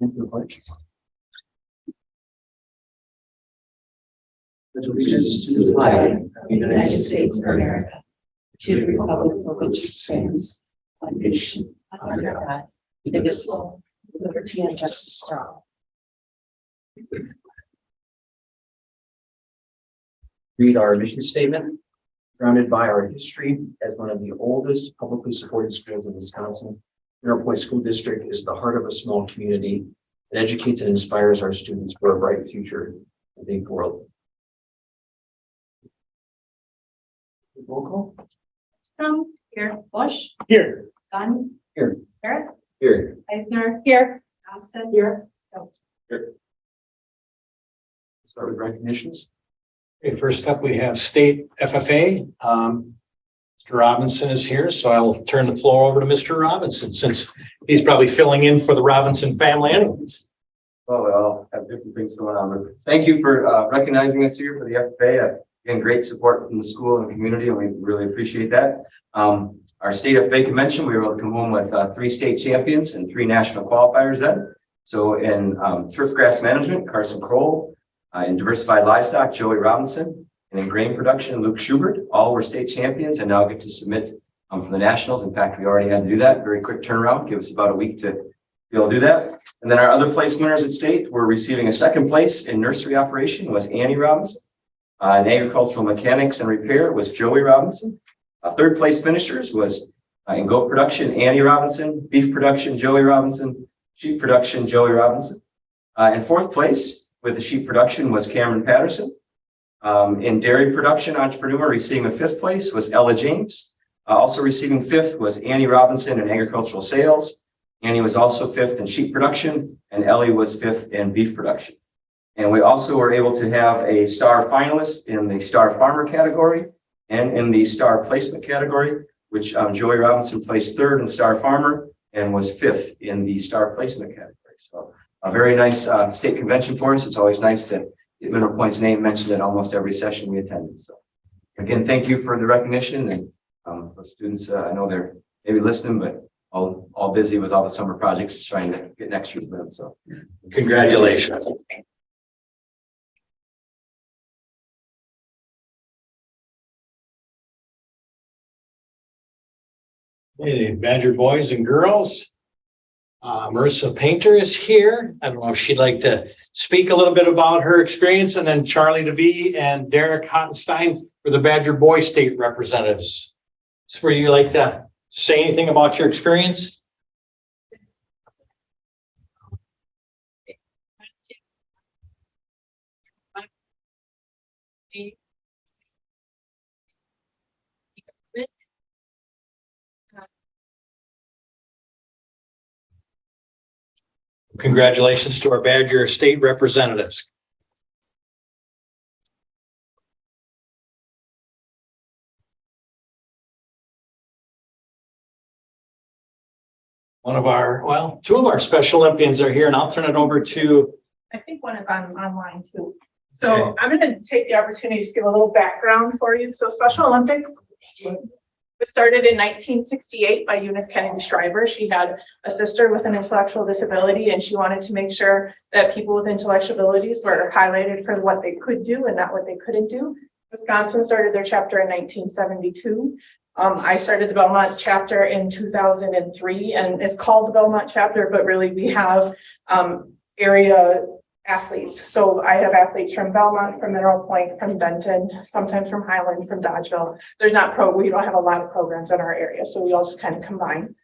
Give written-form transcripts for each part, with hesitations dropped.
Into the pledge. Pledge allegiance to the flag of the United States of America, to the republic for which it stands, one nation, under God, indivisible, with liberty and justice for all. Read our mission statement. Surrounded by our history as one of the oldest publicly supported schools in Wisconsin, Mineral Point School District is the heart of a small community that educates and inspires our students for a bright future in a big world. Roll call. Strom, here. Bush, Here. Gunn, Here. Harris, Here. Eisner, here. Johnson, here. Stokes. Start with recognitions. Okay, first up, we have state FFA. Mr. Robinson is here, so I'll turn the floor over to Mr. Robinson, since he's probably filling in for the Robinson family anyways. Well, we all have different things going on, but thank you for recognizing us here for the FFA. Again, great support from the school and the community, and we really appreciate that. Our state FFA convention, we were able to come home with 3 state champions and 3 national qualifiers then. So in turf grass management, Carson Kroll. In diversified livestock, Joey Robinson, and in grain production, Luke Schubert, all were state champions and now get to submit for the nationals. In fact, we already had to do that. Very quick turnaround, give us about a week to be able to do that. And then our other place winners at state were receiving a 2nd place in nursery operation was Annie Robinson. In agricultural mechanics and repair was Joey Robinson. 3rd place finishers was in goat production, Annie Robinson, beef production, Joey Robinson, sheep production, Joey Robinson. In 4th place, with the sheep production was Cameron Patterson. In dairy production, entrepreneur receiving a 5th place was Ella James. Also receiving 5th was Annie Robinson in agricultural sales. Annie was also 5th in sheep production, and Ellie was 5th in beef production. And we also were able to have a star finalist in the star farmer category and in the star placement category, which Joey Robinson placed 3rd in star farmer and was 5th in the star placement category. So a very nice state convention for us. It's always nice to get Mineral Point's name mentioned at almost every session we attended. So again, thank you for the recognition. And the students, I know they're maybe listening, but all busy with all the summer projects trying to get next year's win. So Congratulations. Hey, Badger boys and girls. Marissa Painter is here. I don't know if she'd like to speak a little bit about her experience, and then Charlie DeVee and Derek Hottenstein for the Badger Boy State representatives. So would you like to say anything about your experience? Congratulations to our Badger State representatives. Two of our Special Olympians are here, and I'll turn it over to. I think one is online too. So I'm going to take the opportunity to give a little background for you. So Special Olympics was started in 1968 by Eunice Kennedy Shriver. She had a sister with an intellectual disability, and she wanted to make sure that people with intellectual abilities were highlighted for what they could do and not what they couldn't do. Wisconsin started their chapter in 1972. I started the Belmont chapter in 2003, and it's called the Belmont chapter, but really we have area athletes. So I have athletes from Belmont, from Mineral Point, from Benton, sometimes from Highland, from Dodgeville. We don't have a lot of programs in our area, so we all just kind of combine.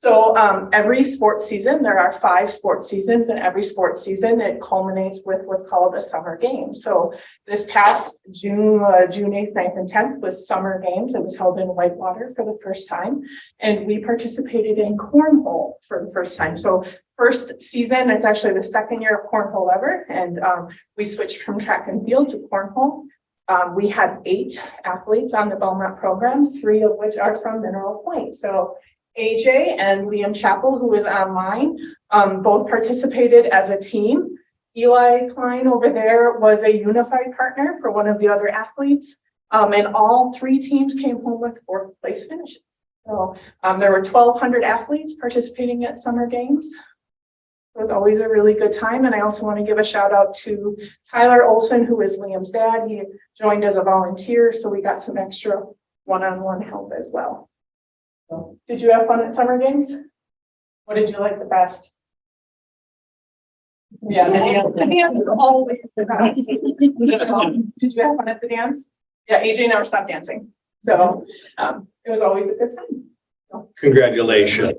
So every sports season, there are 5 sports seasons, and every sports season, it culminates with what's called a summer game. So this past June 8th, 9th, and 10th was summer games. It was held in Whitewater for the first time, and we participated in cornhole for the first time. So first season, it's actually the 2nd year of cornhole ever, and we switched from track and field to cornhole. We had 8 athletes on the Belmont program, 3 of which are from Mineral Point. So AJ and Liam Chappell, who is online, both participated as a team. Eli Klein over there was a unified partner for one of the other athletes. And all 3 teams came home with 4th place finishes. So there were 1,200 athletes participating at summer games. It was always a really good time. And I also want to give a shout out to Tyler Olson, who is Liam's dad. He joined as a volunteer, so we got some extra one-on-one help as well. So, did you have fun at summer games? What did you like the best? Yeah, the dance is always the best. Did you have fun at the dance? Yeah, AJ never stopped dancing. So it was always a good time. Congratulations.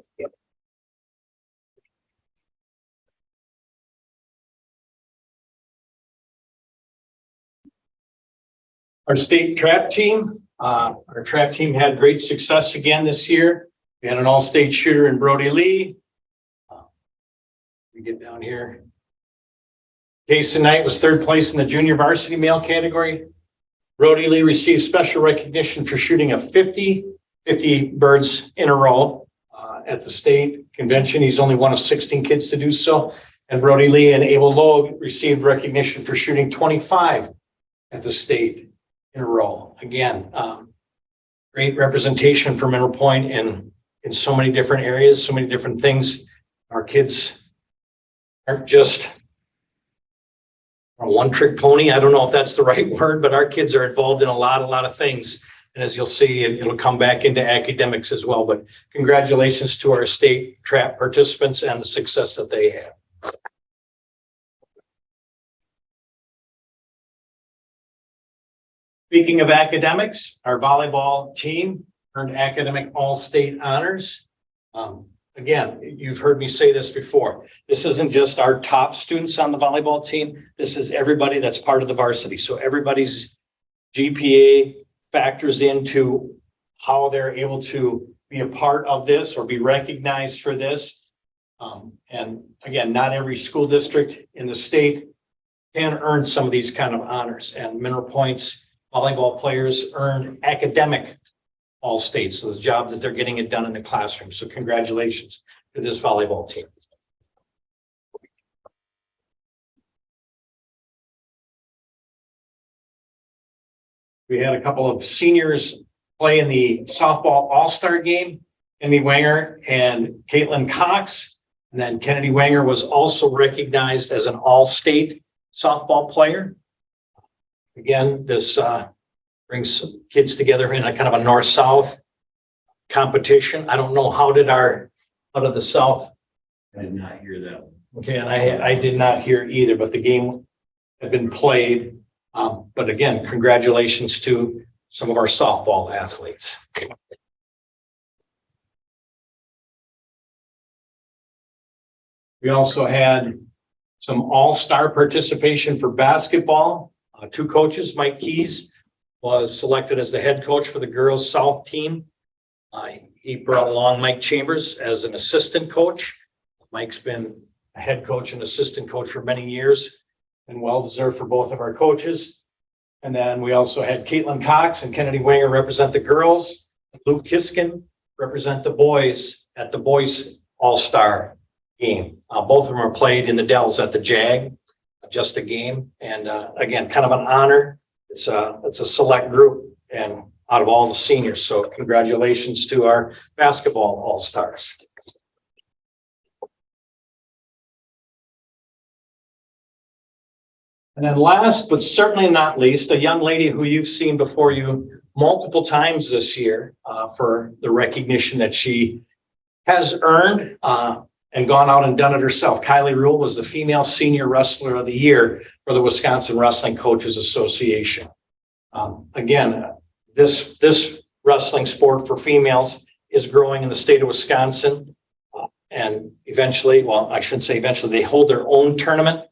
Our state trap team, had great success again this year. We had an all-state shooter in Brody Lee. We get down here. Jason Knight was third place in the junior varsity male category. Brody Lee received special recognition for shooting a 50 birds in a row at the state convention. He's only one of 16 kids to do so. And Brody Lee and Abel Lowe received recognition for shooting 25 at the state in a row. Again, great representation for Mineral Point in so many different areas, so many different things. Our kids aren't just a one-trick pony. I don't know if that's the right word, but our kids are involved in a lot of things. And as you'll see, it'll come back into academics as well. But congratulations to our state trap participants and the success that they have. Speaking of academics, our volleyball team earned academic all-state honors. Again, you've heard me say this before. This isn't just our top students on the volleyball team. This is everybody that's part of the varsity. So everybody's GPA factors into how they're able to be a part of this or be recognized for this. And again, not every school district in the state can earn some of these kind of honors. And Mineral Point's volleyball players earned academic all state. So it's a job that they're getting it done in the classroom. So congratulations to this volleyball team. We had a couple of seniors play in the softball all-star game, Kennedy Wanger and Caitlin Cox. And then Kennedy Wanger was also recognized as an all-state softball player. Again, this brings kids together in a kind of a north-south competition. I don't know, how did the South? I did not hear that. Okay, and I did not hear either, but the game had been played. But again, congratulations to some of our softball athletes. We also had some all-star participation for basketball. Two coaches, Mike Keys was selected as the head coach for the girls South team. He brought along Mike Chambers as an assistant coach. Mike's been a head coach and assistant coach for many years and well-deserved for both of our coaches. And then we also had Caitlin Cox and Kennedy Wanger represent the girls. Luke Kiskin represent the boys at the boys all-star game. Both of them are played in the Dells at the JAG, just a game. And again, kind of an honor. It's a select group and out of all the seniors. So congratulations to our basketball all-stars. And then last, but certainly not least, a young lady who you've seen before you multiple times this year for the recognition that she has earned and gone out and done it herself. Kylie Rule was the female senior wrestler of the year for the Wisconsin Wrestling Coaches Association. Again, this wrestling sport for females is growing in the state of Wisconsin. And eventually, well, I shouldn't say eventually, they hold their own tournament.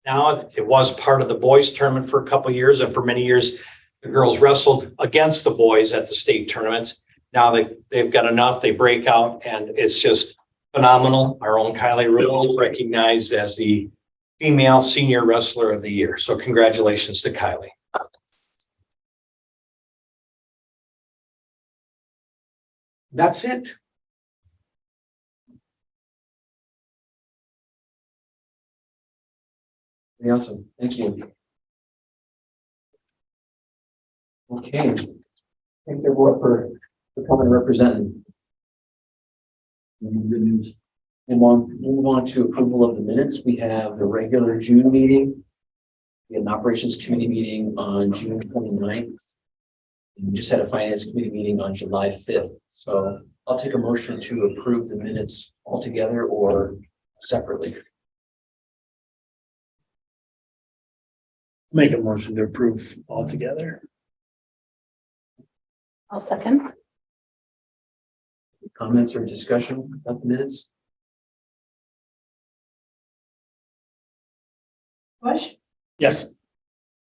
Now, it was part of the boys tournament for a couple of years, and for many years, the girls wrestled against the boys at the state tournaments. Now they've got enough, they break out, and it's just phenomenal. Our own Kylie Rule recognized as the female senior wrestler of the year. So congratulations to Kylie. That's it. Very awesome. Thank you. Okay. Thank everyone for coming and representing. Good news. And we'll move on to approval of the minutes. We have the regular June meeting. We had an operations committee meeting on June 29th. And we just had a finance committee meeting on July 5th. So I'll take a motion to approve the minutes altogether or separately. Make a motion to approve altogether. I'll second. Comments or discussion about the minutes? Bush, Yes.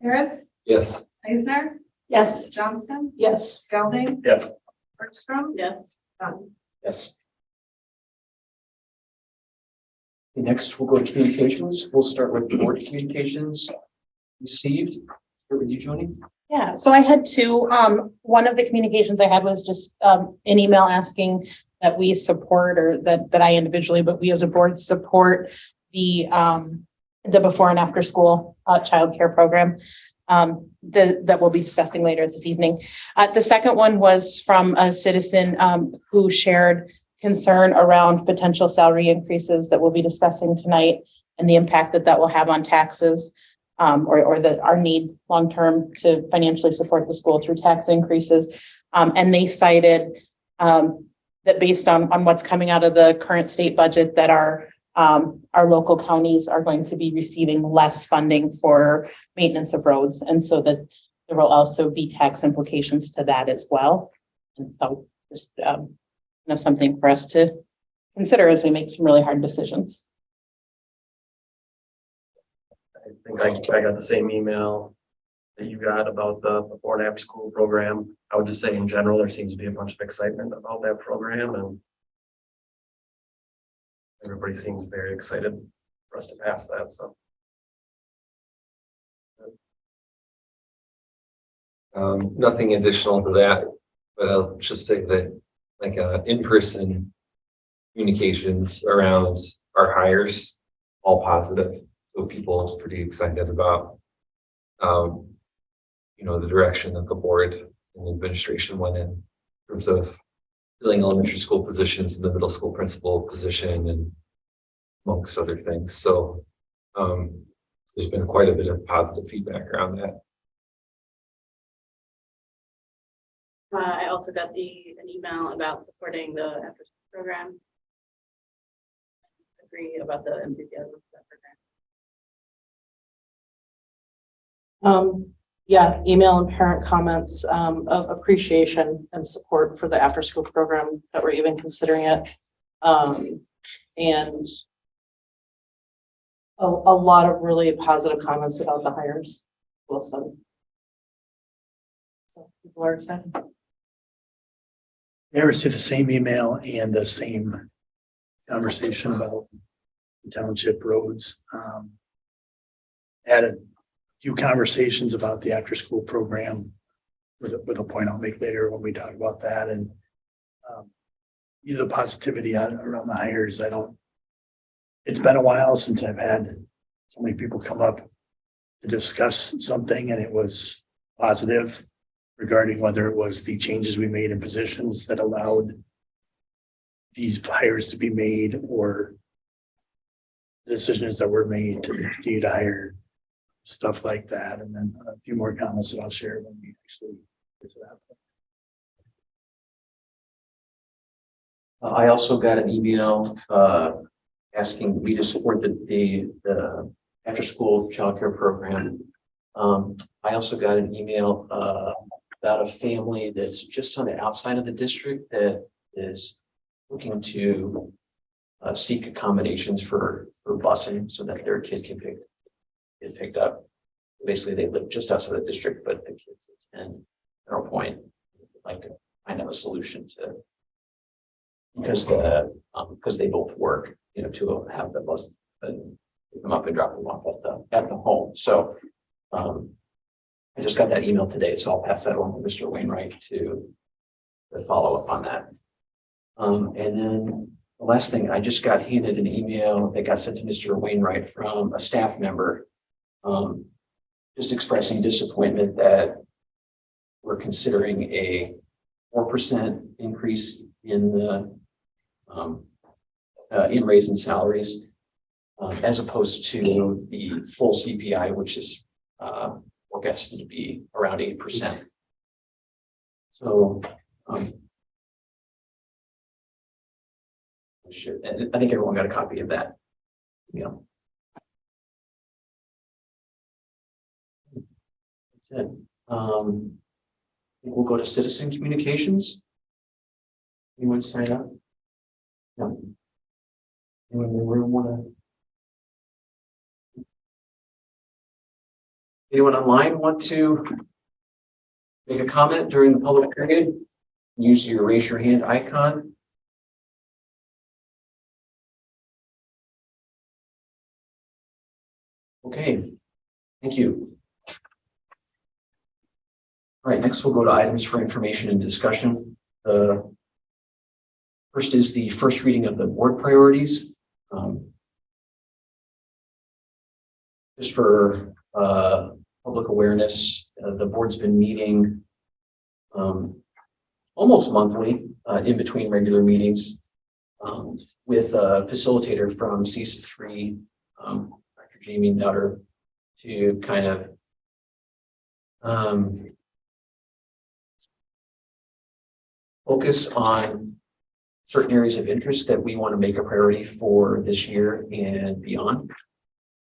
Harris, Yes. Eisner, Yes. Johnston, Yes. Skelding, Yes. Bergstrom, Yes. Dunn. Yes. Next, we'll go to communications. We'll start with board communications received. Start with you, Joni. Yeah, so I had two. One of the communications I had was just an email asking that we support, or that I individually, but we as a board support the before and after school childcare program that we'll be discussing later this evening. The second one was from a citizen who shared concern around potential salary increases that we'll be discussing tonight and the impact that that will have on taxes. Or our need long-term to financially support the school through tax increases. And they cited that based on what's coming out of the current state budget, that our local counties are going to be receiving less funding for maintenance of roads. And so that there will also be tax implications to that as well. And so just something for us to consider as we make some really hard decisions. I think I got the same email that you got about the before and after school program. I would just say in general, there seems to be a bunch of excitement about that program, and everybody seems very excited for us to pass that, so. Nothing additional to that, but I'll just say that like in-person communications around our hires, all positive. So people are pretty excited about, the direction that the board and the administration went in terms of filling elementary school positions in the middle school principal position and amongst other things. So there's been quite a bit of positive feedback around that. I also got an email about supporting the after school program. I agree about the enthusiasm for that program. Yeah, email and parent comments of appreciation and support for the after school program, that we're even considering it. And a lot of really positive comments about the hires. Wilson. So people are excited. I received the same email and the same conversation about township roads. Had a few conversations about the after school program with a point I'll make later when we talk about that, and the positivity around the hires. It's been a while since I've had so many people come up to discuss something, and it was positive regarding whether it was the changes we made in positions that allowed these hires to be made, or the decisions that were made to continue to hire, stuff like that. And then a few more comments that I'll share when we actually get to that point. I also got an email asking me to support the after school childcare program. I also got an email about a family that's just on the outside of the district that is looking to seek accommodations for busing so that their kid can get picked up. Basically, they live just outside the district, but the kids attend Mineral Point. Would like to find out a solution to, because they both work, to have the bus and pick them up and drop them off at the home. So I just got that email today, so I'll pass that on to Mr. Wainwright to follow up on that. And then the last thing, I just got handed an email that got sent to Mr. Wainwright from a staff member, just expressing disappointment that we're considering a 4% increase in the in raising salaries, as opposed to the full CPI, which is forecasted to be around 8%. So, and I think everyone got a copy of that. Yeah. That's it. I think we'll go to citizen communications. Anyone sign up? No. Anyone in the room want to? Anyone online want to make a comment during the public period? Use your raise your hand icon. Okay, thank you. All right, next we'll go to items for information and discussion. The first is the first reading of the board priorities. Just for public awareness, the board's been meeting almost monthly in between regular meetings with a facilitator from CESA 3, Dr. Jamie Nutter, to kind of focus on certain areas of interest that we want to make a priority for this year and beyond.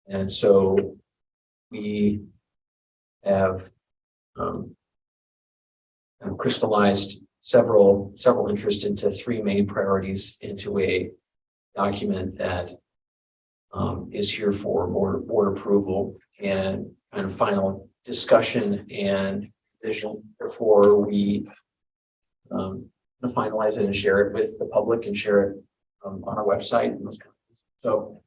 And so we have crystallized several interests into 3 main priorities into a document that is here for board approval and kind of final discussion and vision before we finalize it and share it with the public and share it on our website and those kind of things. So,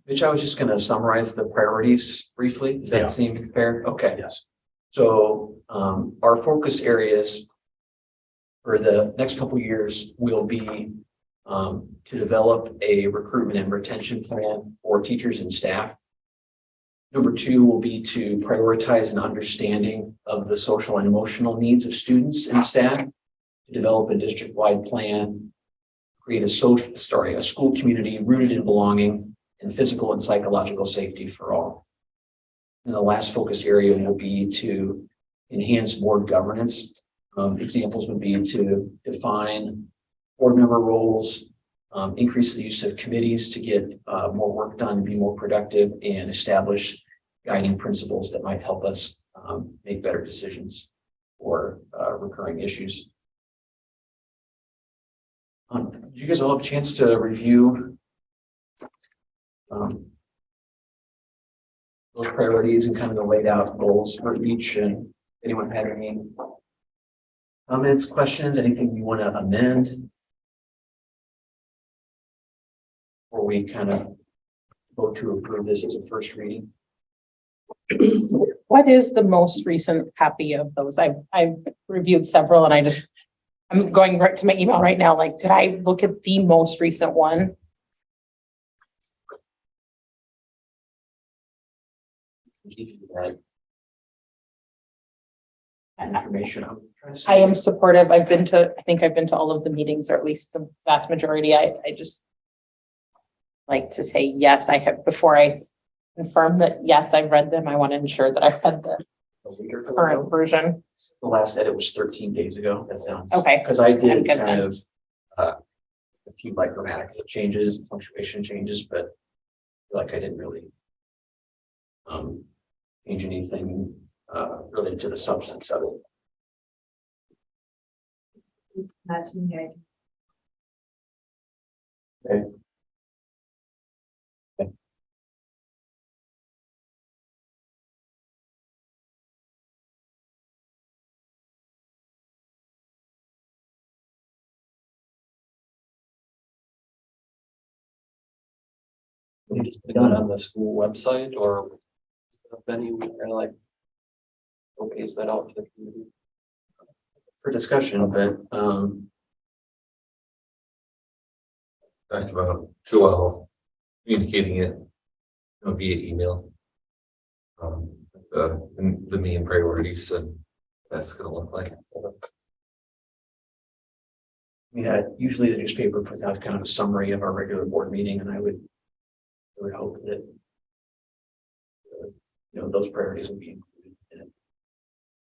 Mitch, I was just going to summarize the priorities briefly. Does that seem fair? Okay. Yes. So our focus areas for the next couple of years will be to develop a recruitment and retention plan for teachers and staff. Number 2 will be to prioritize an understanding of the social and emotional needs of students and staff, to develop a district-wide plan, create a school community rooted in belonging and physical and psychological safety for all. And the last focus area will be to enhance board governance. Examples would be to define board member roles, increase the use of committees to get more work done, be more productive, and establish guiding principles that might help us make better decisions for recurring issues. Did you guys all have a chance to review those priorities and kind of the laid out goals for each? And anyone had any comments, questions, anything you want to amend? Or we kind of vote to approve this as a first reading? What is the most recent copy of those? I've reviewed several and I'm going right to my email right now. Like, did I look at the most recent one? That information. I'm trying to see. I am supportive. I think I've been to all of the meetings, or at least the vast majority. I just like to say yes. I have, before I confirm that yes, I've read them. I want to ensure that I've read the current version. The last edit was 13 days ago. That sounds okay. Because I did kind then. Of a few like grammatical changes, punctuation changes, but I feel like I didn't really change anything related to the substance of it. That's me. Okay. Okay. It's done on the school website or venue, we kind of like showcase that out to the community. For discussion, but Talked about Joelle communicating it, via email. The main priorities and that's gonna look like. Usually the newspaper puts out kind of a summary of our regular board meeting, and I would hope that those priorities would be included in a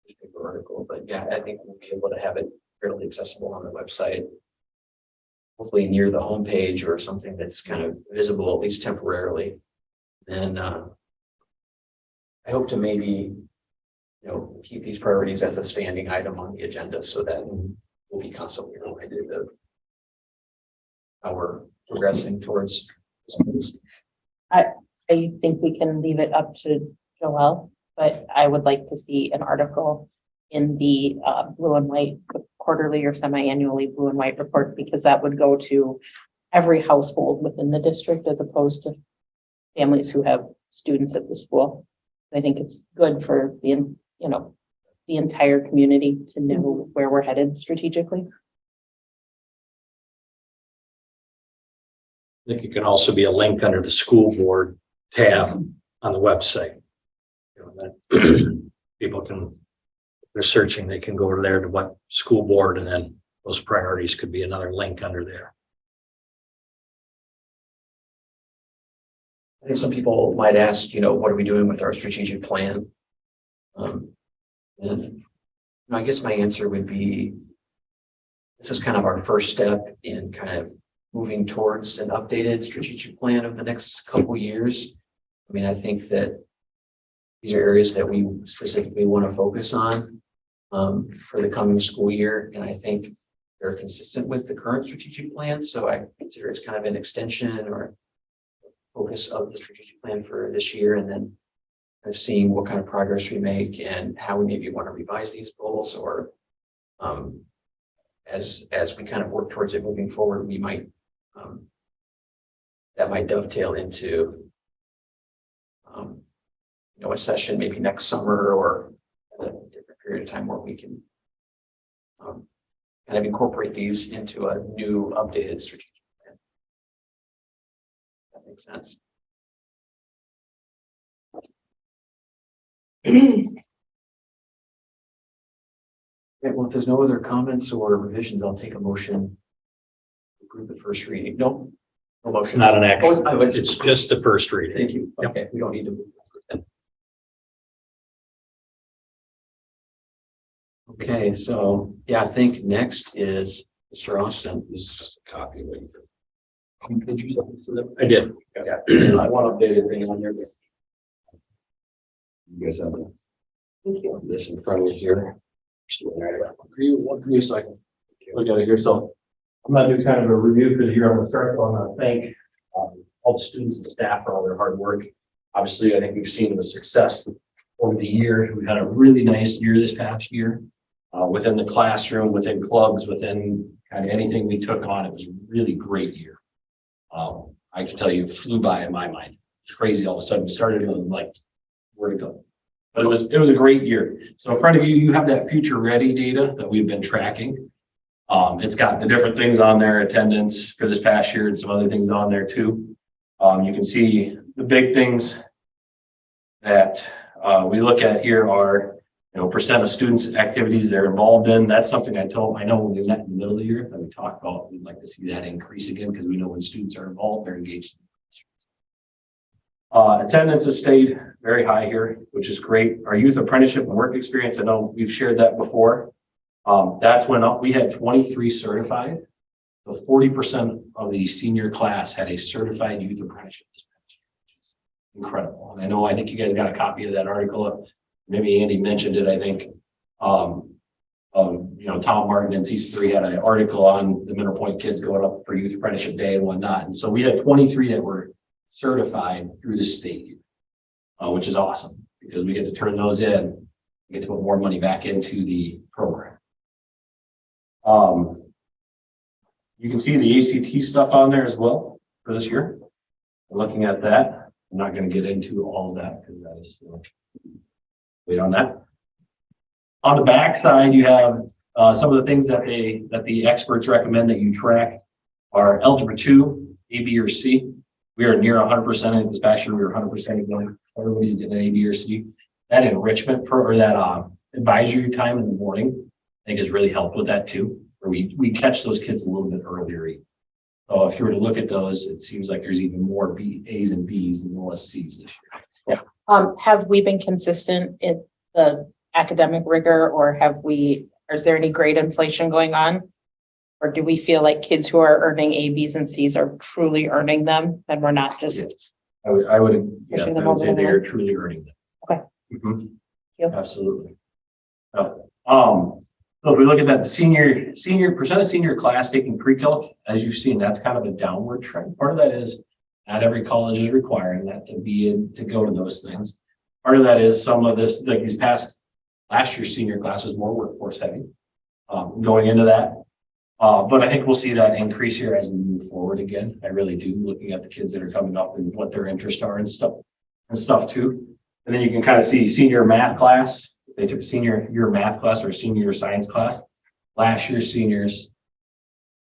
newspaper article. But yeah, I think we'll be able to have it fairly accessible on the website. Hopefully near the homepage or something that's kind of visible, at least temporarily. And I hope to maybe, keep these priorities as a standing item on the agenda so that we'll be constantly reminded of how we're progressing towards. I think we can leave it up to Joelle, but I would like to see an article in the blue and white quarterly or semi-annually blue and white report, because that would go to every household within the district as opposed to families who have students at the school. I think it's good for the entire community to know where we're headed strategically. I think it can also be a link under the school board tab on the website. That people can, if they're searching, they can go over there to what school board, and then those priorities could be another link under there. I think some people might ask, what are we doing with our strategic plan? And I guess my answer would be, this is kind of our first step in kind of moving towards an updated strategic plan of the next couple of years. I think that these are areas that we specifically want to focus on for the coming school year. And I think they're consistent with the current strategic plan. So I consider it's kind of an extension or focus of the strategic plan for this year, and then kind of seeing what kind of progress we make and how we maybe want to revise these goals, or as we kind of work towards it moving forward, we might that might dovetail into a session maybe next summer or a different period of time where we can kind of incorporate these into a new updated strategic plan. That makes sense. Okay, well, if there's no other comments or revisions, I'll take a motion to approve the first reading. No motion. It's not an action. Oh, It's just the first reading. Thank you. Yep. Okay, we don't need to move. Okay, so yeah, I think next is Mr. Austin. This is just a copy of it. Did you send it to them? I did. Yeah, I want to update everything on here. You guys have this in front of you here. For you, so I can look at it here. So I'm going to do kind of a review for the year. I'm going to start. I want to thank all the students and staff for all their hard work. Obviously, I think we've seen the success over the year. We've had a really nice year this past year within the classroom, within clubs, within kind of anything we took on. It was a really great year. I can tell you, it flew by in my mind. It's crazy. All of a sudden, we started feeling like, where to go. But it was a great year. So in front of you, you have that future ready data that we've been tracking. It's got the different things on there, attendance for this past year and some other things on there too. You can see the big things that we look at here are, percent of students activities they're involved in. That's something I know when we met in the middle of the year that we talked about, we'd like to see that increase again, because we know when students are involved, they're engaged. Attendance has stayed very high here, which is great. Our youth apprenticeship and work experience, I know we've shared that before. That's went up. We had 23 certified. So 40% of the senior class had a certified youth apprenticeship. Incredible. And I think you guys got a copy of that article. Maybe Andy mentioned it, I think. Tom Martin and C3 had an article on the Mineral Point kids going up for youth apprenticeship day and whatnot. And so we had 23 that were certified through the state, which is awesome because we get to turn those in and get to put more money back into the program. You can see the ACT stuff on there as well for this year. Looking at that, I'm not going to get into all of that because that is wait on that. On the back side, you have some of the things that the experts recommend that you track are Algebra 2, A, B, or C. We are near 100% in this past year. We were 100% again. Everybody's getting an A, B, or C. That enrichment or that advisory time in the morning, I think has really helped with that too. or we catch those kids a little bit earlier. So if you were to look at those, it seems like there's even more A's and B's than there was C's this year. Have we been consistent in the academic rigor, or is there any grade inflation going on? Or do we feel like kids who are earning A, B's, and C's are truly earning them and we're not just, Yes. I would Pushing them say over the they are line? truly earning them. Okay. Mhm. Thank you. Absolutely. So if we look at that, the senior percent of senior class taking pre-calc, as you've seen, that's kind of a downward trend. Part of that is not every college is requiring that to go to those things. Part of that is some of this, like last year's senior class was more workforce heavy, going into that. But I think we'll see that increase here as we move forward again. I really do, looking at the kids that are coming up and what their interests are and stuff too. And then you can kind of see senior math class. They took a senior year math class or senior year science class. Last year's seniors,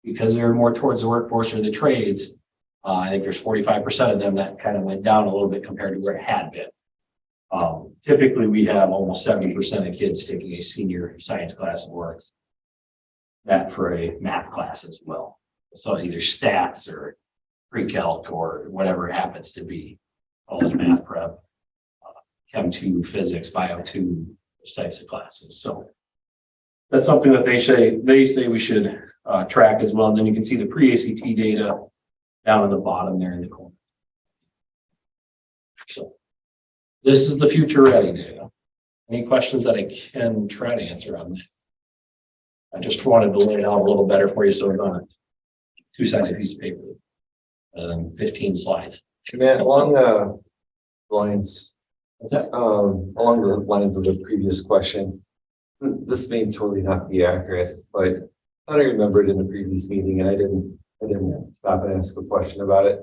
because they're more towards the workforce or the trades, I think there's 45% of them that kind of went down a little bit compared to where it had been. Typically, we have almost 70% of kids taking a senior science class or that for a math class as well. So either stats or pre-calc or whatever it happens to be, college math prep, Chem 2, physics, bio 2, those types of classes. So that's something that they say we should track as well. And then you can see the pre-ACT data down in the bottom there in the corner. So this is the future ready data. Any questions that I can try to answer on that? I just wanted to lay it out a little better for you so it's on a two-sided piece of paper. 15 slides. Matt, along the lines, What's that? along the lines of the previous question, this may totally not be accurate, but I thought I remembered in the previous meeting, and I didn't stop and ask a question about it,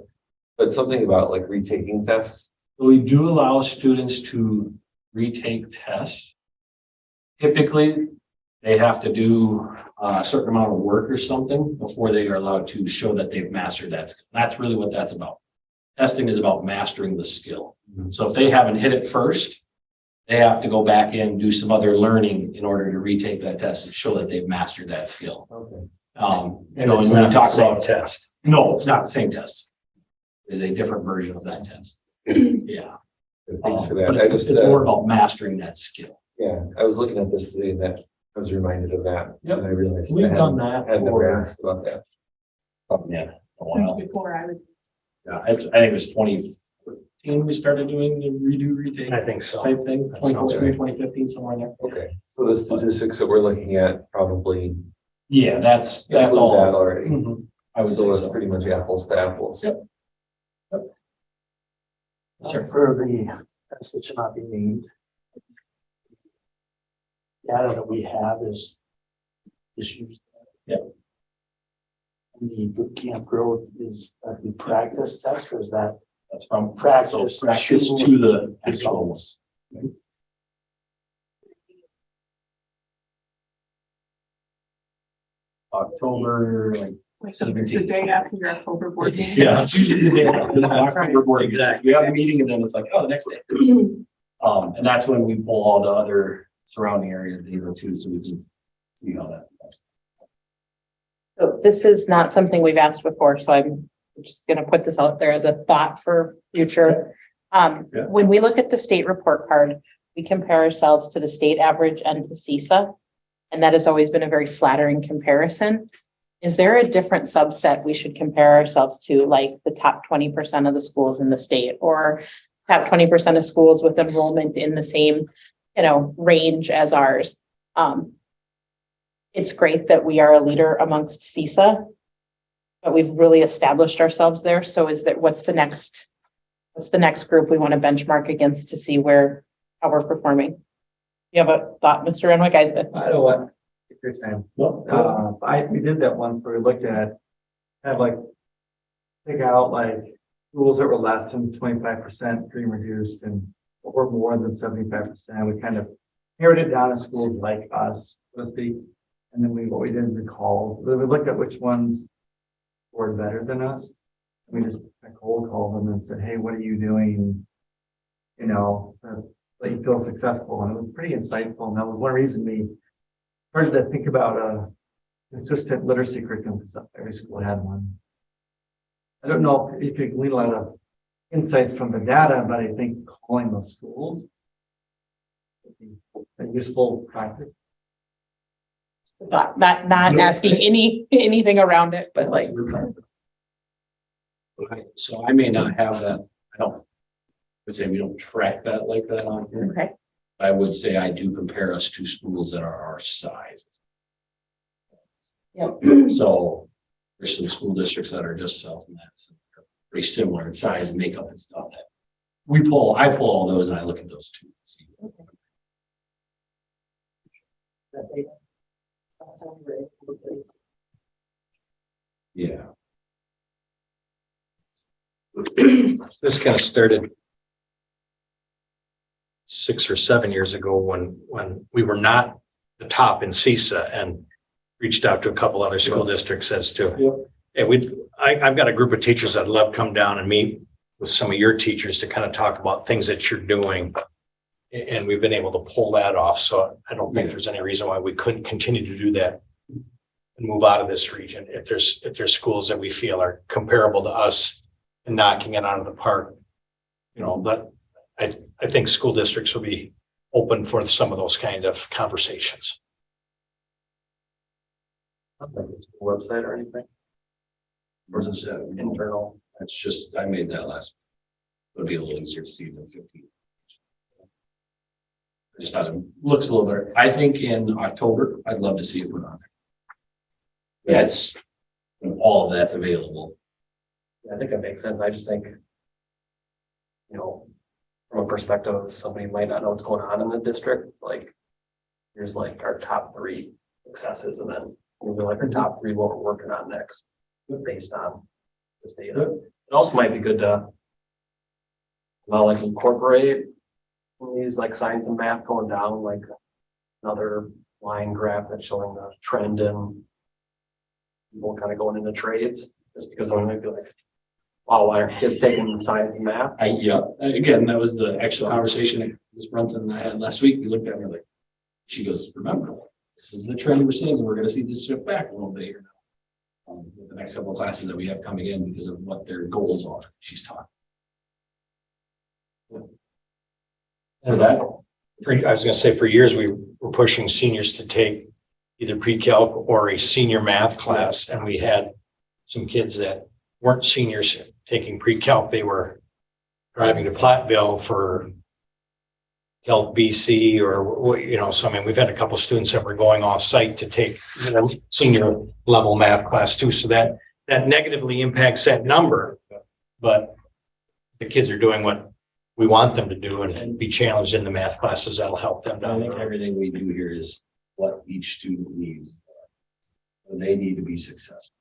but something about like retaking tests. We do allow students to retake tests. Typically, they have to do a certain amount of work or something before they are allowed to show that they've mastered that skill. That's really what that's about. Testing is about mastering the skill. So if they haven't hit it first, they have to go back in, do some other learning in order to retake that test and show that they've mastered that skill. Okay. And when we talk about test, no, it's not the same test. It's a different version of that test. Yeah. Thanks for But that. it's more about mastering that skill. Yeah, I was looking at this today and that I was reminded of that. Yep. And I realized We've I done that had never for, asked about that. yeah, a Since while. before I was. Yeah, I think it was 2014 we started doing the retake I think so. type thing. That sounds 2014, right. 2015, somewhere in there. Okay, so the statistics that we're looking at probably Yeah, that's include all. that already. Mhm. I would So say it's so. pretty much apples to apples. Yep. Sure. For the tests that should not be named. Data that we have is issues. Yep. And the boot camp growth is that the practice test, or is that That's from practice practice to to the actual. results? October, like, Like the day after your October board meeting. yeah, it's usually the day after the October board meeting. We have a meeting and then it's like, oh, the next day. And that's when we pull all the other surrounding areas data too, so we can see how that. So this is not something we've asked before, so I'm just gonna put this out there as a thought for future. Yeah. When we look at the state report card, we compare ourselves to the state average and to CISA. And that has always been a very flattering comparison. Is there a different subset we should compare ourselves to, like the top 20% of the schools in the state, or top 20% of schools with enrollment in the same, range as ours? It's great that we are a leader amongst CISA, but we've really established ourselves there. So what's the next group we want to benchmark against to see how we're performing? You have a thought, Mr. Renwick? I don't want, take your time. No, We did that once where we looked at, pick out schools that were less than 25% dream reduced and or more than 75%. We kind of narrowed it down to schools like us, so to speak. And then what we did is we looked at which ones scored better than us. We just cold called them and said, hey, what are you doing? That you feel successful. And it was pretty insightful. And that was one reason we started to think about consistent literacy curriculum, because every school had one. I don't know if you could glean a lot of insights from the data, but I think calling those schools would be a useful practice. Not asking anything around it, but like. So I may not have that, I don't, would say we don't track that like that on here. Okay. I would say I do compare us to schools that are our size. Yep. So there's some school districts that are just south of that, pretty similar in size and makeup and stuff that I pull all those and I look at those too. See. Yeah. This kind of started 6 or 7 years ago when we were not the top in CISA and reached out to a couple other school districts as to, hey, I've got a group of teachers that love come down and meet with some of your teachers to kind of talk about things that you're doing. And we've been able to pull that off. So I don't think there's any reason why we couldn't continue to do that and move out of this region. If there's schools that we feel are comparable to us and knocking it out of the park, but I think school districts will be open for some of those kind of conversations. Website or anything? Or is it just internal? That's just, I made that last. It'll be a little easier to see than 15. I just thought it looks a little better. I think in October, I'd love to see it put on there. Yeah, it's all of that's available. I think that makes sense. I just think, from a perspective of somebody who might not know what's going on in the district, like here's like our top 3 successes, and then we'll be like our top 3 what we're working on next based on this data. It also might be good to like incorporate these like science and math going down, like another line graph that's showing the trend in people kind of going into trades, just because I might be like, wow, why are kids taking science and math? Again, that was the actual conversation Ms. Brunson and I had last week. We looked at her like, she goes, remember, this is the trend we're seeing, and we're going to see this shift back a little bit here now. With the next couple of classes that we have coming in because of what their goals are. She's talking. So that, I was going to say, for years we were pushing seniors to take either pre-calc or a senior math class, and we had some kids that weren't seniors taking pre-calc. They were driving to Platteville for Calc BC or so I mean, we've had a couple students that were going off site to take senior level math class too. So that negatively impacts that number, but the kids are doing what we want them to do and be challenged in the math classes. That'll help them I down think there. everything we do here is what each student needs. They need to be successful.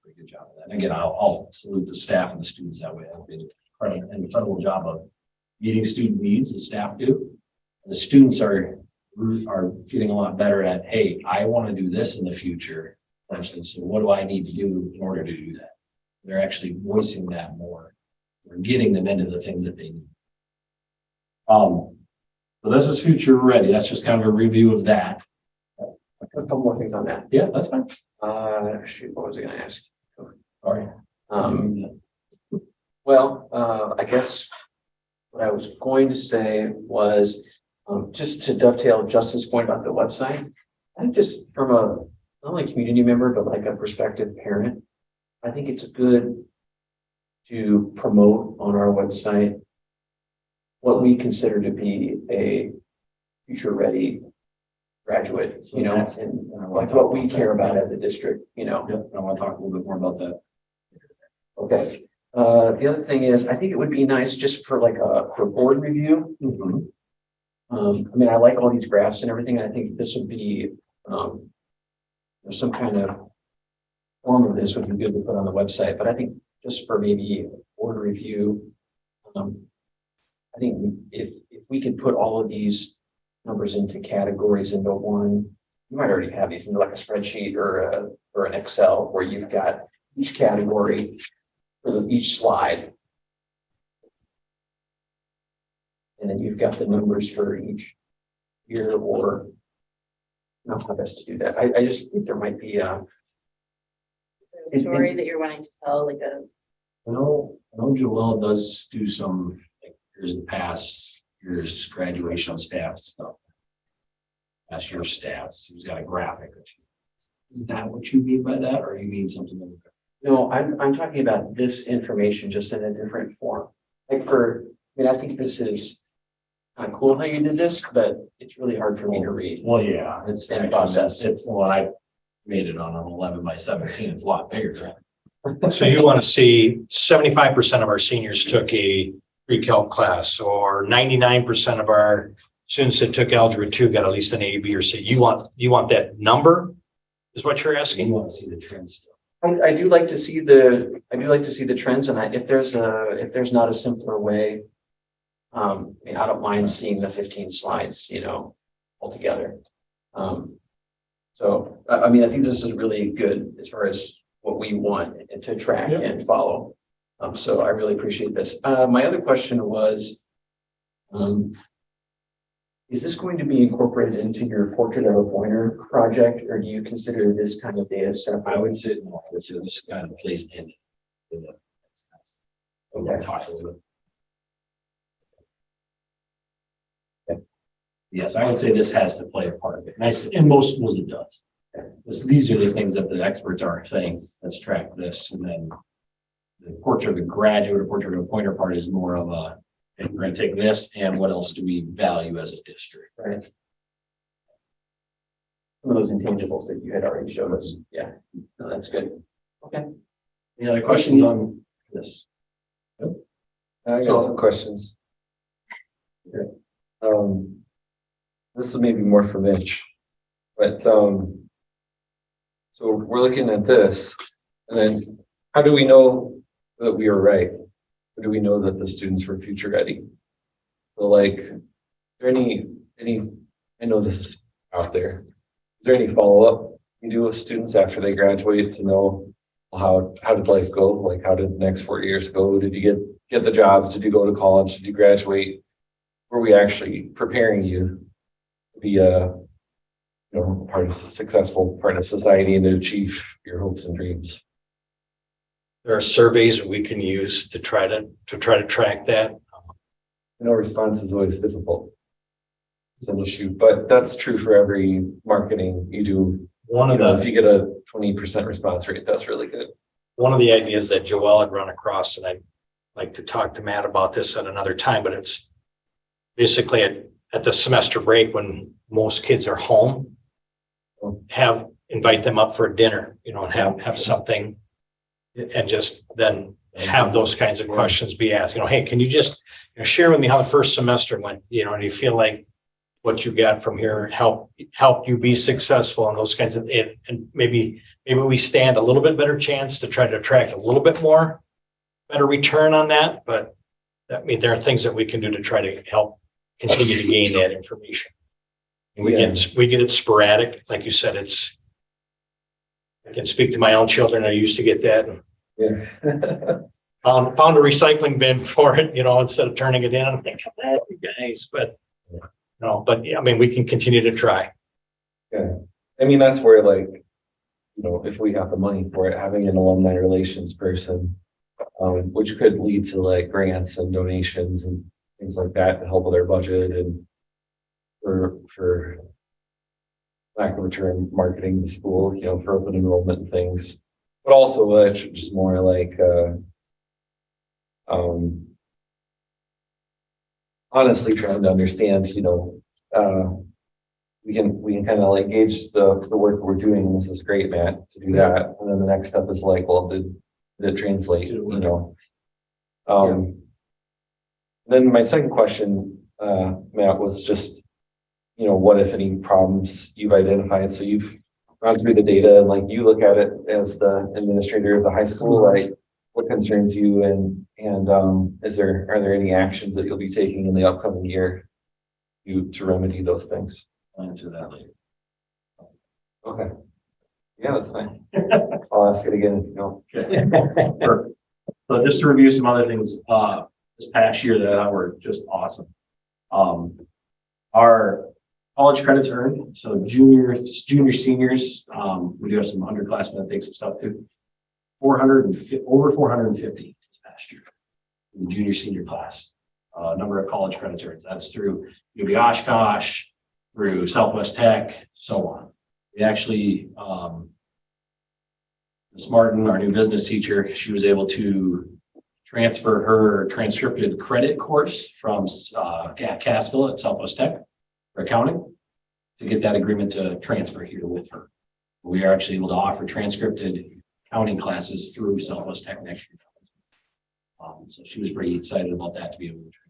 Pretty good job of that. And again, I'll salute the staff and the students that way. They did an incredible job of meeting student needs. The staff do. The students are getting a lot better at, hey, I want to do this in the future. So what do I need to do in order to do that? They're actually voicing that more. We're getting them into the things that they need. So this is future ready. That's just kind of a review of that. A couple more things on that. Yeah, that's fine. Shoot, what was I going to ask? Sorry. I guess what I was going to say was just to dovetail Justin's point about the website. I think just from a not only community member, but like a prospective parent, I think it's good to promote on our website what we consider to be a future ready graduate, and like what we care about as a district, Yeah, I want to talk a little bit more about that. Okay. The other thing is, I think it would be nice just for like for board review. I mean, I like all these graphs and everything. I think this would be some kind of form of this would be good to put on the website. But I think just for maybe board review, I think if we could put all of these numbers into categories into one, you might already have these into like a spreadsheet or an Excel where you've got each category for each slide. And then you've got the numbers for each year or know how best to do that. I just think there might be, Is there a story that you're wanting to tell, like a, I know Joelle does do some, like, here's the past year's graduation stats stuff. That's your stats. He's got a graphic. Is that what you mean by that, or you mean something like that? no, I'm talking about this information just in a different form. Like I think this is kind of cool how you did this, but it's really hard for me to read. Well, yeah, it's And actually, process. well, I made it on an 11 by 17. It's a lot bigger. So you want to see 75% of our seniors took a pre-calc class, or 99% of our students that took Algebra 2 got at least an A, B, or C. You want that number, is what you're You asking? want to see the trends still. I do like to see the trends, and if there's not a simpler way, I mean, I don't mind seeing the 15 slides, altogether. So, I mean, I think this is really good as far as what we want to track and follow. So I really appreciate this. My other question was, is this going to be incorporated into your Portrait of a Pointer project, or do you consider this kind of data separate? I would say, no, I would say this kind of plays in. Okay. Talk a little bit. Yes, I would say this has to play a part of it. Nice, in most schools it does. These are the things that the experts are saying, let's track this, and then the portrait of a graduate or portrait of a pointer part is more of a, and we're gonna take this and what else do we value as a district? Right. Some of those intangibles that you had already showed us. Yeah, no, that's good. Okay. Any other questions on this? I got some questions. This is maybe more for Mitch, but, so we're looking at this, and then how do we know that we are right? How do we know that the students were future ready? So like, is there any, I know this is out there. Is there any follow-up you do with students after they graduate to know how did life go? Like, how did the next 4 years go? Did you get the jobs? Did you go to college? Did you graduate? Were we actually preparing you to be part of successful part of society and to achieve your hopes and dreams? There are surveys we can use to try to track that. I know response is always difficult. It's an issue, but that's true for every marketing you do. If you get a 20% response rate, that's really good. One of the ideas that Joelle had run across, and I'd like to talk to Matt about this at another time, but it's basically at the semester break when most kids are home, invite them up for dinner, and have something, and just then have those kinds of questions be asked. Hey, can you just share with me how the first semester went? And you feel like what you got from here help you be successful and those kinds of, and maybe we stand a little bit better chance to try to attract a little bit more better return on that. But there are things that we can do to try to help continue to gain that information. And we get it sporadic, like you said. I can speak to my own children. I used to get that. And found a recycling bin for it, instead of turning it in. I'm thinking, that you guys, but we can continue to try. Yeah. That's where if we have the money for it, having an alumni relations person, which could lead to grants and donations and things like that to help with our budget and for lack of a term, marketing the school, for open enrollment and things, but also just more honestly trying to understand, we can kind of gauge the work we're doing. And this is great, Matt, to do that. And then the next step is well, did it translate, Then my second question, Matt, was just, what if any problems you've identified? So you've gone through the data and you look at it as the administrator of the high school, what concerns you and are there any actions that you'll be taking in the upcoming year to remedy those things? I'll answer that later. Okay. Yeah, that's fine. I'll ask it again. No. Perfect. So just to review some other things, this past year that were just awesome. Our college credits earned. So juniors, seniors, we do have some underclassmen that take some stuff too. Over 450 this past year in the junior senior class. Number of college credits earned. That's through UB Oshkosh, through Southwest Tech, so on. We actually, Ms. Martin, our new business teacher, she was able to transfer her transcripted credit course from Cassville at Southwest Tech for accounting to get that agreement to transfer here with her. We are actually able to offer transcripted accounting classes through Southwest Tech next year. So she was pretty excited about that to be able to transfer.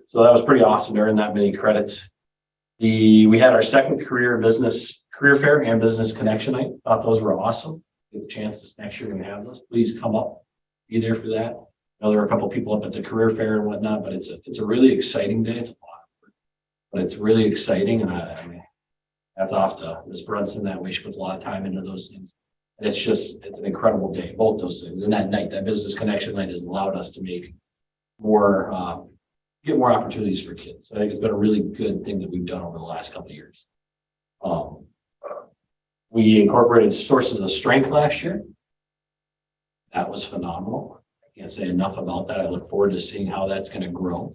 So that was pretty awesome to earn that many credits. We had our second career fair and business connection night. Thought those were awesome. Get a chance this next year, we're gonna have those. Please come up, be there for that. I know there were a couple of people up at the career fair and whatnot, but it's a really exciting day. It's a lot of work, but it's really exciting. And I mean, that's off to Ms. Brunson that way. She puts a lot of time into those things. And it's an incredible day, both those things. And that night, that business connection night has allowed us to make more, get more opportunities for kids. So I think it's been a really good thing that we've done over the last couple of years. We incorporated sources of strength last year. That was phenomenal. I can't say enough about that. I look forward to seeing how that's going to grow.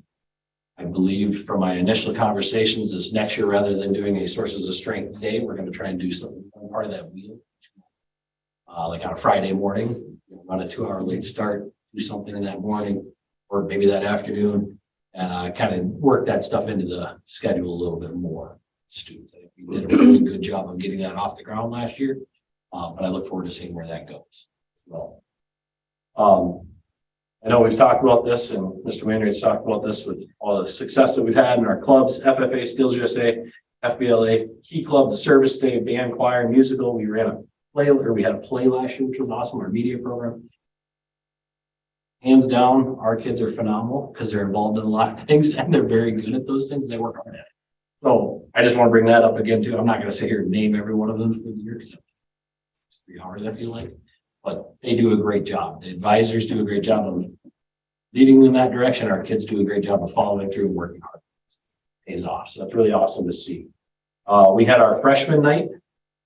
I believe from my initial conversations this next year, rather than doing a sources of strength day, we're going to try and do something part of that wheel. Like on a Friday morning, run a 2-hour late start, do something in that morning, or maybe that afternoon, and kind of work that stuff into the schedule a little bit more. Students, I think we did a really good job of getting that off the ground last year, but I look forward to seeing where that goes as well. I know we've talked about this, and Mr. Maynard's talked about this with all the success that we've had in our clubs, FFA, Skills USA, FBLA, Key Club, the Service Day, band, choir, musical. We had a play last year, which was awesome, our media program. Hands down, our kids are phenomenal because they're involved in a lot of things and they're very good at those things. They work hard at it. So I just want to bring that up again too. I'm not going to sit here and name every one of them for the year because it's 3 hours, I feel like, but they do a great job. The advisors do a great job of leading in that direction. Our kids do a great job of following through and working hard. It pays off. So that's really awesome to see. We had our freshman night.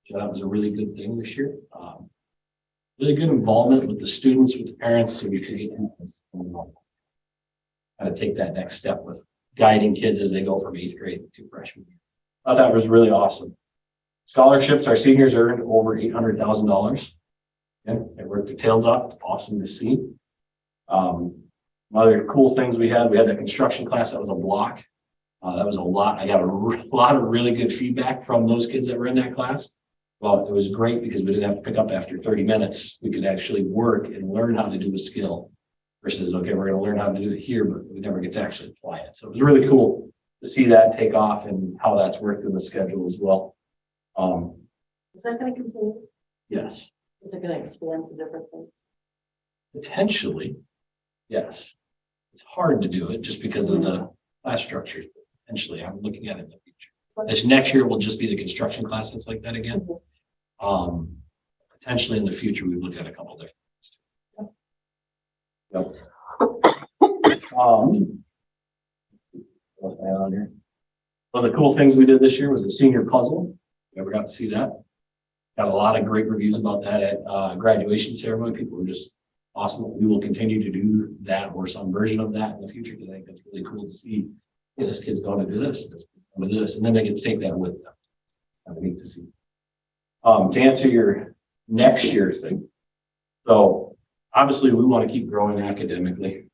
So that was a really good thing this year. Really good involvement with the students, with the parents, so we could get kind of take that next step with guiding kids as they go from 8th grade to freshman year. I thought that was really awesome. Scholarships, our seniors earned over $800,000. And they worked their tails off. It's awesome to see. Other cool things we had the construction class that was a block. That was a lot. I got a lot of really good feedback from those kids that were in that class. Well, it was great because we didn't have to pick up after 30 minutes. We could actually work and learn how to do a skill versus, okay, we're going to learn how to do it here, but we never get to actually apply it. So it was really cool to see that take off and how that's worked in the schedule as well. Is that going to continue? Yes. Is it going to expand to different things? Potentially, yes. It's hard to do it just because of the class structures. Potentially, I'm looking at it in the future. This next year will just be the construction class that's like that again. Potentially in the future, we've looked at a couple different things. Yep. What's my on here? One of the cool things we did this year was a senior puzzle. You ever got to see that? Got a lot of great reviews about that at graduation ceremony. People were just awesome. We will continue to do that or some version of that in the future because I think that's really cool to see. Hey, this kid's going to do this, going to do this, and then they get to take that with them. Kind of neat to see. To answer your next year thing, so obviously we want to keep growing academically.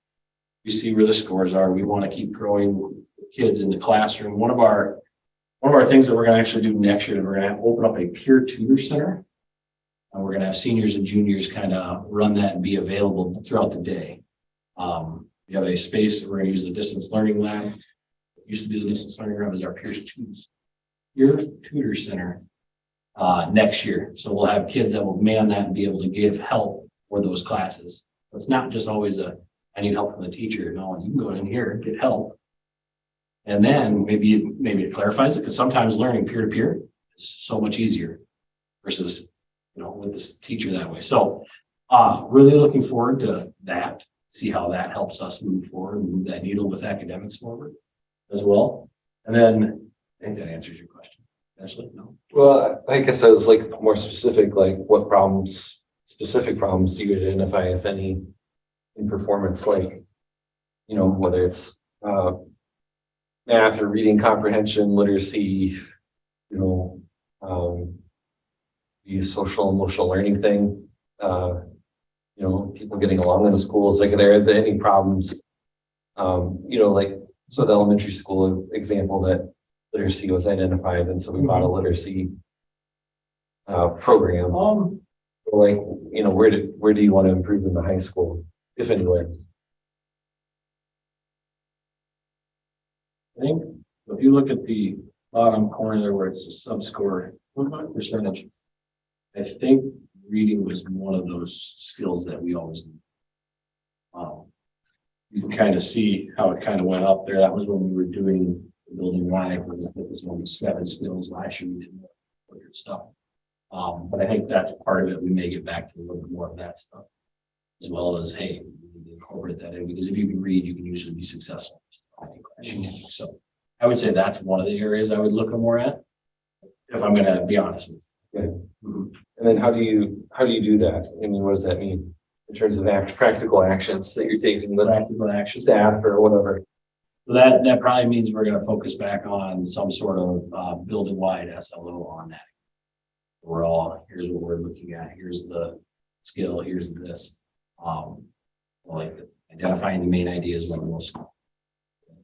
We see where the scores are. We want to keep growing kids in the classroom. One of our things that we're going to actually do next year is we're going to open up a peer tutor center. And we're going to have seniors and juniors kind of run that and be available throughout the day. We have a space that we're going to use the distance learning lab. It used to be the distance learning lab as our peer tutor center next year. So we'll have kids that will man that and be able to give help for those classes. It's not just always I need help from the teacher. No, you can go in here and get help. And then maybe it clarifies it because sometimes learning peer-to-peer is so much easier versus, with this teacher that way. So really looking forward to that, see how that helps us move forward and move that needle with academics forward as well. And then, I think that answers your question. Ashley, no? Well, I guess I was like more specific, like what problems, specific problems do you identify, if any, in performance, like, you know, whether it's math or reading comprehension, literacy, you know, the social emotional learning thing, you know, people getting along in the schools, like are there any problems, you know, like, so the elementary school example that literacy was identified, and so we bought a literacy program. Like, you know, where do you want to improve in the high school, if anywhere? I think if you look at the bottom corner there where it's a sub-score percentage, I think reading was one of those skills that we always need. You can kind of see how it kind of went up there. That was when we were doing the building wide, it was only 7 skills last year. We did more good stuff. But I think that's part of it. We may get back to a little bit more of that stuff, as well as, hey, we need to incorporate that in, because if you can read, you can usually be successful. So I would say that's one of the areas I would look more at, if I'm going to be honest with you. Okay. And then how do you do that? I mean, what does that mean in terms of practical actions that you're taking with Practical action. staff or whatever? So that probably means we're going to focus back on some sort of building-wide SLO on that. Here's what we're looking at. Here's the skill. Here's this. Like identifying the main ideas one of the most.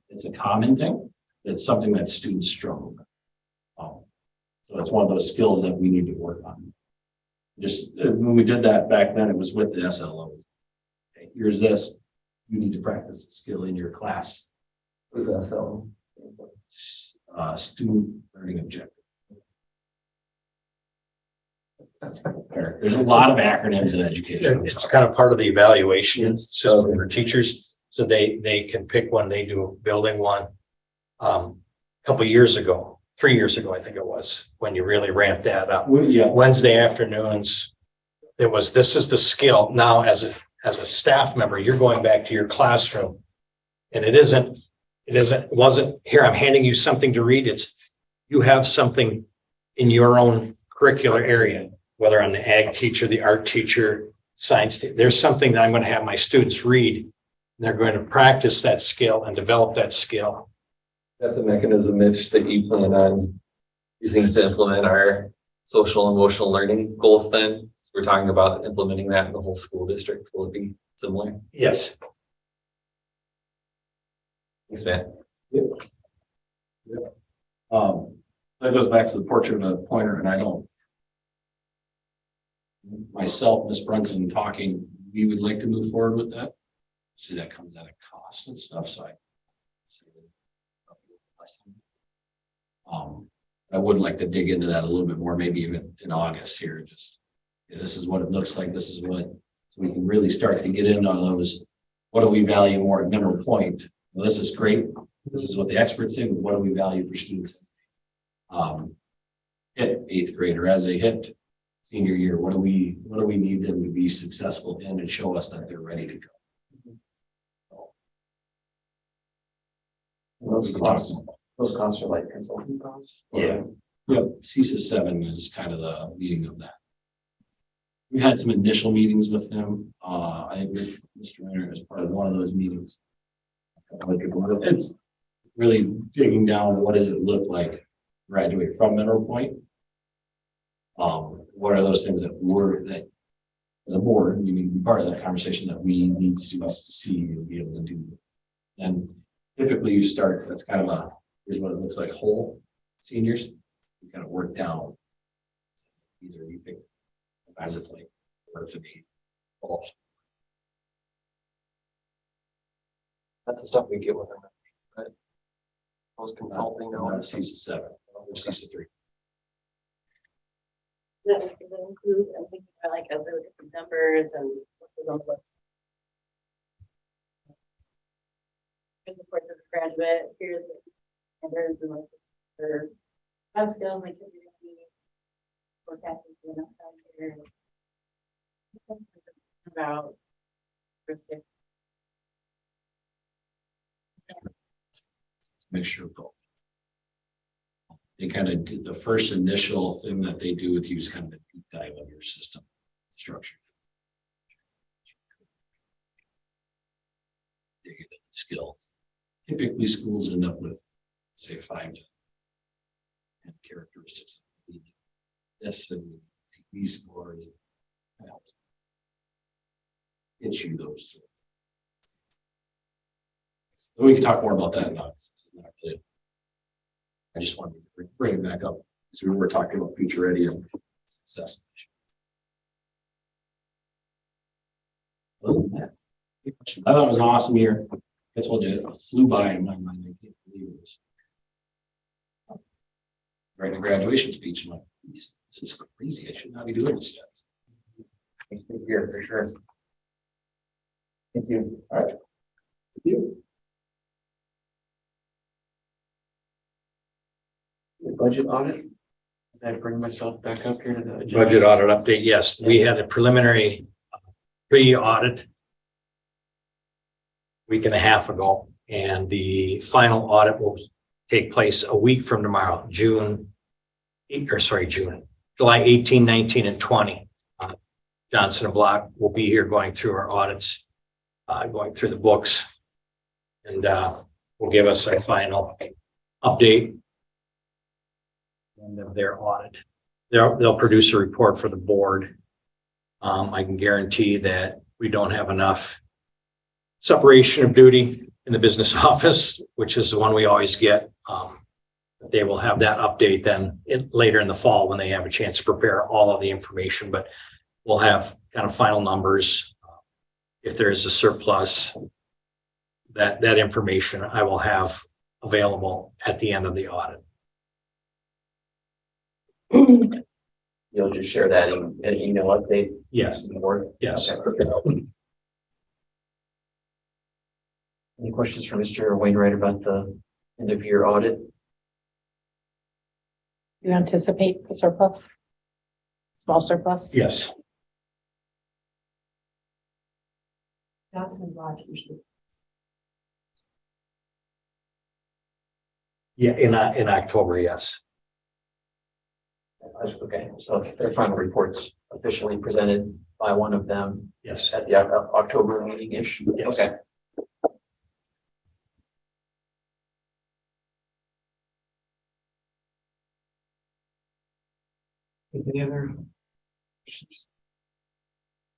It's a common thing. It's something that students struggle with. So it's one of those skills that we need to work on. Just when we did that back then, it was with the SLOs. Okay, here's this. You need to practice the skill in your class. What is that? So Student learning objective. There's a lot of acronyms in education. It's kind of part of the evaluation system for teachers. So they can pick one, they do building one. A couple of years ago, 3 years ago, I think it was, when you really ramped that up. Yeah. Wednesday afternoons, this is the skill. Now, as a staff member, you're going back to your classroom, and it wasn't here, I'm handing you something to read. It's, you have something in your own curricular area, whether I'm the ag teacher, the art teacher, science, there's something that I'm going to have my students read. They're going to practice that skill and develop that skill. is that the mechanism, Mitch, that you plan on using to implement our social emotional learning goals then? So we're talking about implementing that in the whole school district. Will it be similar? Yes. Thanks, Matt. That goes back to the portrait of a pointer, and I don't myself, Ms. Brunson talking, we would like to move forward with that. See, that comes at a cost and stuff, so I would like to dig into that a little bit more, maybe even in August here. Just this is what it looks like. This is what, so we can really start to get in on those. What do we value more at Mineral Point? Well, this is great. This is what the experts say. But what do we value for students? Hit 8th grade, or as they hit senior year, what do we need them to be successful in and show us that they're ready to go? Those costs are like consulting costs? Yeah. Yep. CESA 7 is kind of the meeting of that. We had some initial meetings with him. I think Mr. Renner as part of one of those meetings. It's really digging down. What does it look like to graduate from Mineral Point? What are those things that as a board, you need to be part of that conversation that we need students to see and be able to do. And typically you start, that's kind of here's what it looks like whole seniors. You kind of work down. Either you pick, sometimes it's like, what if it be both? That's the stuff we get with them, right? Post consulting, No, CESA 7 or CESA 3. Does that include, I'm thinking about like other different numbers and what goes on the website? Here's the portrait of the graduate, here's the standards and like their web skills, like forecasting for the next 5 years. About realistic. Mixture of both. they kind of did the first initial thing that they do with you is kind of a deep dive on your system structure. Dig into the skills. Typically, schools end up with, say, 5 to 10 characteristics. This and these scores. Get you those. So we can talk more about that now. I just wanted to bring it back up because we were talking about future ready and success. Other than that, I thought it was an awesome year. I told you it flew by in my mind. I can't believe it was. Writing a graduation speech. I'm like, this is crazy. I should not be doing this yet. Thank you here for sure. Thank you. All right. Thank you. The budget audit. As I bring myself back up here to the agenda. Budget audit update, yes, we had a preliminary pre-audit week and a half ago, and the final audit will take place a week from tomorrow, July 18, 19, and 20. Johnson and Block will be here going through our audits, going through the books, and will give us a final update of their audit. They'll produce a report for the board. I can guarantee that we don't have enough separation of duty in the business office, which is the one we always get. They will have that update then later in the fall when they have a chance to prepare all of the information, but we'll have kind of final numbers. If there is a surplus, that information I will have available at the end of the audit. You'll just share that in an email update. Yes. To the board? Yes. Okay. Any questions for Mr. Wainwright about the end of year audit? You anticipate the surplus? Small surplus? Yes. Johnson and Block usually. Yeah, in October, yes. Okay, so their final report's officially presented by one of them Yes. at the October meeting-ish? Yes. Okay. Any other questions?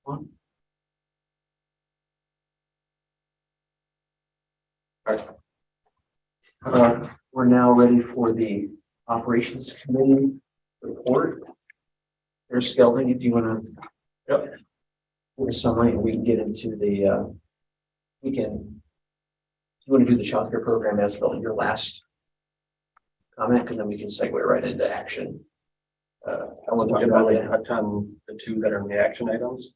One? All right. We're now ready for the operations committee report. There's Skelton, do you want to? Yep. With a summary, and we can get into the, you want to do the childcare program as your last comment, and then we can segue right into action. I want to talk about touch on the two that are in the action items.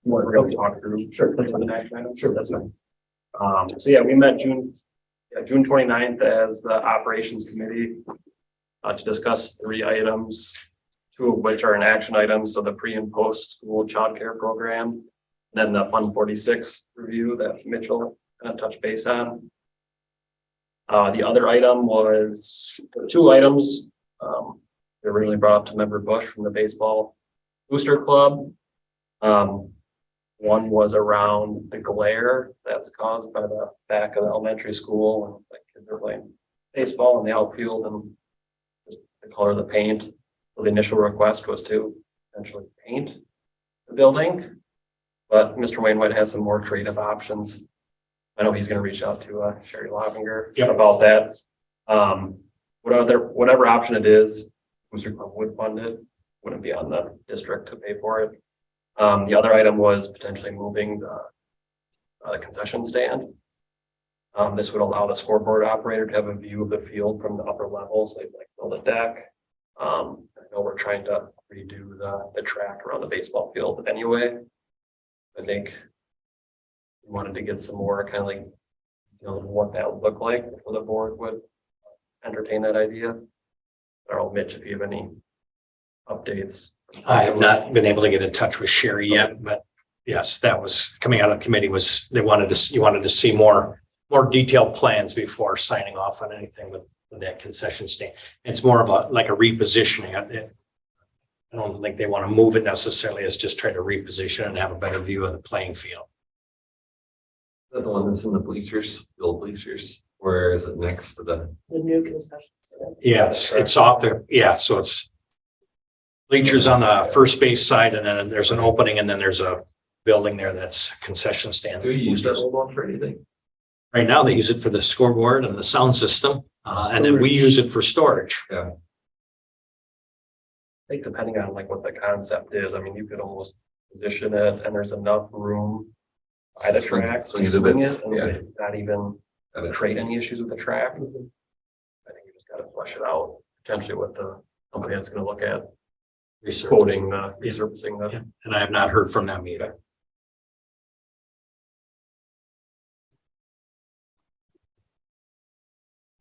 We're going to talk through. Sure, that's fine. Action item. Sure, that's fine. So yeah, we met June 29th as the operations committee to discuss 3 items, 2 of which are an action items. So the pre and post school childcare program, then the Fund 46 review that Mitchell kind of touched base on. The other item was 2 items. They originally brought up to Member Bush from the baseball booster club. One was around the glare that's caused by the back of the elementary school when like kids are playing baseball in the outfield and just the color of the paint. So the initial request was to essentially paint the building, but Mr. Wainwright has some more creative options. I know he's going to reach out to Sherry Lovinger about that. Whatever option it is, Booster Club would fund it, wouldn't be on the district to pay for it. The other item was potentially moving the concession stand. This would allow the scoreboard operator to have a view of the field from the upper levels. They'd like build a deck. I know we're trying to redo the track around the baseball field anyway. I think we wanted to get some more kind of like, what that would look like before the board would entertain that idea. I don't know, Mitch, if you have any updates. I have not been able to get in touch with Sherry yet, but yes, that was coming out of committee you wanted to see more detailed plans before signing off on anything with that concession stand. It's more of a, like a repositioning. I don't think they want to move it necessarily. It's just try to reposition and have a better view of the playing field. Is that the one that's in the bleachers, the old bleachers, or is it next to the? The new concession. stand. Yes, it's off the, yeah, so it's bleachers on the first base side, and then there's an opening, and then there's a building there that's concession stand. Do you use that old one for anything? Right now, they use it for the scoreboard and the sound system, and then we use it for storage. I think depending on like what the concept is, I mean, you could almost position it and there's enough room by the track to Swing it a swing bit. it and not even create any issues with the track. I think you just gotta flesh it out potentially with the company that's gonna look at quoting, resurfacing the. Yeah, and I have not heard from them either.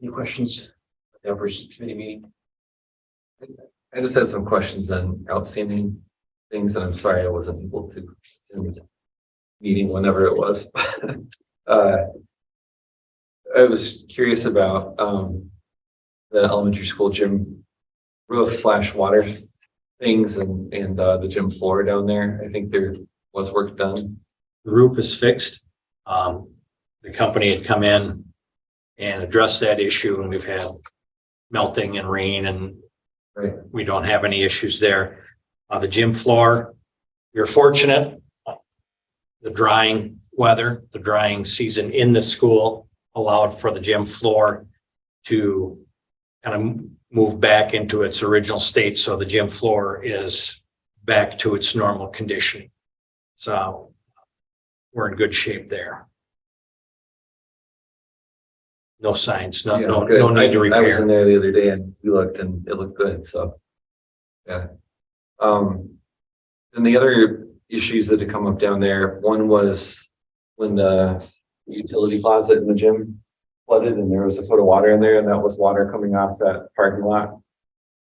Any questions? The operations committee meeting? I just had some questions on outstanding things, and I'm sorry I wasn't able to attend the meeting whenever it was. I was curious about the elementary school gym roof / water things and the gym floor down there. I think there was work done. The roof is fixed. The company had come in and addressed that issue, and we've had melting and rain, and we don't have any issues there. The gym floor, we're fortunate. The drying weather, the drying season in the school allowed for the gym floor to kind of move back into its original state. So the gym floor is back to its normal conditioning. So we're in good shape there. No signs, no need to I was in repair. there the other day and we looked and it looked good. So, yeah. And the other issues that had come up down there, one was when the utility closet in the gym flooded and there was a foot of water in there, and that was water coming off that parking lot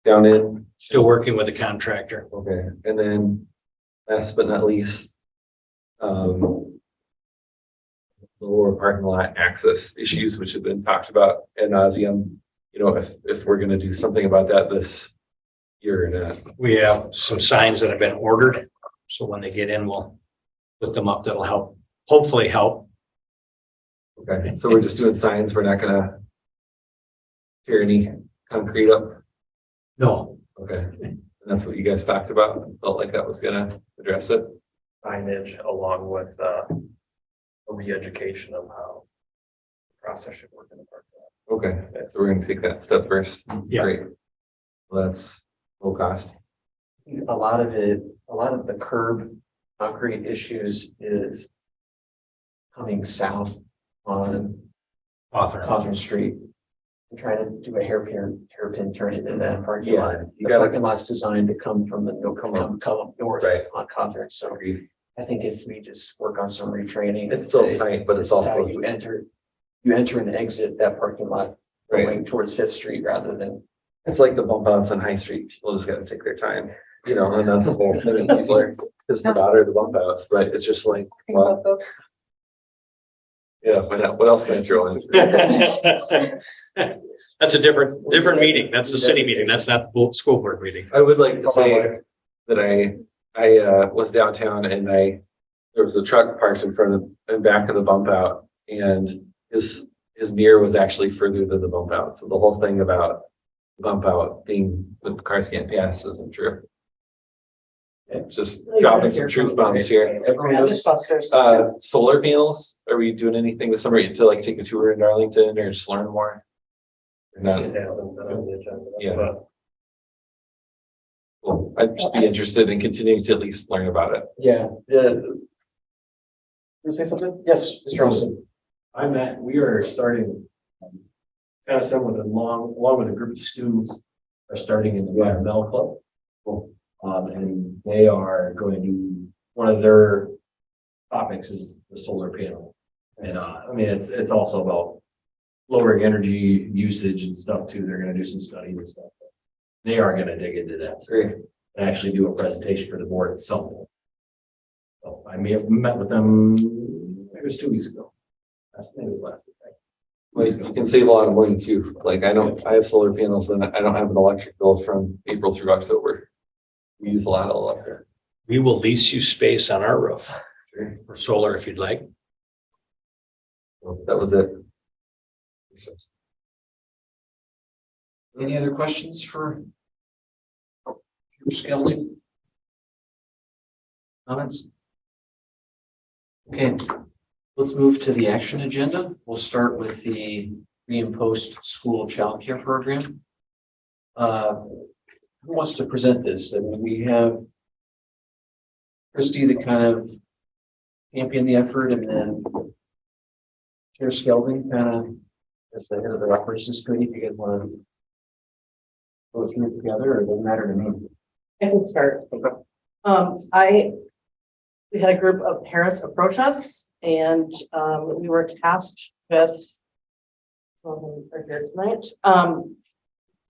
down in. Still working with the contractor. Okay. And then last but not least, the lower parking lot access issues, which have been talked about ad nauseum. You know, if we're going to do something about that this year or not. We have some signs that have been ordered. So when they get in, we'll put them up. That'll help, hopefully help. Okay. So we're just doing signs. We're not going to tear any concrete up. No. Okay. And that's what you guys talked about. Felt like that was going to address it. Signage along with a re-education of how the process should work in the park. Okay. So we're going to take that step first. Yeah. Great. Well, that's low cost. A lot of the curb concrete issues is coming south on Cawthorn Street. And trying to do a hairpin turn into that parking lot. The parking lot's designed to come from come up north on Cawthorn. So I think if we just work on some retraining. It's still tight, but it's this is also how you enter and exit that parking lot going towards Fifth Street rather than. It's like the bump outs on High Street. People just got to take their time, you know, and that's the whole thing. People are pissed about the bump outs, but it's just like, well, yeah, what else can I throw in? That's a different meeting. That's the city meeting. That's not the school board meeting. I would like to say that I was downtown and there was a truck parked in front of and back of the bump out, and his mirror was actually further than the bump out. So the whole thing about bump out being the cars can't pass isn't true. Just dropping some truth bombs here. Solar panels. Are we doing anything this summer to like take a tour in Darlington or just learn more? Or not? It hasn't been on the agenda. Yeah. Well, I'd just be interested in continuing to at least learn about it. Yeah. You say something? Yes, Mr. Olson. We are starting kind of similar along with a group of students are starting in the Bell Club. And they are going to, one of their topics is the solar panel. And I mean, it's also about lowering energy usage and stuff too. They're going to do some studies and stuff. They are going to dig into that. Great. And actually do a presentation for the board itself. So I may have met with them, it was 2 weeks ago. That's the last week. Like, you can save a lot of money too. Like, I have solar panels and I don't have an electric bill from April through October. We use a lot of electric. We will lease you space on our roof for solar if you'd like. So that was it. Any other questions for Skelly? Comments? Okay, let's move to the action agenda. We'll start with the pre and post school childcare program. Who wants to present this? I mean, we have Christy to kind of champion the effort, and then Chair Skelding kind of as the head of the operations committee. If you guys want to go through it together, or it doesn't matter to me. I can start. We had a group of parents approach us, and we were tasked with, some of them are here tonight.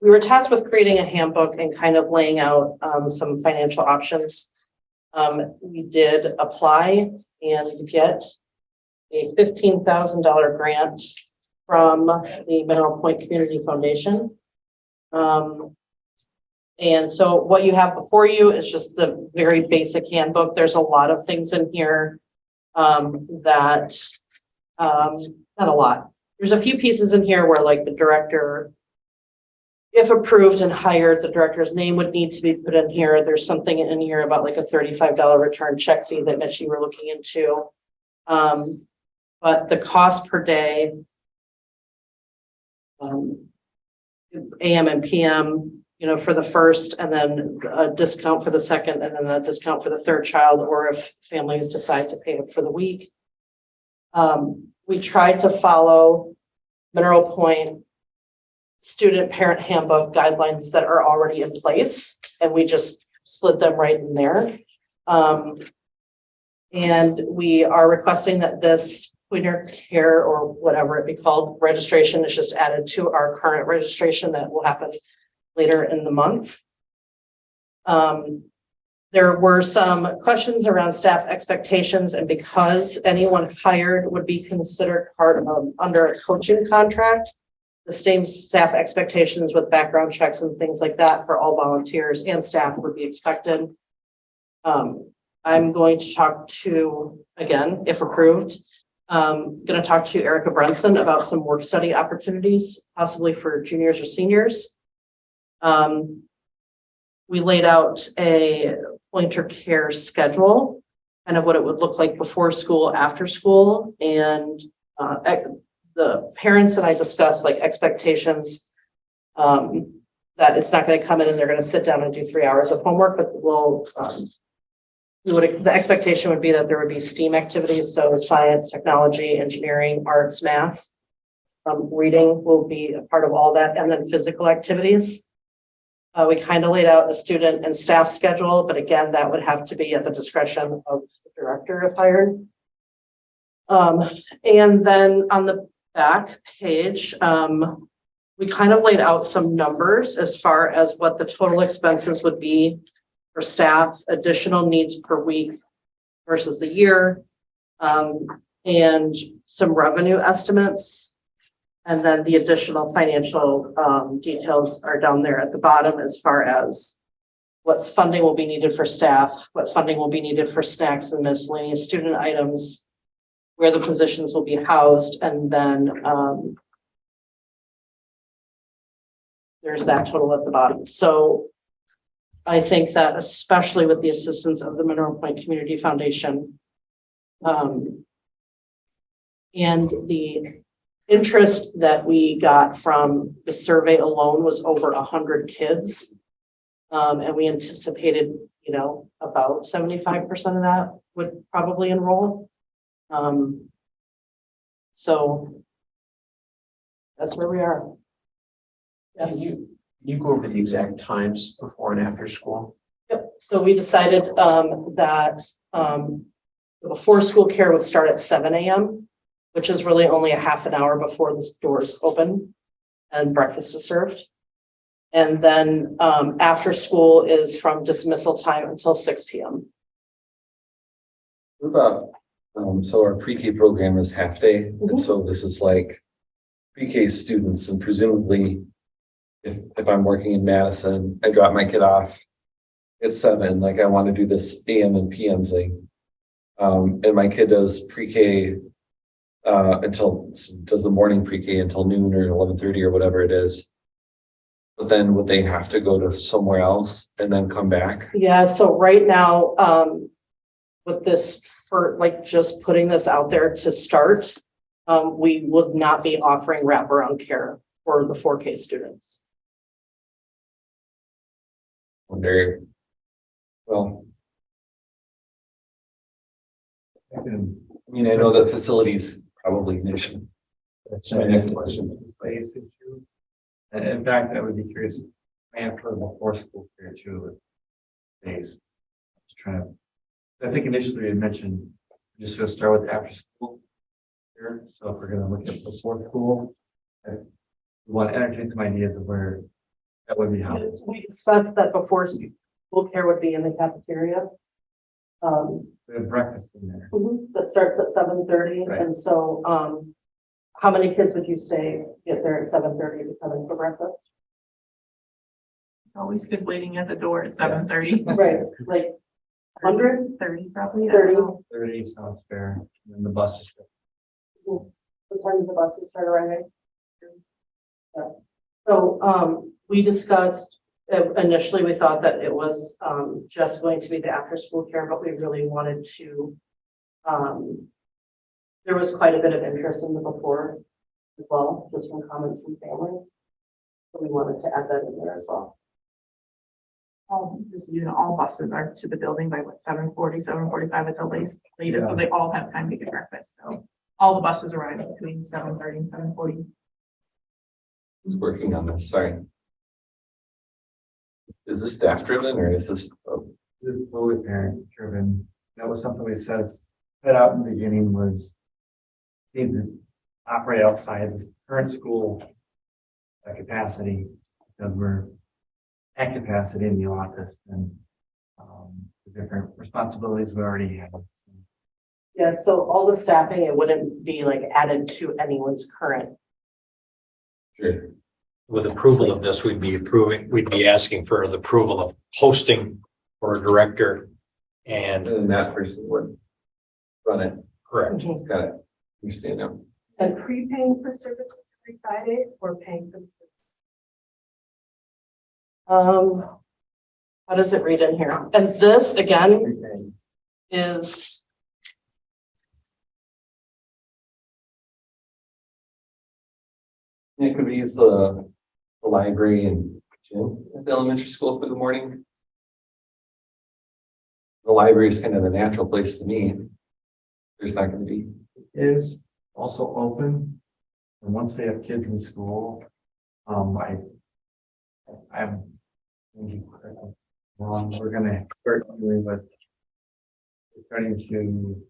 We were tasked with creating a handbook and kind of laying out some financial options. We did apply and get a $15,000 grant from the Mineral Point Community Foundation. And so what you have before you is just the very basic handbook. There's a lot of things in here not a lot. There's a few pieces in here where, like, the director, if approved and hired, the director's name would need to be put in here. There's something in here about like a $35 return check fee that Mitch, you were looking into. But the cost per day, AM and PM, for the first, and then a discount for the second, and then a discount for the third child, or if families decide to pay it for the week. We tried to follow Mineral Point student parent handbook guidelines that are already in place, and we just slid them right in there. And we are requesting that this Pointer Care, or whatever it be called, registration is just added to our current registration that will happen later in the month. There were some questions around staff expectations, and because anyone hired would be considered part of under a coaching contract, the same staff expectations with background checks and things like that for all volunteers and staff would be expected. I'm going to talk to, again, if approved, going to talk to Erica Brunson about some work study opportunities, possibly for juniors or seniors. We laid out a Pointer Care schedule, kind of what it would look like before school, after school, and the parents and I discussed like expectations that it's not going to come in and they're going to sit down and do 3 hours of homework, but the expectation would be that there would be STEAM activities, so science, technology, engineering, arts, math. Reading will be a part of all that, and then physical activities. We kind of laid out a student and staff schedule, but again, that would have to be at the discretion of the director if hired. And then on the back page, we kind of laid out some numbers as far as what the total expenses would be for staff, additional needs per week versus the year, and some revenue estimates. And then the additional financial details are down there at the bottom as far as what funding will be needed for staff, what funding will be needed for snacks and miscellaneous student items, where the positions will be housed, and then there's that total at the bottom. So I think that especially with the assistance of the Mineral Point Community Foundation and the interest that we got from the survey alone was over 100 kids. And we anticipated, about 75% of that would probably enroll. So that's where we are. Yes. Can you go over the exact times before and after school? Yep. So we decided that before school care would start at 7 a.m., which is really only a half an hour before the doors open and breakfast is served. And then after school is from dismissal time until 6 p.m. What about, so our pre-K program is half day, and so this is like pre-K students, and presumably if I'm working in Madison, I drop my kid off at 7, like I want to do this AM and PM thing. And my kid does pre-K does the morning pre-K until noon or 11:30 or whatever it is. But then would they have to go to somewhere else and then come back? Yeah, so right now, with this, for like just putting this out there to start, we would not be offering wraparound care for the 4K students. Wonder, well, I mean, I know that facilities probably an issue. That's my next question. Space issue. And in fact, I would be curious, and for the before school period too, with days. Just trying to, I think initially we had mentioned, we're just gonna start with after school here. So if we're gonna look at before school, we want to entertain some ideas of where that would be housed. We discussed that before school care would be in the cafeteria. We have breakfast in there. That starts at 7:30, Right. and so, how many kids would you say get there at 7:30 to come in for breakfast? Always kids waiting at the door at 7:30. Right, like 100, 30 probably. 30. 30 sounds fair, and then the bus is. What time do the buses start arriving? Yeah. So, we discussed, initially we thought that it was, just going to be the after school care, but we really wanted to, there was quite a bit of interest in the before as well, just from comments from families. So we wanted to add that in there as well. Just, all buses are to the building by what, 7:40, 7:45 at the latest, so they all have time to get breakfast. So all the buses arrive between 7:30 and 7:40. Who's working on this? Sorry. Is this staff driven or is this? This is fully parent driven. That was something we set out in the beginning was need to operate outside the current school capacity because we're at capacity in the office and the different responsibilities we already have. Yeah, so all the staffing, it wouldn't be like added to anyone's current. Sure. With approval of this, we'd be asking for the approval of posting for a director and. And then that person would run it. Correct. Got it. Understand now. And prepaying for services every Friday or paying for the service? How does it read in here? And this again is. Yeah, could we use the library and gym at the elementary school for the morning? The library is kind of the natural place to me. There's not going to be. Is also open. And once they have kids in school, we're gonna start dealing with starting to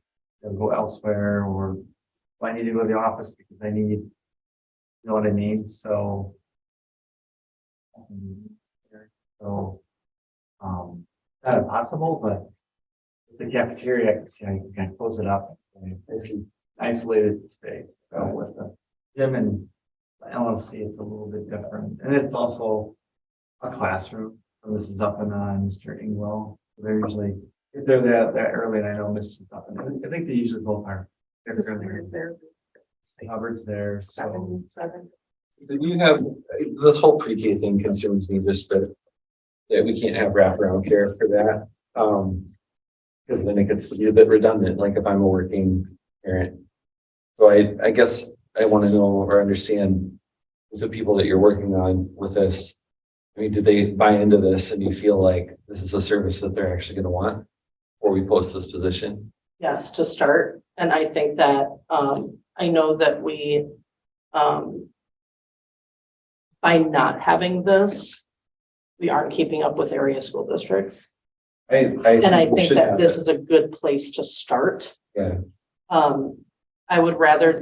go elsewhere or if I need to go to the office because I need, you know what I mean? So, not impossible, but the cafeteria, I can see how you can close it up. It's an isolated space. So with the gym and LMC, it's a little bit different. And it's also a classroom. So this is up and on Mr. Ingwell. They're usually, if they're that early, and I know Mrs. up and I think they usually both are. They're early. Hubbard's there, so. 7. Did you have this whole pre-K thing concerns me just that we can't have wraparound care for that. Because then it gets to be a bit redundant, like if I'm a working parent. So I guess I want to know or understand the people that you're working on with this. I mean, do they buy into this and you feel like this is a service that they're actually going to want before we post this position? Yes, to start. And I think that, I know that we, by not having this, we aren't keeping up with area school districts. And I think that this is a good place to start. Yeah. I would rather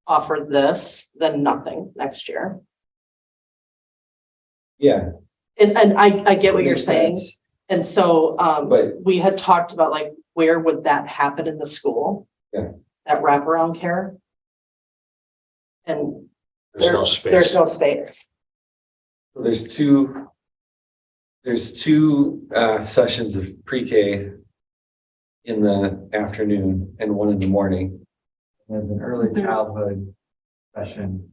offer this than nothing next year. Yeah. And I get what you're Makes saying. sense. And so, But- we had talked about like, where would that happen in the school? Yeah. That wraparound care. And There's no There's space. no space. So there's two sessions of pre-K in the afternoon and one in the morning. There's an early childhood session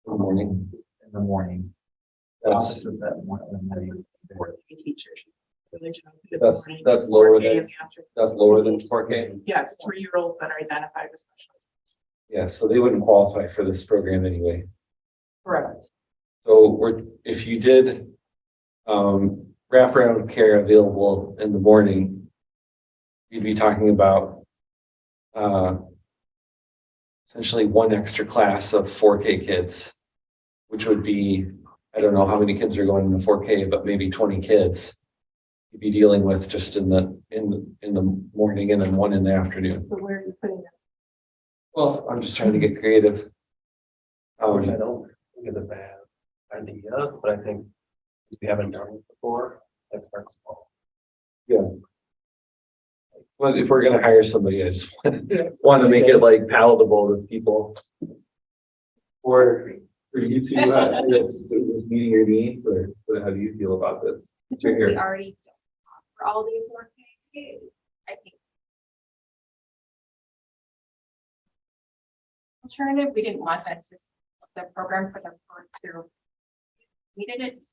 In the morning. in the morning. That's Opposite that morning. Teachers. that's lower than 4K. Yes, 3-year-olds that are identified as special. Yeah, so they wouldn't qualify for this program anyway. Correct. So if you did wraparound care available in the morning, you'd be talking about essentially one extra class of 4K kids, which would be, I don't know how many kids are going in the 4K, but maybe 20 kids you'd be dealing with just in the morning and then one in the afternoon. So where are you putting that? Well, I'm just trying to get creative. Which I don't think is a bad idea, but I think if we haven't done it before, that starts small. Well, if we're gonna hire somebody, I just want to make it like palatable to people. Or for you to, is meeting your needs, or how do you feel about this? You're We here. already for all these work, I think. Alternative, we didn't want that system, the program for the first year. We did it.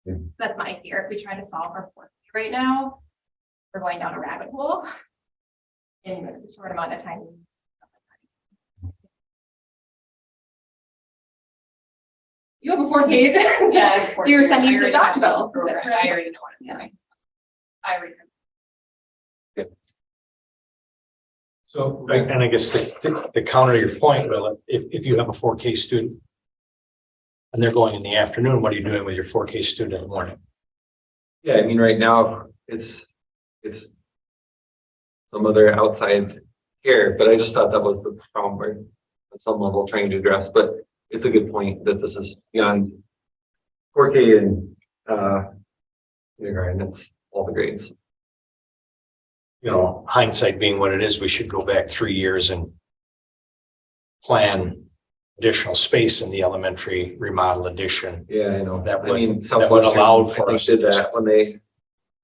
Yeah. That's my fear. If we try to solve our fourth year right now, we're going down a rabbit hole in a short amount of time. You have a 4K. Yeah. You're sending to I already have Docville. the program. I already know what I'm doing. I already know. So, and I guess to counter your point, Will, if you have a 4K student and they're going in the afternoon, what are you doing with your 4K student in the morning? Yeah, I mean, right now it's some other outside care, but I just thought that was the problem we're at some level trying to address. But it's a good point that this is beyond 4K and kindergarten. It's all the grades. You know, hindsight being what it is, we should go back 3 years and plan additional space in the elementary remodel addition. Yeah, I know. That I mean, would Southwestern, allow I for think, us did to that when they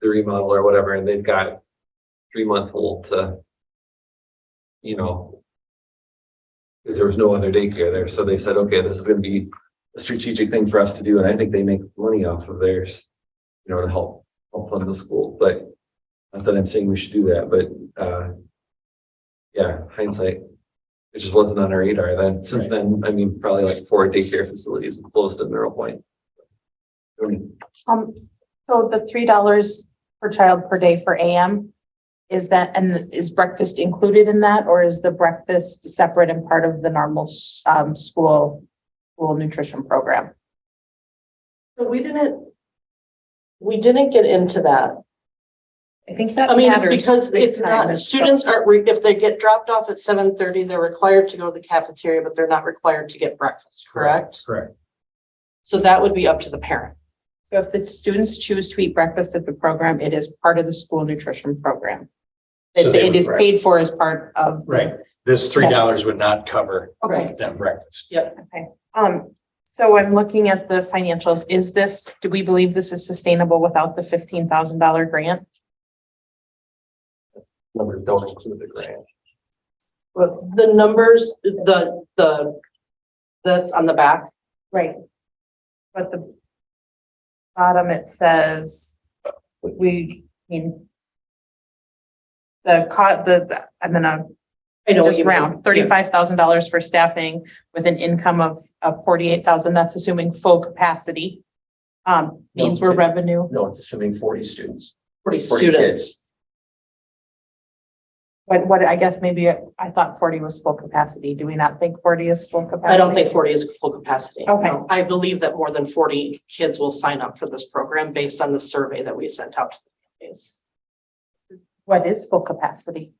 the remodel or whatever, and they've got 3-month-old to, you know, because there was no other daycare there. So they said, okay, this is going to be a strategic thing for us to do. And I think they make money off of theirs, you know, to help fund the school. But not that I'm saying we should do that, but yeah, hindsight, it just wasn't on our radar. Then since then, I mean, probably like 4 daycare facilities have closed in Mineral Point. So the $3 per child per day for AM, is that, and is breakfast included in that, or is the breakfast separate and part of the normal school nutrition program? So we didn't get into that. I think that I mean, matters. because it's big time. not, students aren't, if they get dropped off at 7:30, they're required to go to the cafeteria, but they're not required to get breakfast, correct? Correct. So that would be up to the parent. So if the students choose to eat breakfast at the program, it is part of the school nutrition program. So they It would- is paid for as part of. Right. This $3 would not cover Okay. that breakfast. Yep. Okay. So I'm looking at the financials. Do we believe this is sustainable without the $15,000 grant? Numbers don't include the grant. Well, the numbers, this on the back, Right. But the bottom, it says, I'm gonna I know what just you mean. round, $35,000 for staffing with an income of 48,000. That's assuming full capacity. Means we're revenue. No, it's assuming 40 students, 40 40 students. kids. But what, I guess maybe I thought 40 was full capacity. Do we not think 40 is full capacity? I don't think 40 is full capacity. Okay. No. I believe that more than 40 kids will sign up for this program based on the survey that we sent out to the families. What is full capacity?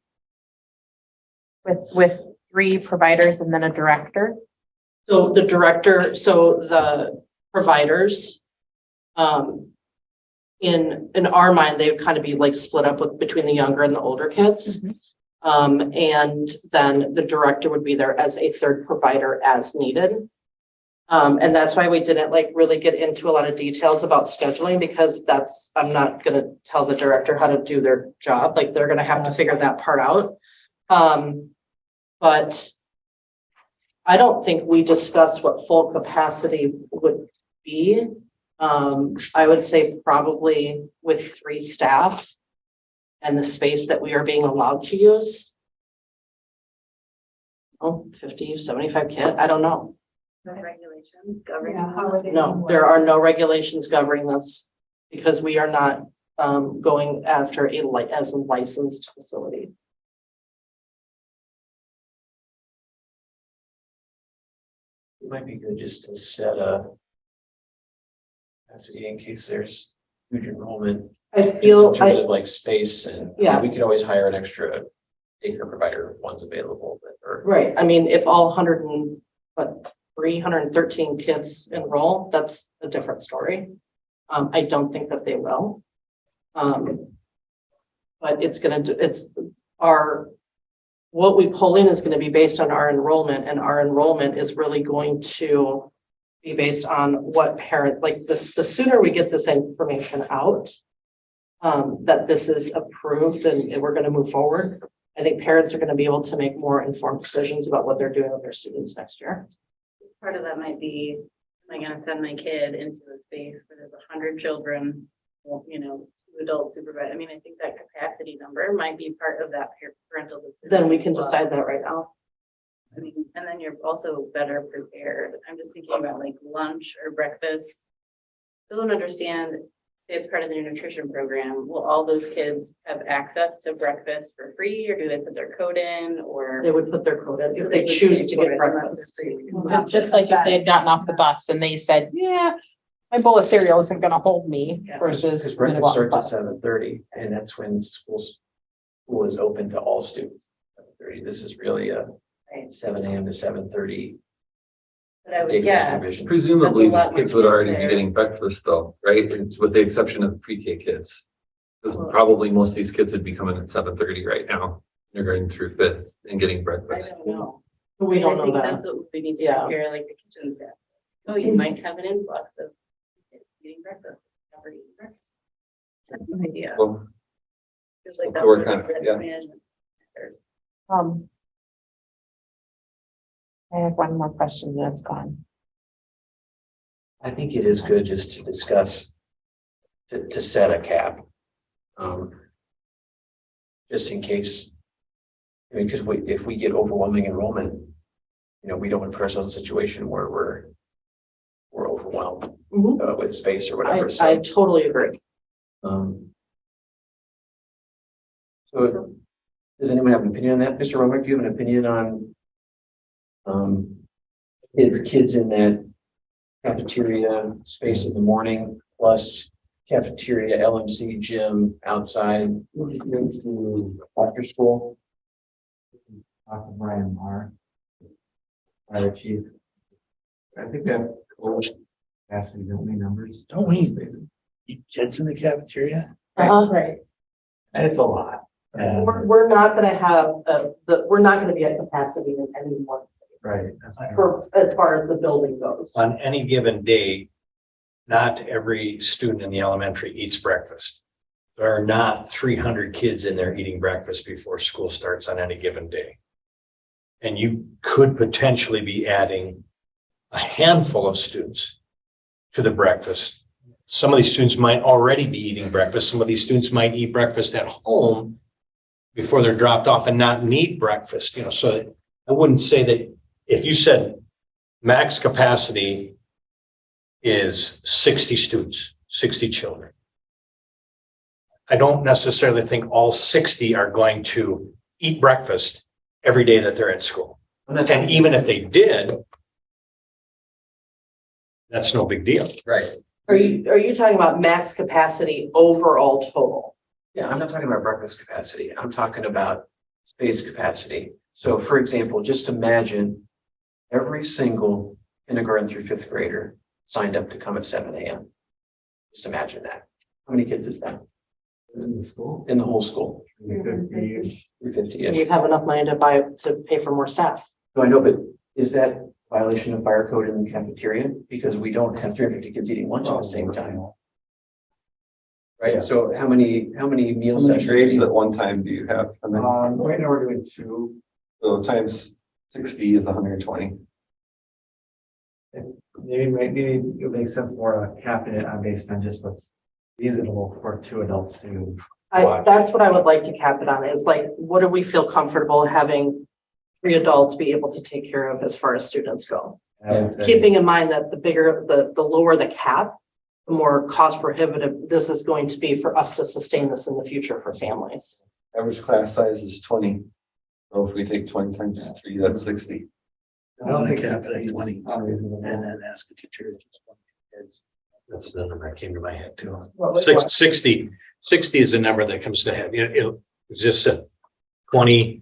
With 3 providers and then a director? So the director, so the providers, in our mind, they would kind of be like split up between the younger and the older kids. And then the director would be there as a third provider as needed. And that's why we didn't like really get into a lot of details about scheduling, because I'm not gonna tell the director how to do their job. Like, they're gonna have to figure that part out. But I don't think we discussed what full capacity would be. I would say probably with 3 staff and the space that we are being allowed to use. 50, 75 kids, I don't know. Regulations governing. No, there are no regulations governing this, because we are not going after as a licensed facility. It might be good just to set a capacity in case there's huge enrollment. I Just feel, in terms of like space and Yeah. we could always hire an extra daycare provider if one's available, or right, I mean, if all 313 kids enroll, that's a different story. I don't think that they will. But what we pull in is gonna be based on our enrollment, and our enrollment is really going to be based on what parent, like the sooner we get this information out, that this is approved and we're gonna move forward, I think parents are gonna be able to make more informed decisions about what they're doing with their students next year. Part of that might be, am I gonna send my kid into a space where there's 100 children, well, 2 adults supervised? I mean, I think that capacity number might be part of that parental decision. Then we can as well. decide that right now. I mean, and then you're also better prepared. I'm just thinking about like lunch or breakfast. Still don't understand, say it's part of their nutrition program. Will all those kids have access to breakfast for free, or do they put their code in, or? They would put their code in So if they they would choose pay to for get it unless breakfast. they're free. Just like if they had gotten off the bus and they said, yeah, my bowl of cereal isn't gonna hold me Yeah. versus. because I'm gonna breakfast go out starts the at bus. 7:30, and that's when school is open to all students. 7:30. This is really a Right. 7 a.m. to 7:30 But I would, daycare yeah, supervision. Presumably, That's a lot these more kids would kids already be there. getting breakfast though, right? With the exception of pre-K kids. Because Well- probably most of these kids would be coming at 7:30 right now. They're going through 5th and getting I breakfast. don't know. We don't I know think that. that's what we need to Yeah. prepare, like the kitchen staff. Oh, you might have an influx of kids eating breakfast, never eating breakfast. That's an idea. Well, Just like something to that work with on, risk yeah. management. There's- I have one more question that's gone. I think it is good just to discuss, to set a cap. Just in case, I mean, because if we get overwhelming enrollment, we don't want to put ourselves in a situation where we're overwhelmed Mhm. with space or I whatever. totally agree. So does anyone have an opinion on that? Mr. Romick, do you have an opinion on kids in that cafeteria space in the morning plus cafeteria, LMC, gym outside after school? Talk to Brian Marr, Fire Chief. I think that capacity, don't we numbers? Don't we? Kids in the cafeteria? Right. And it's a lot. We're not gonna have, we're not gonna be at capacity in any one space. Right. As far as the building goes. On any given day, not every student in the elementary eats breakfast. There are not 300 kids in there eating breakfast before school starts on any given day. And you could potentially be adding a handful of students to the breakfast. Some of these students might already be eating breakfast. Some of these students might eat breakfast at home before they're dropped off and not need breakfast, so I wouldn't say that if you said max capacity is 60 students, 60 children. I don't necessarily think all 60 are going to eat breakfast every day that they're at school. And even if they did, that's no big deal. Right. Are you talking about max capacity overall total? Yeah, I'm not talking about breakfast capacity. I'm talking about space capacity. So for example, just imagine every single kindergarten through 5th grader signed up to come at 7 a.m. Just imagine that. How many kids is that? In the school. in the whole school, 350. 350-ish. We'd have enough money to pay for more staff. No, I know, but is that violation of fire code in the cafeteria? Because we don't have 350 kids eating lunch at the same time. Right, so how many meal How many sessions? grades at one time do you have? And then, Right now we're doing 2. so times 60 is 120. Maybe it makes sense more capping it on based on just what's reasonable for 2 adults to. That's what I would like to cap it on, is like, what do we feel comfortable having 3 adults be able to take care of as far as students go? I would say- Keeping in mind that the lower the cap, the more cost prohibitive this is going to be for us to sustain this in the future for families. Average class size is 20. So if we take 20 times 3, that's 60. I don't think Cap it at 60 is 20. unreasonable. And then ask the teacher if it's 20 kids. That's the number that came to my head too. What- 60 is the number that comes to head. It's just a 20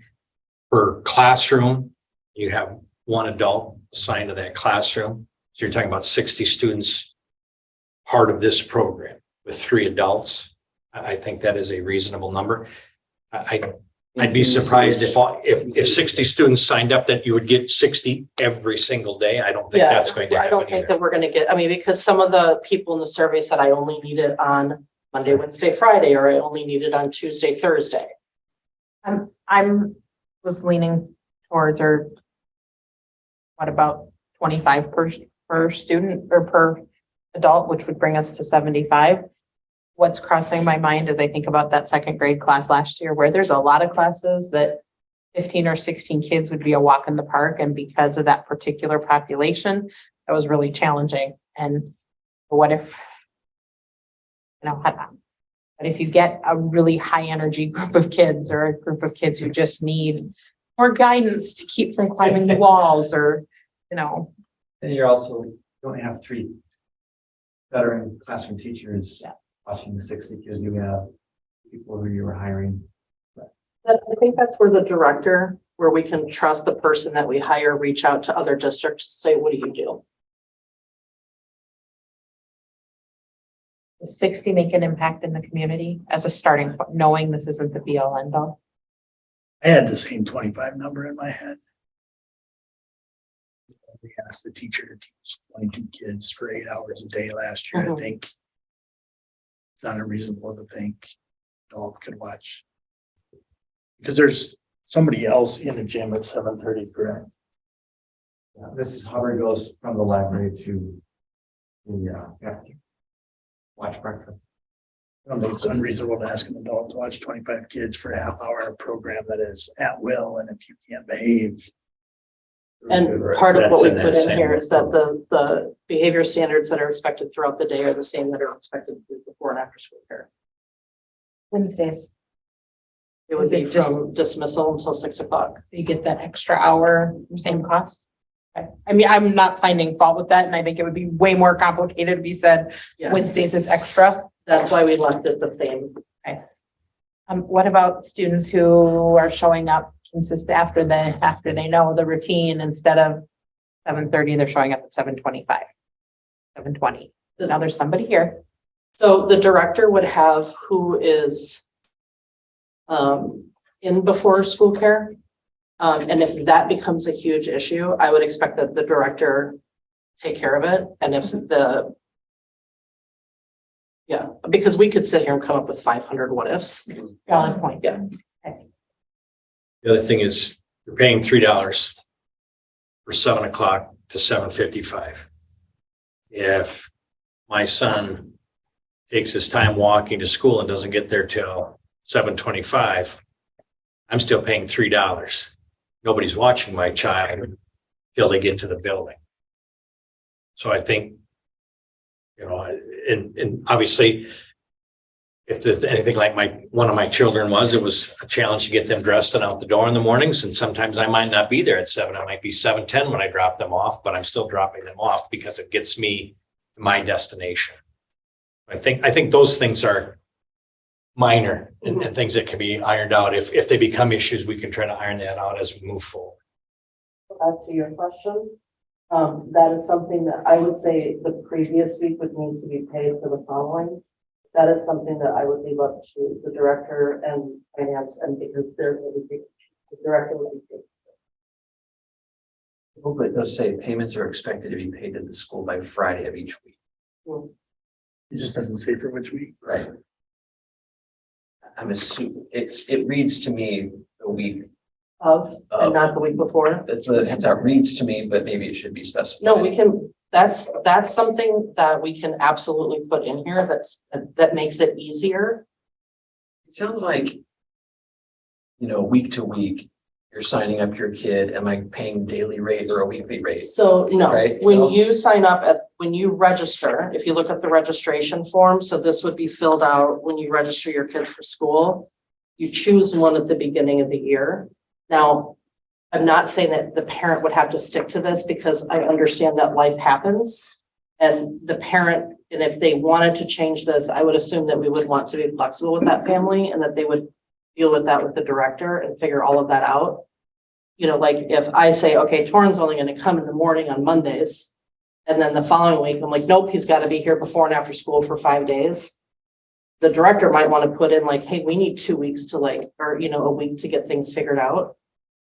per classroom. You have 1 adult assigned to that classroom. So you're talking about 60 students part of this program with 3 adults. I think that is a reasonable number. I'd be surprised if 60 students signed up that you would get 60 every single day. I don't think Yeah, that's going to I don't happen think either. that we're gonna get, I mean, because some of the people in the survey said I only need it on Monday, Wednesday, Friday, or I only need it on Tuesday, Thursday. I'm was leaning towards, or what about 25 per student or per adult, which would bring us to 75. What's crossing my mind as I think about that 2nd grade class last year, where there's a lot of classes that 15 or 16 kids would be a walk in the park. And because of that particular population, that was really challenging. And what if, but if you get a really high energy group of kids, or a group of kids who just need more guidance to keep from climbing the walls, or, And you're also, you don't have 3 veteran classroom teachers watching the 60 kids. You have people who you were hiring. I think that's where the director, where we can trust the person that we hire, reach out to other districts, say, what do you do? does 60 make an impact in the community as a starting point, knowing this isn't the be all end all? I had the same 25 number in my head. We asked the teacher to teach 22 kids for 8 hours a day last year. I think it's not unreasonable to think adults could watch. Because there's somebody else in the gym at 7:30, correct? Mrs. Hubbard goes from the library to the watch breakfast. I don't think it's unreasonable to ask an adult to watch 25 kids for a half hour in a program that is at will, and if you can't behave. And part of what That's we in that put in same here is that the behavior standards that are expected throughout the day are the same that are expected before and after school care. Wednesdays, It would Is it be just- from dismissal until 6 o'clock. so you get that extra hour, same cost. Okay. I mean, I'm not finding fault with that, and I think it would be way more complicated if you said Yes, Wednesdays is extra. that's why we left it the same. What about students who are showing up after they know the routine, instead of 7:30, they're showing up at 7:25, 7:20. Now there's somebody here. So the director would have who is in before school care. And if that becomes a huge issue, I would expect that the director take care of it. And if because we could sit here and come up with 500 what ifs. Valid point. Yeah. The other thing is you're paying $3 for 7 o'clock to 7:55. If my son takes his time walking to school and doesn't get there till 7:25, I'm still paying $3. Nobody's watching my child till they get to the building. So I think, and obviously, if there's anything like one of my children it was a challenge to get them dressed and out the door in the mornings. And sometimes I might not be there at 7. I might be 7:10 when I drop them off, but I'm still dropping them off because it gets me to my destination. I think those things are minor and things that can be ironed out. If they become issues, we can try to iron that out as we move forward. Back to your question, that is something that I would say the previous week would need to be paid for the following. that is something that I would leave up to the director and finance, and because they're really big, the director would be big. But it does say payments are expected to be paid to the school by Friday of each week. It just doesn't say for which week. Right. I'm assuming, it reads to me a week. And not the week before. That reads to me, but maybe it should be specified. No, we can, that's something that we can absolutely put in here that makes it easier. It sounds like, week to week, you're signing up your kid. Am I paying daily rate or a weekly rate? So no, Right. when you sign up when you register, if you look at the registration form, so this would be filled out when you register your kids for school. You choose one at the beginning of the year. Now, I'm not saying that the parent would have to stick to this because I understand that life happens. And the parent, and if they wanted to change this, I would assume that we would want to be flexible with that family and that they would deal with that with the director and figure all of that out. Like if I say, okay, Torrin's only going to come in the morning on Mondays. And then the following week, I'm like, nope, he's got to be here before and after school for 5 days. The director might want to put in like, hey, we need 2 weeks to a week to get things figured out.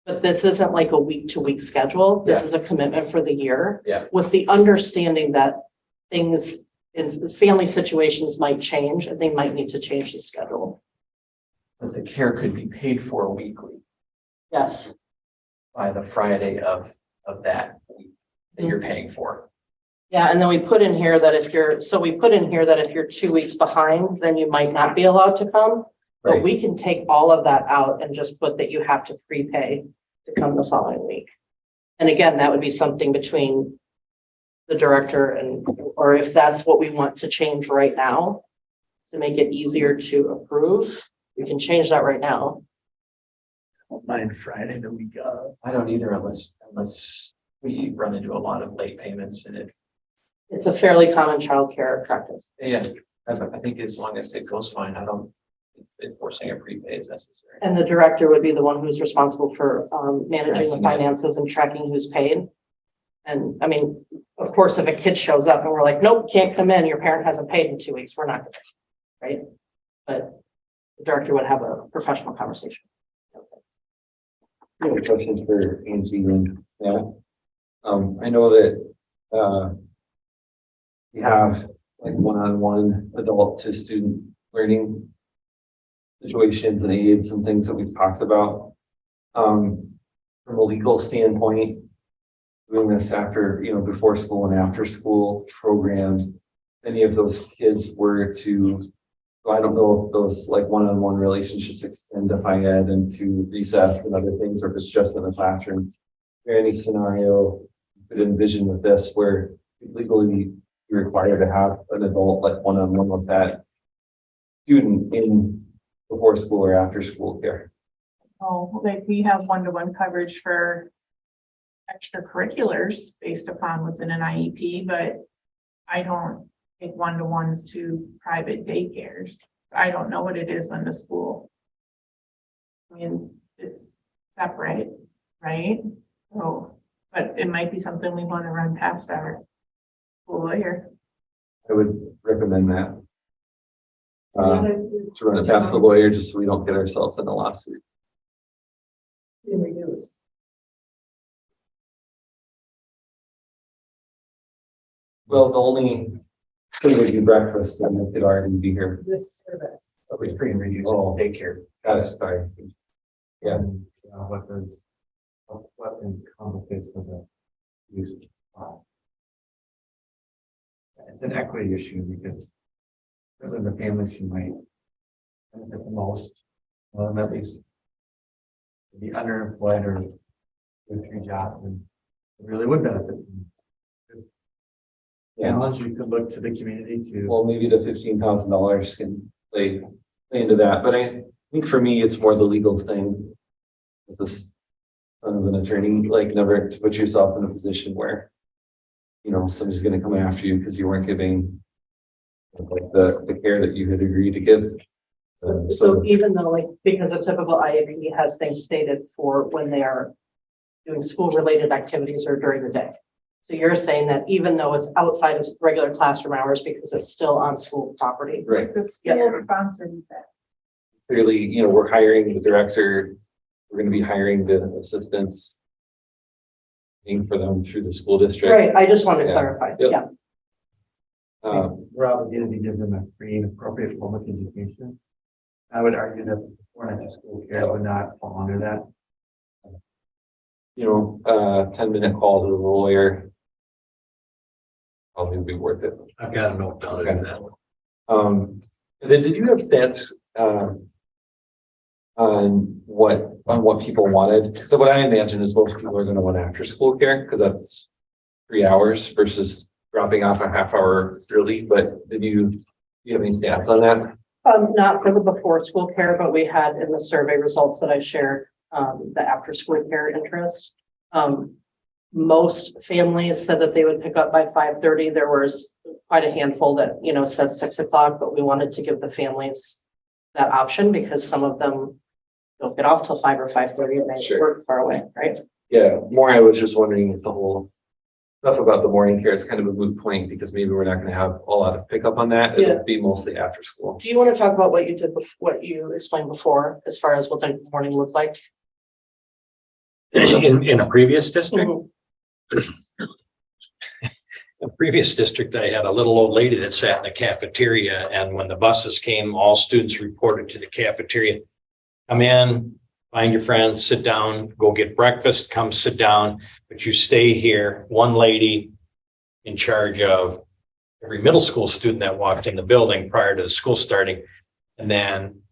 But this isn't like a week to week schedule. This is a commitment for the year. Yeah. With the understanding that things in family situations might change and they might need to change the schedule. But the care could be paid for weekly Yes. by the Friday of that week that you're paying for. Yeah, and then we put in here that if you're 2 weeks behind, then you might not be allowed to come. But Right. we can take all of that out and just put that you have to prepay to come the following week. And again, that would be something between the director or if that's what we want to change right now to make it easier to approve, we can change that right now. I don't mind Friday the week of. I don't either unless we run into a lot of late payments and It's a fairly common childcare practice. I think as long as it goes fine, I don't enforcing a prepaid is necessary. And the director would be the one who's responsible for managing the Tracking it. finances and tracking who's paid. And I mean, of course, if a kid shows up and we're like, nope, can't come in, your parent hasn't paid in 2 weeks, we're not, right? But the director would have a professional conversation. I have questions for Angie and Matt. I know that we have like one-on-one adult to student learning situations and aids and things that we've talked about. From a legal standpoint, doing this after, before school and after school program, any of those kids were to, I don't know if those like one-on-one relationships extend to high ed and to recess and other things, or if it's just in the classroom. Is there any scenario you could envision with this where legally you're required to have an adult like one-on-one with that student in before school or after school care? Oh, like we have one-to-one coverage for extracurriculars based upon what's in an IEP, but I don't take one-to-ones to private daycares. I don't know what it is when the school. I mean, it's separate, right? So, but it might be something we want to run past our school lawyer. I would recommend that. To run it past the lawyer, just so we don't get ourselves in a lawsuit. Reduced. Well, the only thing would be breakfast, and it could already be here. This service. So we free and reduced Oh. daycare. Got it, sorry. Yeah, What compensates for the use of the file? It's an equity issue because certainly the families who might benefit the most, well, at least be underemployed or with 3 jobs and it really would benefit them. Yeah. Challenge, you could look to the community to. well, maybe the $15,000 can play into that, but I think for me, it's more the legal thing. Is this son of an attorney, like never to put yourself in a position where, somebody's gonna come after you because you weren't giving like the care that you had agreed to give. So even though because a typical IEP has things stated for when they are doing school related activities or during the day. So you're saying that even though it's outside of regular classroom hours, because it's still on school property? Right. The school sponsored that. Clearly, we're hiring the director. We're going to be hiring the assistants. Paying for them through the school district. Right, I just wanted to Yeah. clarify, Yep. yeah. We're obligated to give them a free and appropriate public education. I would argue that before and after school care would not fall under that. 10-minute call to the lawyer. Probably would be worth it. I've got a note down on that. And then did you have stats, on what people wanted? So what I imagine is most people are going to want after school care because that's 3 hours versus dropping off a half hour early. But do you have any stats on that? Not for the before school care, but we had in the survey results that I shared, the after school care interest. Most families said that they would pick up by 5:30. There was quite a handful that, said 6 o'clock, but we wanted to give the families that option because some of them don't get off till 5 or 5:30 and they Sure. work far away, right? Yeah, more I was just wondering if the whole stuff about the morning care is kind of a moot point because maybe we're not going to have a lot of pickup on that. It'll be mostly after school. Do you want to talk about what you did, what you explained before, as far as what the morning looked like? In a previous district? Mhm. In a previous district, I had a little old lady that sat in the cafeteria, and when the buses came, all students reported to the cafeteria. Come in, find your friends, sit down, go get breakfast, come sit down, but you stay here. One lady in charge of every middle school student that walked in the building prior to the school starting. And then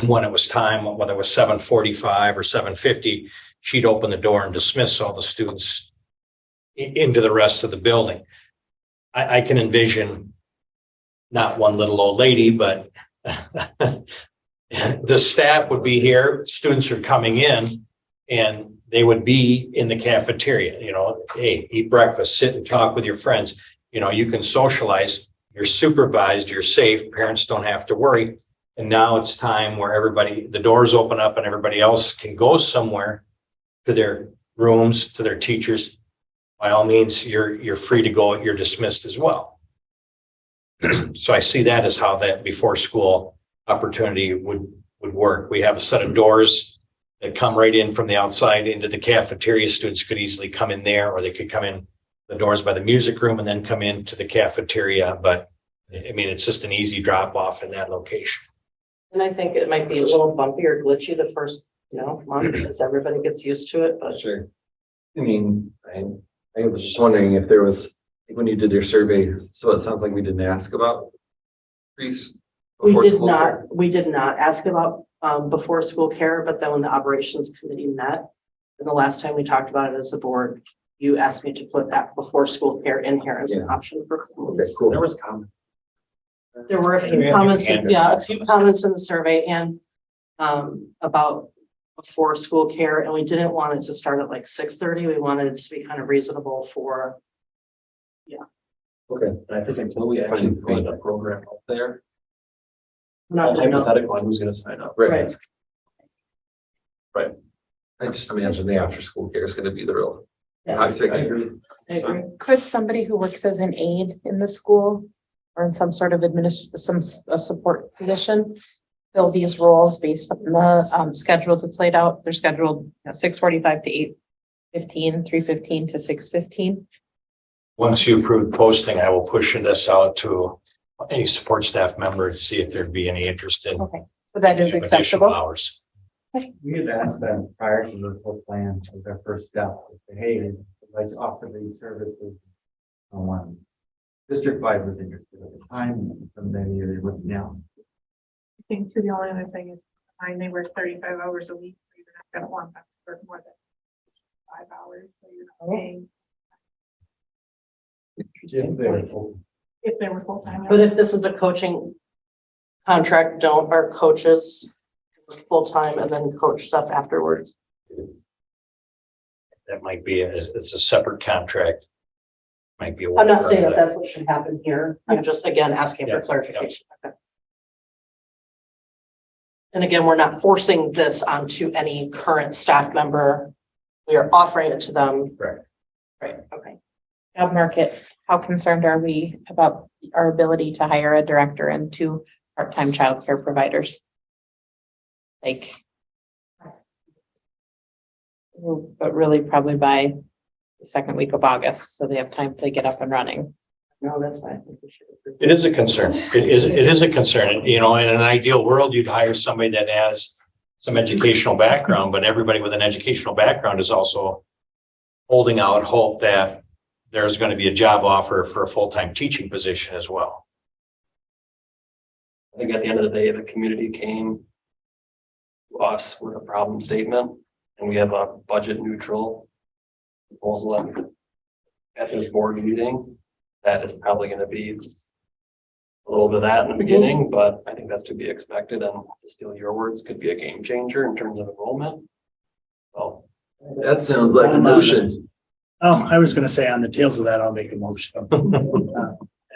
when it was time, whether it was 7:45 or 7:50, she'd open the door and dismiss all the students into the rest of the building. I can envision not one little old lady, but the staff would be here, students are coming in, and they would be in the cafeteria, hey, eat breakfast, sit and talk with your friends. You can socialize, you're supervised, you're safe, parents don't have to worry. And now it's time where the doors open up and everybody else can go somewhere to their rooms, to their teachers. By all means, you're free to go, you're dismissed as well. So I see that as how that before school opportunity would work. We have a set of doors that come right in from the outside into the cafeteria. Students could easily come in there, or they could come in the doors by the music room and then come into the cafeteria. But it's just an easy drop off in that location. And I think it might be a little bumpy or glitchy the first, month as everybody gets used to it, but. Sure. I was just wondering if there was, when you did your survey, so it sounds like we didn't ask about increase. We before did school not, care. we did not ask about before school care, but then when the operations committee met, and the last time we talked about it as a board, you asked me to put that before school care in here as an option for Okay, families. cool. There was comments. There were a few Yeah, comments, and- a few comments in the survey and about before school care, and we didn't want it to start at like 6:30. We wanted it to be kind of reasonable for. Okay. And I think until we actually put a program out there, Not doing no- hypothetical on who's going to sign up. Right. Right. I just imagine the after school care is going to be the real. Yes, I agree. I agree. Could somebody who works as an aide in the school or in some sort of a support position fill these roles based on the schedule that's laid out? They're scheduled 6:45 to 8:15, 3:15 to 6:15. Once you approve posting, I will push this out to any support staff member to see if there'd be any interest in Okay, so that is additional acceptable. hours. We had asked them prior to this whole plan, as our first step, to say, hey, like offer these services. One district-wide was interested at the time, from then you're looking now. I think too, the only other thing is, they work 35 hours a week, so you're not gonna want them to work more than 5 hours, so you're not paying if they were full-time. But if this is a coaching contract, don't our coaches work full-time and then coach stuff afterwards? That might be, it's a separate contract. Might be. I'm not saying that that's what should happen here. I'm just, again, asking for Yeah. clarification. Okay. And again, we're not forcing this onto any current staff member. We are offering it to them. Correct. Right, okay. Job market, how concerned are we about our ability to hire a director and 2 part-time childcare providers? Like. But really probably by the second week of August, so they have time to get up and running. No, that's why I think we should. It is a concern. It is a concern. You know, in an ideal world, you'd hire somebody that has some educational background, but everybody with an educational background is also holding out hope that there's going to be a job offer for a full-time teaching position as well. I think at the end of the day, the community came to us with a problem statement, and we have a budget neutral proposal at this board meeting. That is probably going to be a little bit of that in the beginning, but I think that's to be expected. And to steal your words, could be a game changer in terms of enrollment. So That sounds like a motion. Oh, I was gonna say on the tails of that, I'll make a motion.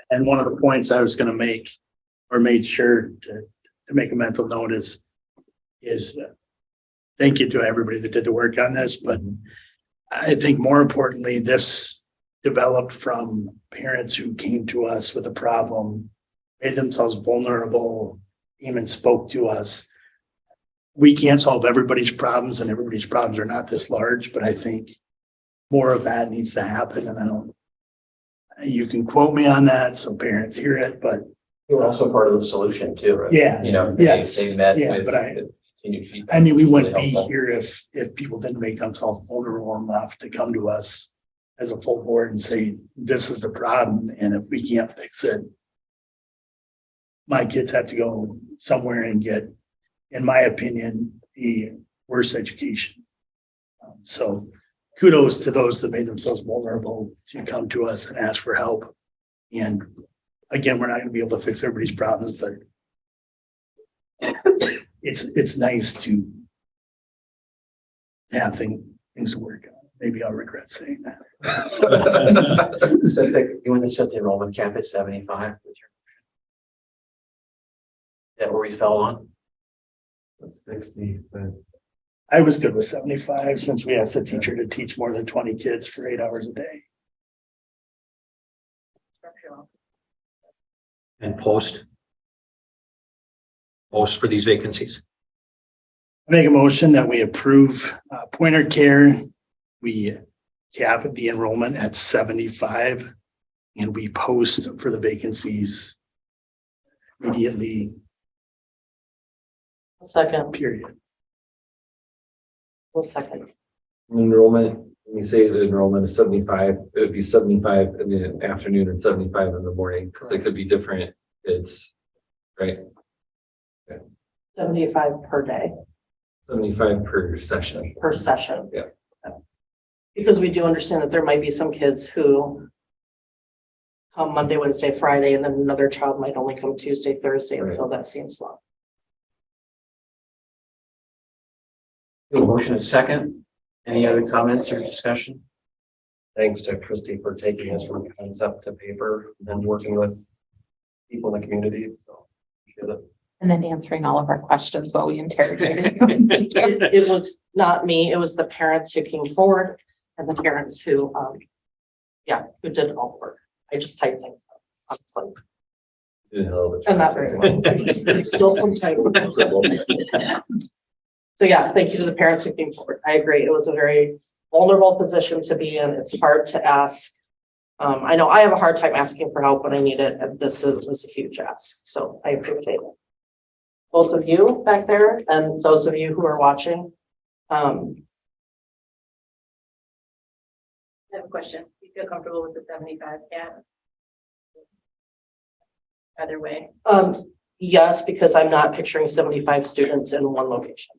And one of the points I was gonna make, or made sure to make a mental note is thank you to everybody that did the work on this, but I think more importantly, this developed from parents who came to us with a problem, made themselves vulnerable, came and spoke to us. We can't solve everybody's problems, and everybody's problems are not this large, but I think more of that needs to happen. And you can quote me on that so parents hear it, but You're also part of the solution too, right? yeah, You know, yes, they met yeah, with but continued feedback. I mean, we wouldn't Really be helpful. here if people didn't make themselves vulnerable enough to come to us as a full board and say, this is the problem. And if we can't fix it, my kids have to go somewhere and get, in my opinion, a worse education. So kudos to those that made themselves vulnerable to come to us and ask for help. And again, we're not going to be able to fix everybody's problems, but it's nice to have things to work on. Maybe I'll regret saying that. You want to set the enrollment cap at 75? Is that where we fell on? 60, but I was good with 75 since we asked the teacher to teach more than 20 kids for 8 hours a day. And post for these vacancies. I make a motion that we approve Pointer Care. We cap the enrollment at 75 and we post for the vacancies immediately, Second, period. we'll second. enrollment, when you say the enrollment is 75, it would be 75 in the afternoon and 75 in the morning, because they could be different kids, right? 75 per day, 75 per session. per session. Yeah. Because we do understand that there might be some kids who come Monday, Wednesday, Friday, and then another child might only come Tuesday, Thursday, and Right. fill that same slot. Motion is second. Any other comments or discussion? thanks to Christy for taking this from concept to paper and working with people in the community. So appreciate it. And then answering all of our questions while we interrogated them. It was not me, it was the parents who came forward and the parents who, who did all the work. I just typed things up, honestly, and not very well. There's still some time. So yes, thank you to the parents who came forward. I agree. It was a very vulnerable position to be in. It's hard to ask. I know I have a hard time asking for help when I need it, and this was a huge ask. So I appreciate it. Both of you back there and those of you who are watching. I have a question. You feel comfortable with the 75 cap? Either way. Yes, because I'm not picturing 75 students in one location.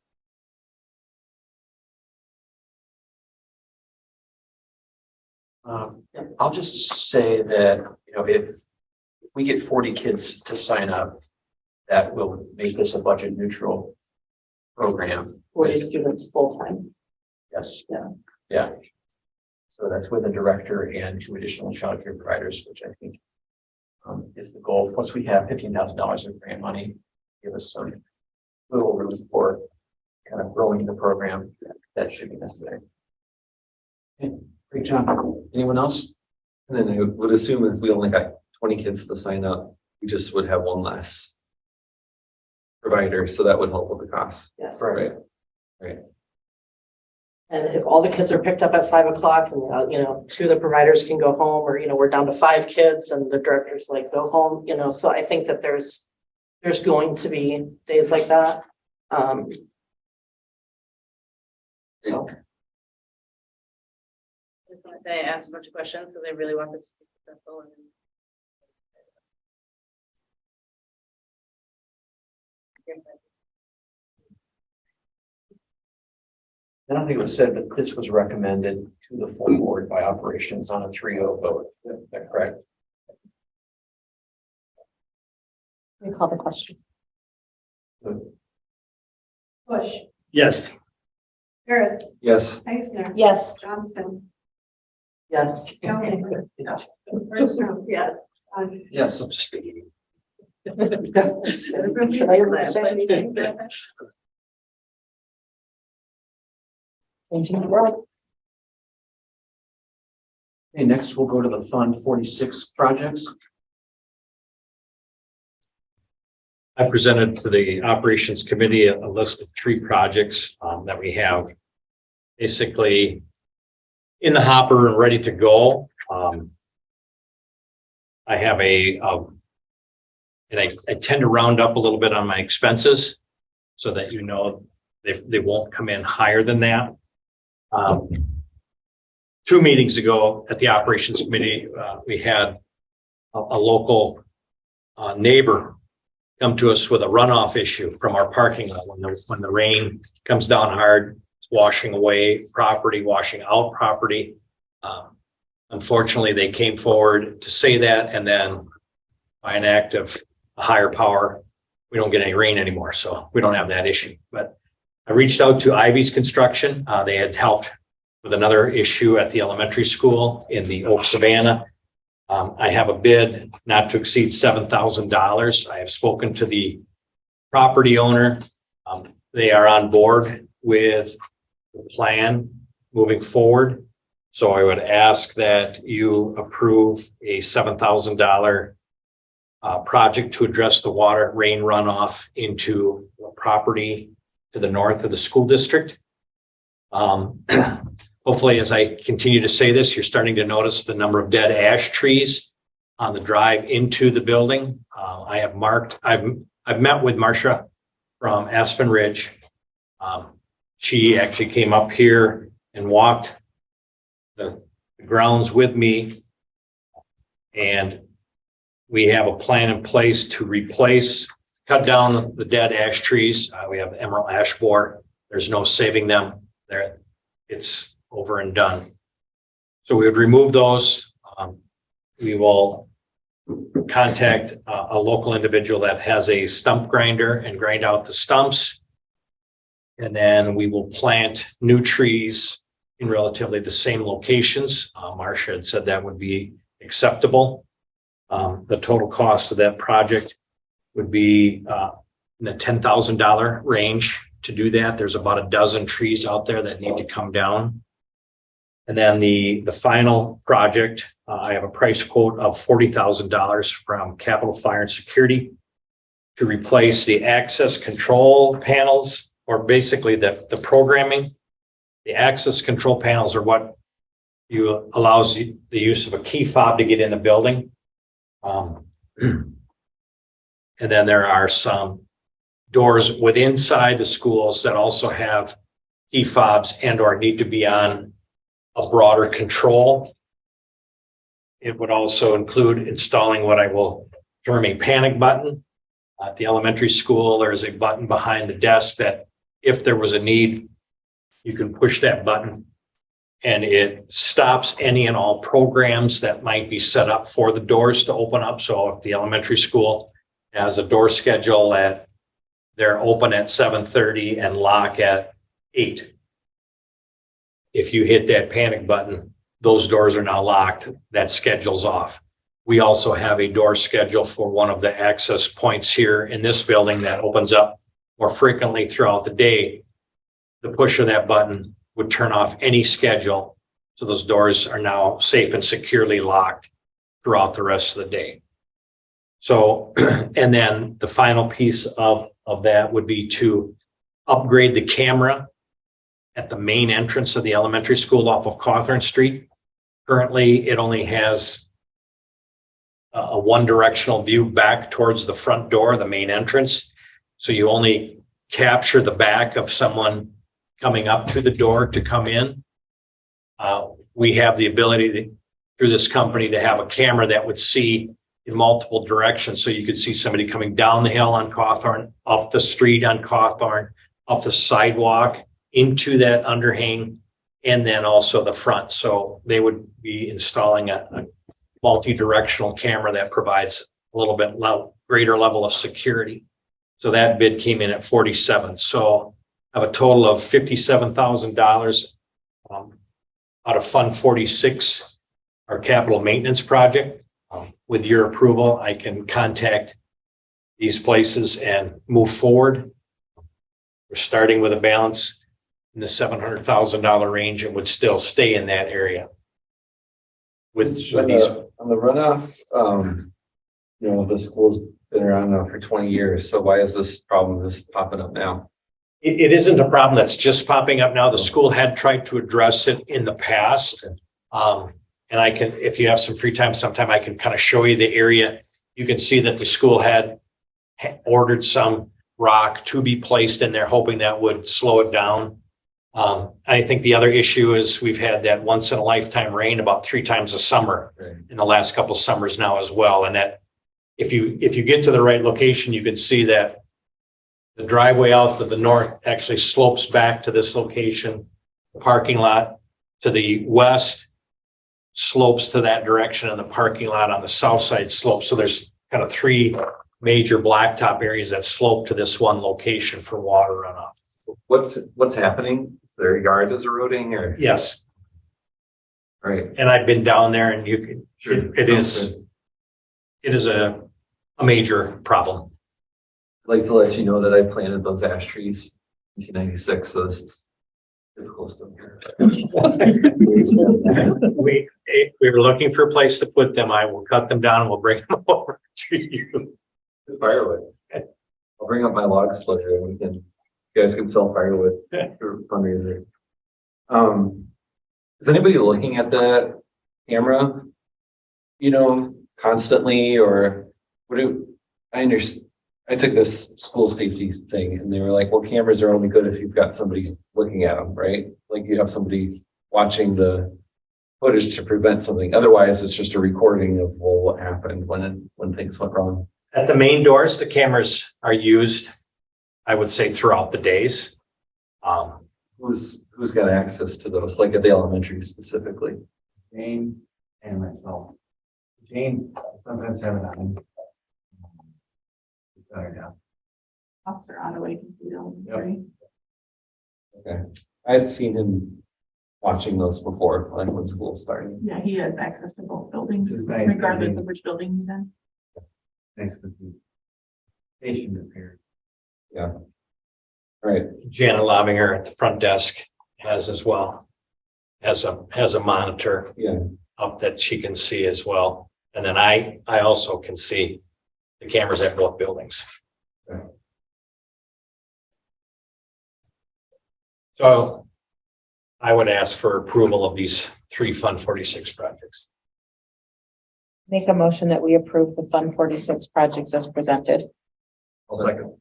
I'll just say that, if we get 40 kids to sign up, that will make this a budget neutral program. 40 students full-time. Yes. Yeah. Yeah. So that's with a director and 2 additional childcare providers, which I think is the goal. Plus we have $15,000 of grant money, give us some little room for kind of growing the program. That should be necessary. Okay, great job. Anyone else? And then I would assume if we only got 20 kids to sign up, we just would have one less provider, so that would help with the cost. Yes. Right. And if all the kids are picked up at 5 o'clock and, two of the providers can go home, or, we're down to 5 kids and the director's like, go home, so I think that there's going to be days like that. So. I just want to say, I asked a bunch of questions because I really want this to be successful. I don't think it was said, but this was recommended to the full board by operations on a 3-0 vote. Is that correct? Recall the question. Bush, Yes. Harris, Yes. Eisner. Yes. Johnston. Yes. Stone. Yes. Bergstrom. Yes. Yes. Changing the world. Okay, next we'll go to the Fund 46 projects. I presented to the operations committee a list of 3 projects that we have basically in the hopper and ready to go. I have and I tend to round up a little bit on my expenses so that they won't come in higher than that. 2 meetings ago at the operations committee, we had a local neighbor come to us with a runoff issue from our parking lot. When the rain comes down hard, it's washing away property, washing out property. Unfortunately, they came forward to say that, and then by an act of a higher power, we don't get any rain anymore, so we don't have that issue. But I reached out to Ivy's Construction. They had helped with another issue at the elementary school in the Oak Savannah. I have a bid not to exceed $7,000. I have spoken to the property owner. They are on board with the plan moving forward. So I would ask that you approve a $7,000 project to address the water rain runoff into the property to the north of the school district. Hopefully, as I continue to say this, you're starting to notice the number of dead ash trees on the drive into the building. I've met with Marcia from Aspen Ridge. She actually came up here and walked the grounds with me, and we have a plan in place to cut down the dead ash trees. We have emerald ash borer. There's no saving them. It's over and done. So we would remove those. We will contact a local individual that has a stump grinder and grind out the stumps. And then we will plant new trees in relatively the same locations. Marcia had said that would be acceptable. The total cost of that project would be in the $10,000 range to do that. There's about a dozen trees out there that need to come down. And then the final project, I have a price quote of $40,000 from Capital Fire and Security to replace the access control panels, or basically the programming. The access control panels are what allows the use of a key fob to get in the building. And then there are some doors within inside the schools that also have key fobs and or need to be on a broader control. It would also include installing what I will term a panic button. At the elementary school, there is a button behind the desk that if there was a need, you can push that button and it stops any and all programs that might be set up for the doors to open up. So if the elementary school has a door schedule that they're open at 7:30 and lock at 8. If you hit that panic button, those doors are now locked. That schedule's off. We also have a door schedule for one of the access points here in this building that opens up more frequently throughout the day. The push of that button would turn off any schedule So those doors are now safe and securely locked throughout the rest of the day. So, and then the final piece of that would be to upgrade the camera at the main entrance of the elementary school off of Cawthorn Street. Currently, it only has a one directional view back towards the front door, the main entrance. So you only capture the back of someone coming up to the door to come in. We have the ability to, through this company, to have a camera that would see in multiple directions. So you could see somebody coming down the hill on Cawthorn, up the street on Cawthorn, up the sidewalk, into that underhang, and then also the front. So they would be installing a multi-directional camera that provides a little bit greater level of security. So that bid came in at 47. So I have a total of $57,000 out of Fund 46, our capital maintenance project. With your approval, I can contact these places and move forward. We're starting with a balance in the $700,000 range and would still stay in that area. With these, On the runoff, you know, the school's been around now for 20 years. So why is this problem just popping up now? it isn't a problem that's just popping up now. The school had tried to address it in the past. And I can, if you have some free time sometime, I can kind of show you the area. You can see that the school had ordered some rock to be placed in there, hoping that would slow it down. I think the other issue is we've had that once in a lifetime rain about 3 times a summer in the last couple of summers now as well. And that if you get to the right location, you can see that the driveway out to the north actually slopes back to this location. The parking lot to the west slopes to that direction, and the parking lot on the south side slopes. So there's kind of 3 major blacktop areas that slope to this one location for water runoff. What's happening? Is their yard is eroding or? Yes. Right. And I've been down there, and you can, Sure. it is a major problem. I'd like to let you know that I planted those ash trees in 1996, so it's close to here. We were looking for a place to put them. I will cut them down and we'll bring them over to you. Firewood. I'll bring up my log splitter and you guys can sell firewood for fundraiser. Is anybody looking at the camera, constantly, or I understand? I took this school safety thing and they were like, well, cameras are only good if you've got somebody looking at them, right? Like you have somebody watching the footage to prevent something. Otherwise, it's just a recording of what happened when things went wrong. At the main doors, the cameras are used, I would say, throughout the days. Who's got access to those, like at the elementary specifically? Jane and myself. Jane sometimes have it on. Officer Ottaway can see them, right? Okay. I've seen him watching those before, like when school's starting. Yeah, he has access to both buildings, This is nice. regardless of which building he's in. Thanks, because he's station repaired. Yeah. Right. Janet Lobinger at the front desk has as well, has a monitor Yeah. up that she can see as well. And then I also can see the cameras at both buildings. Okay. So I would ask for approval of these 3 Fund 46 projects. Make a motion that we approve the Fund 46 projects as presented. I'll second.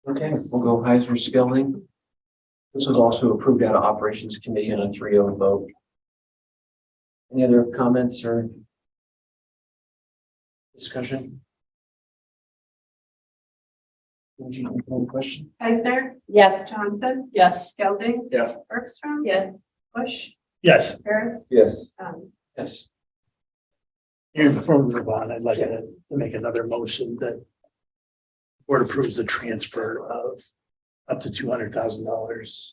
Okay, we'll go Heiser Skilling. This was also approved out of Operations Committee on a 3-0 vote. Any other comments or discussion? Would you have a question? Eisner, Yes. Johnson, Yes. Gelding. Yes. Bergstrom. Yes. Bush, Yes. Harris. Yes. Yes. And before we move on, I'd like to make another motion that the board approves the transfer of up to $200,000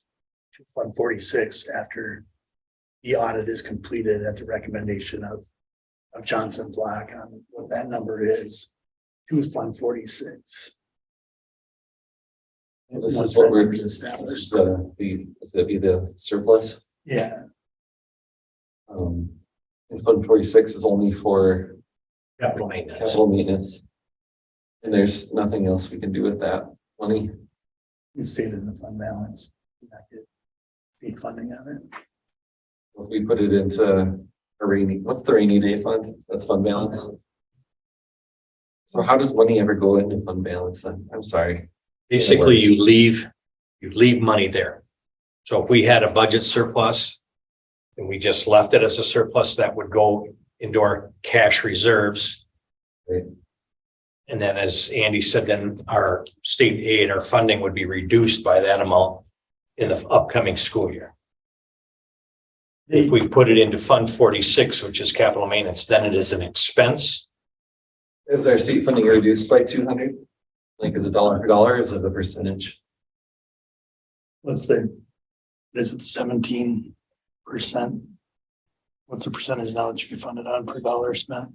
to Fund 46 after the audit is completed at the recommendation of Johnson Black on what that number is to Fund 46. This Once is what that we're, number's this established. is the surplus. Yeah, And Fund 46 is only for Capital maintenance. capital maintenance. And there's nothing else we can do with that money. you stated in the fund balance. Not get the funding of it. If we put it into a what's the rainy day fund? That's fund balance. So how does money ever go into fund balance then? I'm sorry. Basically, you leave money there. So if we had a budget surplus and we just left it as a surplus, that would go into our cash reserves. Right. And then as Andy said, then our state aid, our funding would be reduced by that amount in the upcoming school year. If we put it into Fund 46, which is capital maintenance, then it is an expense. Is our state funding reduced by 200? Like, is it dollar for dollar? Or is it the percentage? Is it 17%? What's the percentage now that you can fund it on per dollar spent?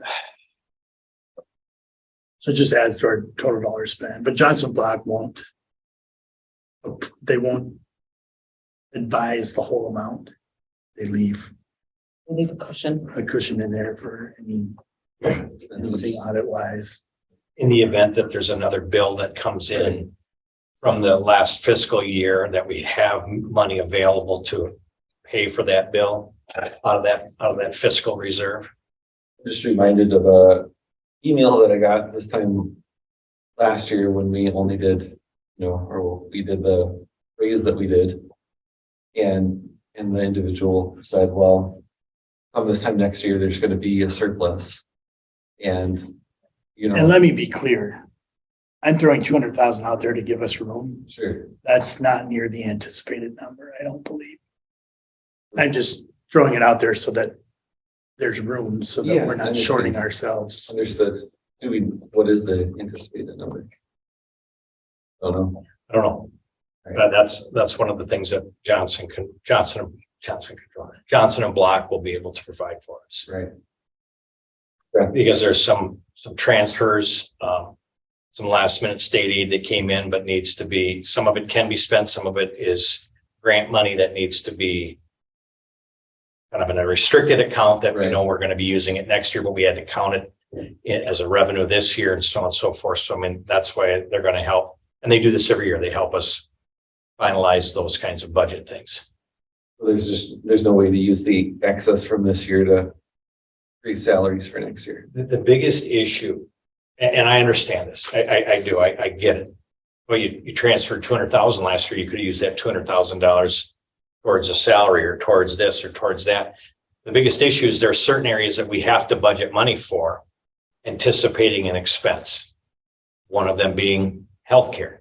So it just adds to our total dollar spend, but Johnson Block won't. They won't advise the whole amount. They leave Leave a cushion. a cushion in there for anything audit wise. In the event that there's another bill that comes in from the last fiscal year, that we have money available to pay for that bill out of that fiscal reserve. Just reminded of a email that I got this time last year when we only did, or we did the raise that we did. And the individual said, well, this time next year, there's going to be a surplus. And, And let me be clear. I'm throwing 200,000 out there to give us room. sure. That's not near the anticipated number, I don't believe. I'm just throwing it out there so that there's room so that Yeah, we're I not understand. shorting ourselves. Understood. What is the anticipated number? Don't know. I don't know. That's one of the things that Johnson and Block will be able to provide for us. Right. Because there's some transfers, some last minute state aid that came in, but needs to be, some of it can be spent. Some of it is grant money that needs to be kind of in a restricted account that we know we're going to be using it next year, but we had to count it as a revenue this year and so on and so forth. So, I mean, that's why they're going to help. And they do this every year. They help us finalize those kinds of budget things. There's no way to use the excess from this year to increase salaries for next year. The biggest issue, and I understand this, I do, I get it. Well, you transferred 200,000 last year. You could have used that $200,000 towards a salary or towards this or towards that. The biggest issue is there are certain areas that we have to budget money for, anticipating an expense. One of them being healthcare.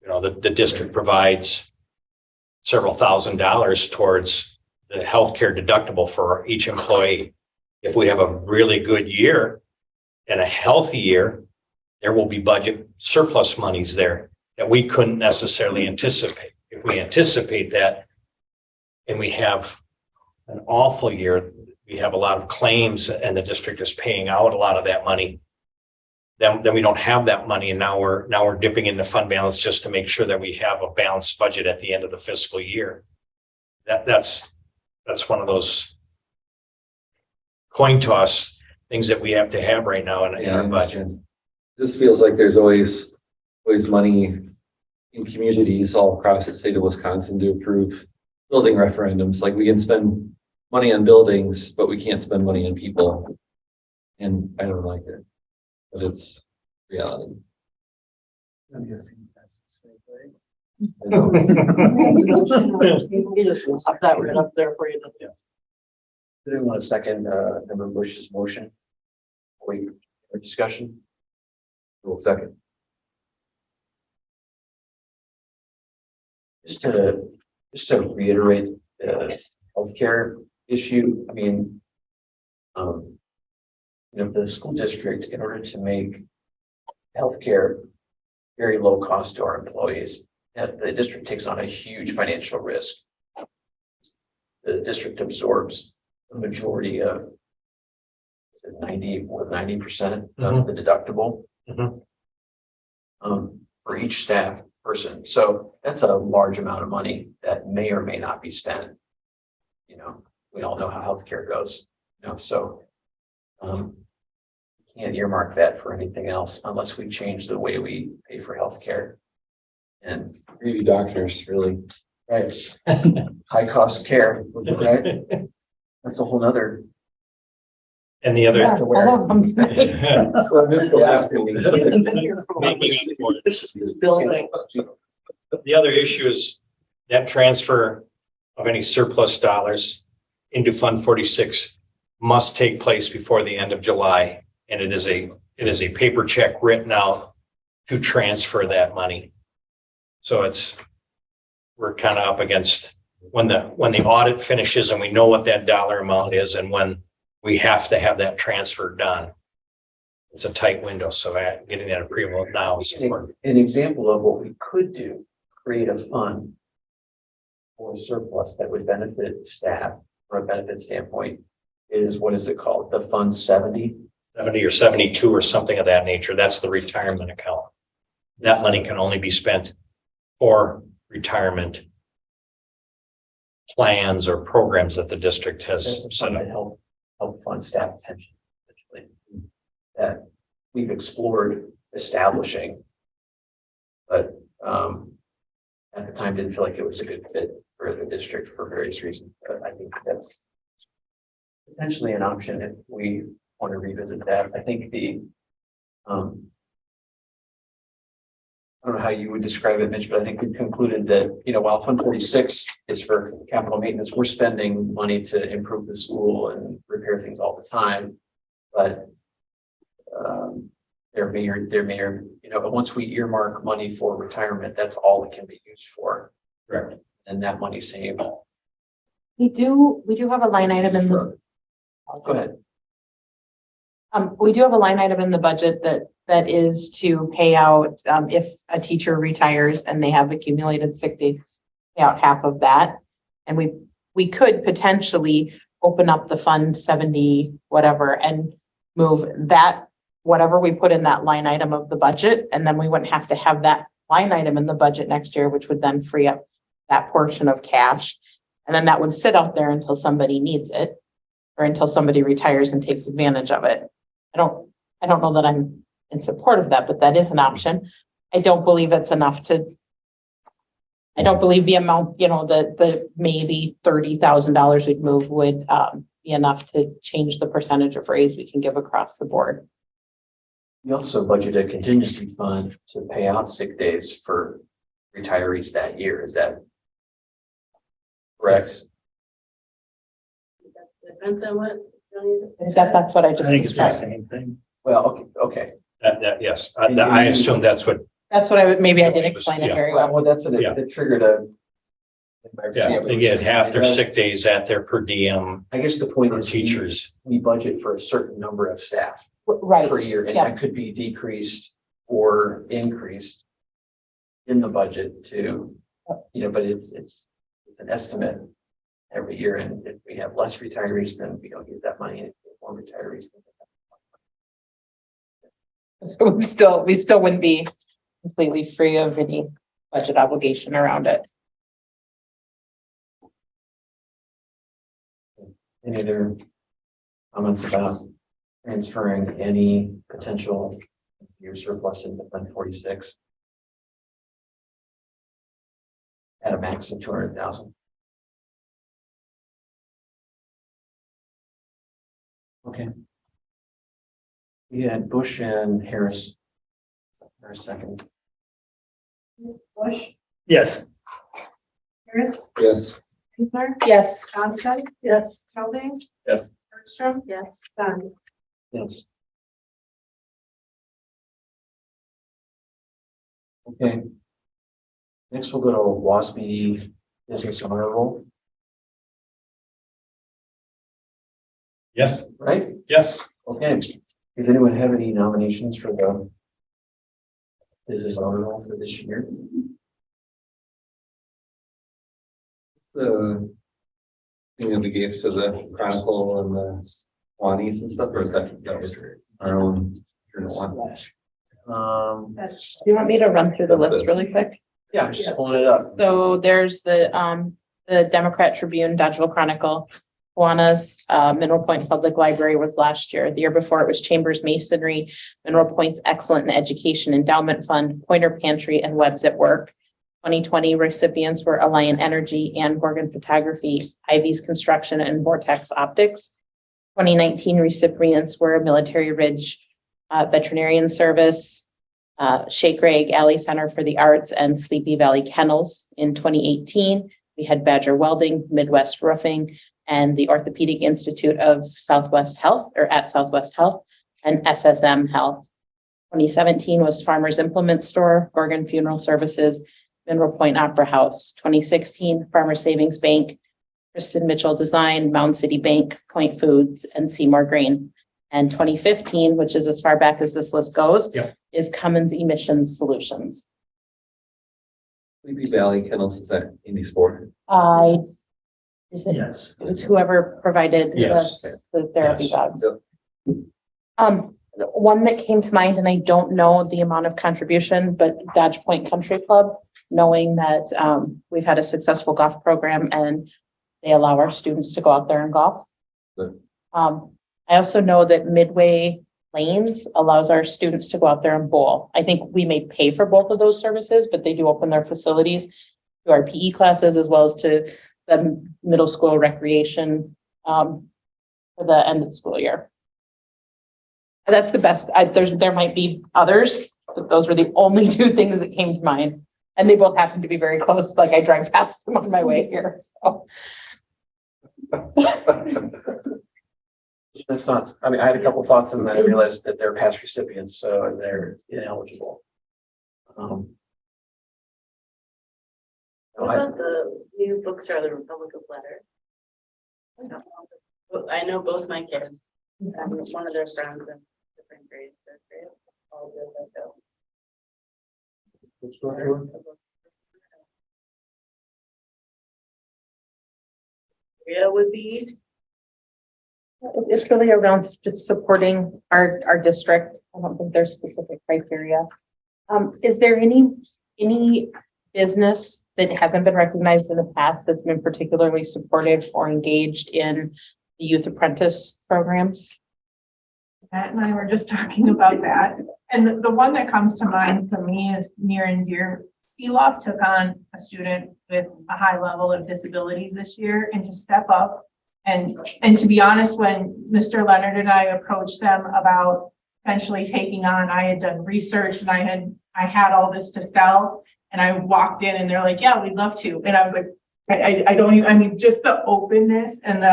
The district provides several $1,000s towards the healthcare deductible for each employee. If we have a really good year and a healthy year, there will be budget surplus monies there that we couldn't necessarily anticipate. If we anticipate that and we have an awful year, we have a lot of claims and the district is paying out a lot of that money, then we don't have that money. And now we're dipping into fund balance just to make sure that we have a balanced budget at the end of the fiscal year. That's one of those coin toss things that we have to have right now in our budget. This feels like there's always money in communities all across the state of Wisconsin to approve building referendums. Like, we can spend money on buildings, but we can't spend money on people. And I don't like it, but it's reality. I'm guessing that's the same way. I know. You just left that right up there for you to. Did anyone want to second Member Bush's motion? For discussion? Well, second. Just to reiterate the healthcare issue, I mean, the school district, in order to make healthcare very low cost to our employees, that the district takes on a huge financial risk. The district absorbs the majority of 90% of the deductible. For each staff person. So that's a large amount of money that may or may not be spent. You know, we all know how healthcare goes, you know, so can't earmark that for anything else unless we change the way we pay for healthcare. And Maybe doctors, really. right, high cost care, right? That's a whole nother. And the other. Yeah, I love them. Well, this is the last meeting. This is building. The other issue is that transfer of any surplus dollars into Fund 46 must take place before the end of July. And it is a paper check written out to transfer that money. So we're kind of up against when the audit finishes and we know what that dollar amount is and when we have to have that transfer done. It's a tight window, so getting that approval now is important. An example of what we could do, create a fund for surplus that would benefit staff from a benefit standpoint is, what is it called? The Fund 70? 70 or 72 or something of that nature. That's the retirement account. That money can only be spent for retirement plans or programs that the district has That's a set fund up. to help fund staff pension, essentially, that we've explored establishing. But at the time didn't feel like it was a good fit for the district for various reasons. But I think that's potentially an option if we want to revisit that. I think I don't know how you would describe it, Mitch, but I think we concluded that, you know, while Fund 46 is for capital maintenance, we're spending money to improve the school and repair things all the time. But there may, you know, once we earmark money for retirement, that's all it can be used for. Correct. And that money saved. We do have a line item in the. Go ahead. We do have a line item in the budget that is to pay out, if a teacher retires and they have accumulated sick days, pay out half of that. And we could potentially open up the Fund 70, whatever, and move that, whatever we put in that line item of the budget. And then we wouldn't have to have that line item in the budget next year, which would then free up that portion of cash. And then that would sit out there until somebody needs it or until somebody retires and takes advantage of it. I don't know that I'm in support of that, but that is an option. I don't believe it's enough I don't believe the amount, you know, the maybe $30,000 we'd move would be enough to change the percentage of raise we can give across the board. We also budgeted a contingency fund to pay out sick days for retirees that year. Is that correct? That's different than what Johnny just That's what I I just think it's the described. same thing. Well, okay. Yes, I assume that's what. That's what I didn't explain it Yeah. very well. Well, that's it. Yeah. It triggered a. Yeah, they get half their sick days at their per diem I guess the point for is teachers. we budget for a certain number of staff Right. per year, and Yeah. that could be decreased or increased in the budget to, you know, but it's an estimate every year. And if we have less retirees, then we don't get that money. And if we have more retirees, then So we still wouldn't be completely free of any budget obligation around it. any other comments about transferring any potential year surplus into Fund 46? At a max of 200,000. Okay. We had Bush and Harris for a second. Bush, Yes. Harris, Yes. Kinsler, Yes. Johnson. Yes. Tobin. Yes. Bergstrom. Yes. Dunn. Yes. Okay. Next, we'll go to WASB business honor roll, Yes, right? yes. Okay. Does anyone have any nominations for the business honor roll for this year? The thing that we gave to the Chronicle and the Swannies and stuff, or is that was our own journal one? Um, Do you want me to run through the list really quick? Yeah, just pulling it up. So there's the Democrat Tribune, Dodgeville Chronicle, Kiwanis, Mineral Point Public Library was last year. The year before it was Chambers Masonry, Mineral Point's Excellent in Education Endowment Fund, Pointer Pantry, and Webs at Work. 2020 recipients were Alliant Energy and Morgan Photography, Ivy's Construction, and Vortex Optics. 2019 recipients were Military Ridge Veterinarian Service, Shake Rag Alley Center for the Arts, and Sleepy Valley Kennels. In 2018, we had Badger Welding, Midwest Roofing, and the Orthopedic Institute of Southwest Health, or at Southwest Health, and SSM Health. 2017 was Farmers Implement Store, Gorgon Funeral Services, Mineral Point Opera House. 2016, Farmer Savings Bank, Kristen Mitchell Design, Mound City Bank, Point Foods, and Seymour Grain. And 2015, which is as far back as this list goes, Yep. is Cummins Emissions Solutions. Sleepy Valley Kennels, is that Indy Sport? Is it, Yes. it was whoever provided Yes. the therapy Yes. dogs. Yep. One that came to mind, and I don't know the amount of contribution, but Dodge Point Country Club, knowing that we've had a successful golf program and they allow our students to go out there and golf. Good. I also know that Midway Lanes allows our students to go out there and bowl. I think we may pay for both of those services, but they do open their facilities to our PE classes as well as to the middle school recreation for the end of the school year. That's the best. There might be others, but those were the only two things that came to mind. And they both happen to be very close. Like I drive past them on my way here. So. That's not, I mean, I had a couple thoughts and then I realized that they're past recipients, so they're ineligible. What about the new bookstore, the Republic of Letters? I know both my kids. One of their friends in different grades. They're great. All good, let's go. Yeah, would be. It's really around just supporting our district. I don't think there's specific criteria. Is there any business that hasn't been recognized in the past that's been particularly supportive or engaged in the youth apprentice programs? Matt and I were just talking about that. And the one that comes to mind for me is near and dear. Sealoft took on a student with a high level of disabilities this year, and to step up and to be honest, when Mr. Leonard and I approached them about potentially taking on, I had done research and I had all this to sell, and I walked in and they're like, yeah, we'd love to. And I was like, I don't even, I mean, just the openness and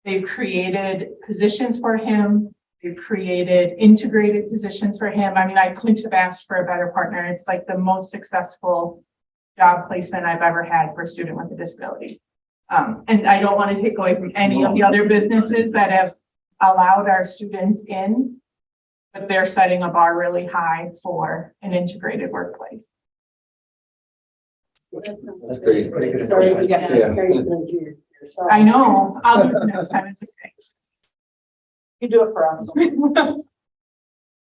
they've created positions for him. They've created integrated positions for him. I mean, I couldn't have asked for a better partner. It's like the most successful job placement I've ever had for a student with a disability. And I don't want to take away from any of the other businesses that have allowed our students in, but they're setting a bar really high for an integrated workplace. That's great. Pretty good Sorry, endorsement. we got Yeah. Carrie's gonna do yourself. I know. I'll do it next time. It's okay. You do it for us.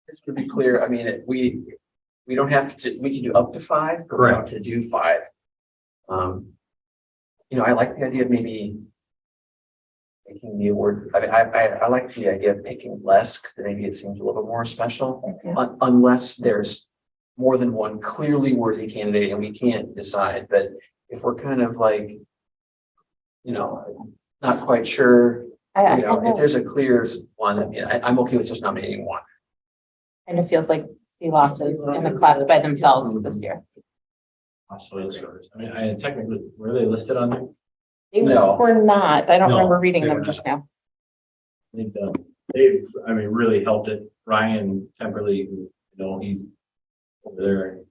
Just to be clear, I mean, we don't have to, we can do up to 5, but we don't have to do 5. You know, I like the idea of maybe making the award. I mean, I like the idea of picking less because maybe it seems a little bit more special, unless there's more than one clearly worthy candidate and we can't decide. But if we're kind of like, you know, not quite sure, you know, if there's a clear one, I mean, I'm okay with just nominating one. And it feels like Sealoft is in a class by themselves this year. Soil stores. I mean, technically, were they listed on there? They No. were not. I don't No, remember reading they them were just not. now. I think they've, I mean, really helped it. Ryan Temperley, who, you know, he's over there.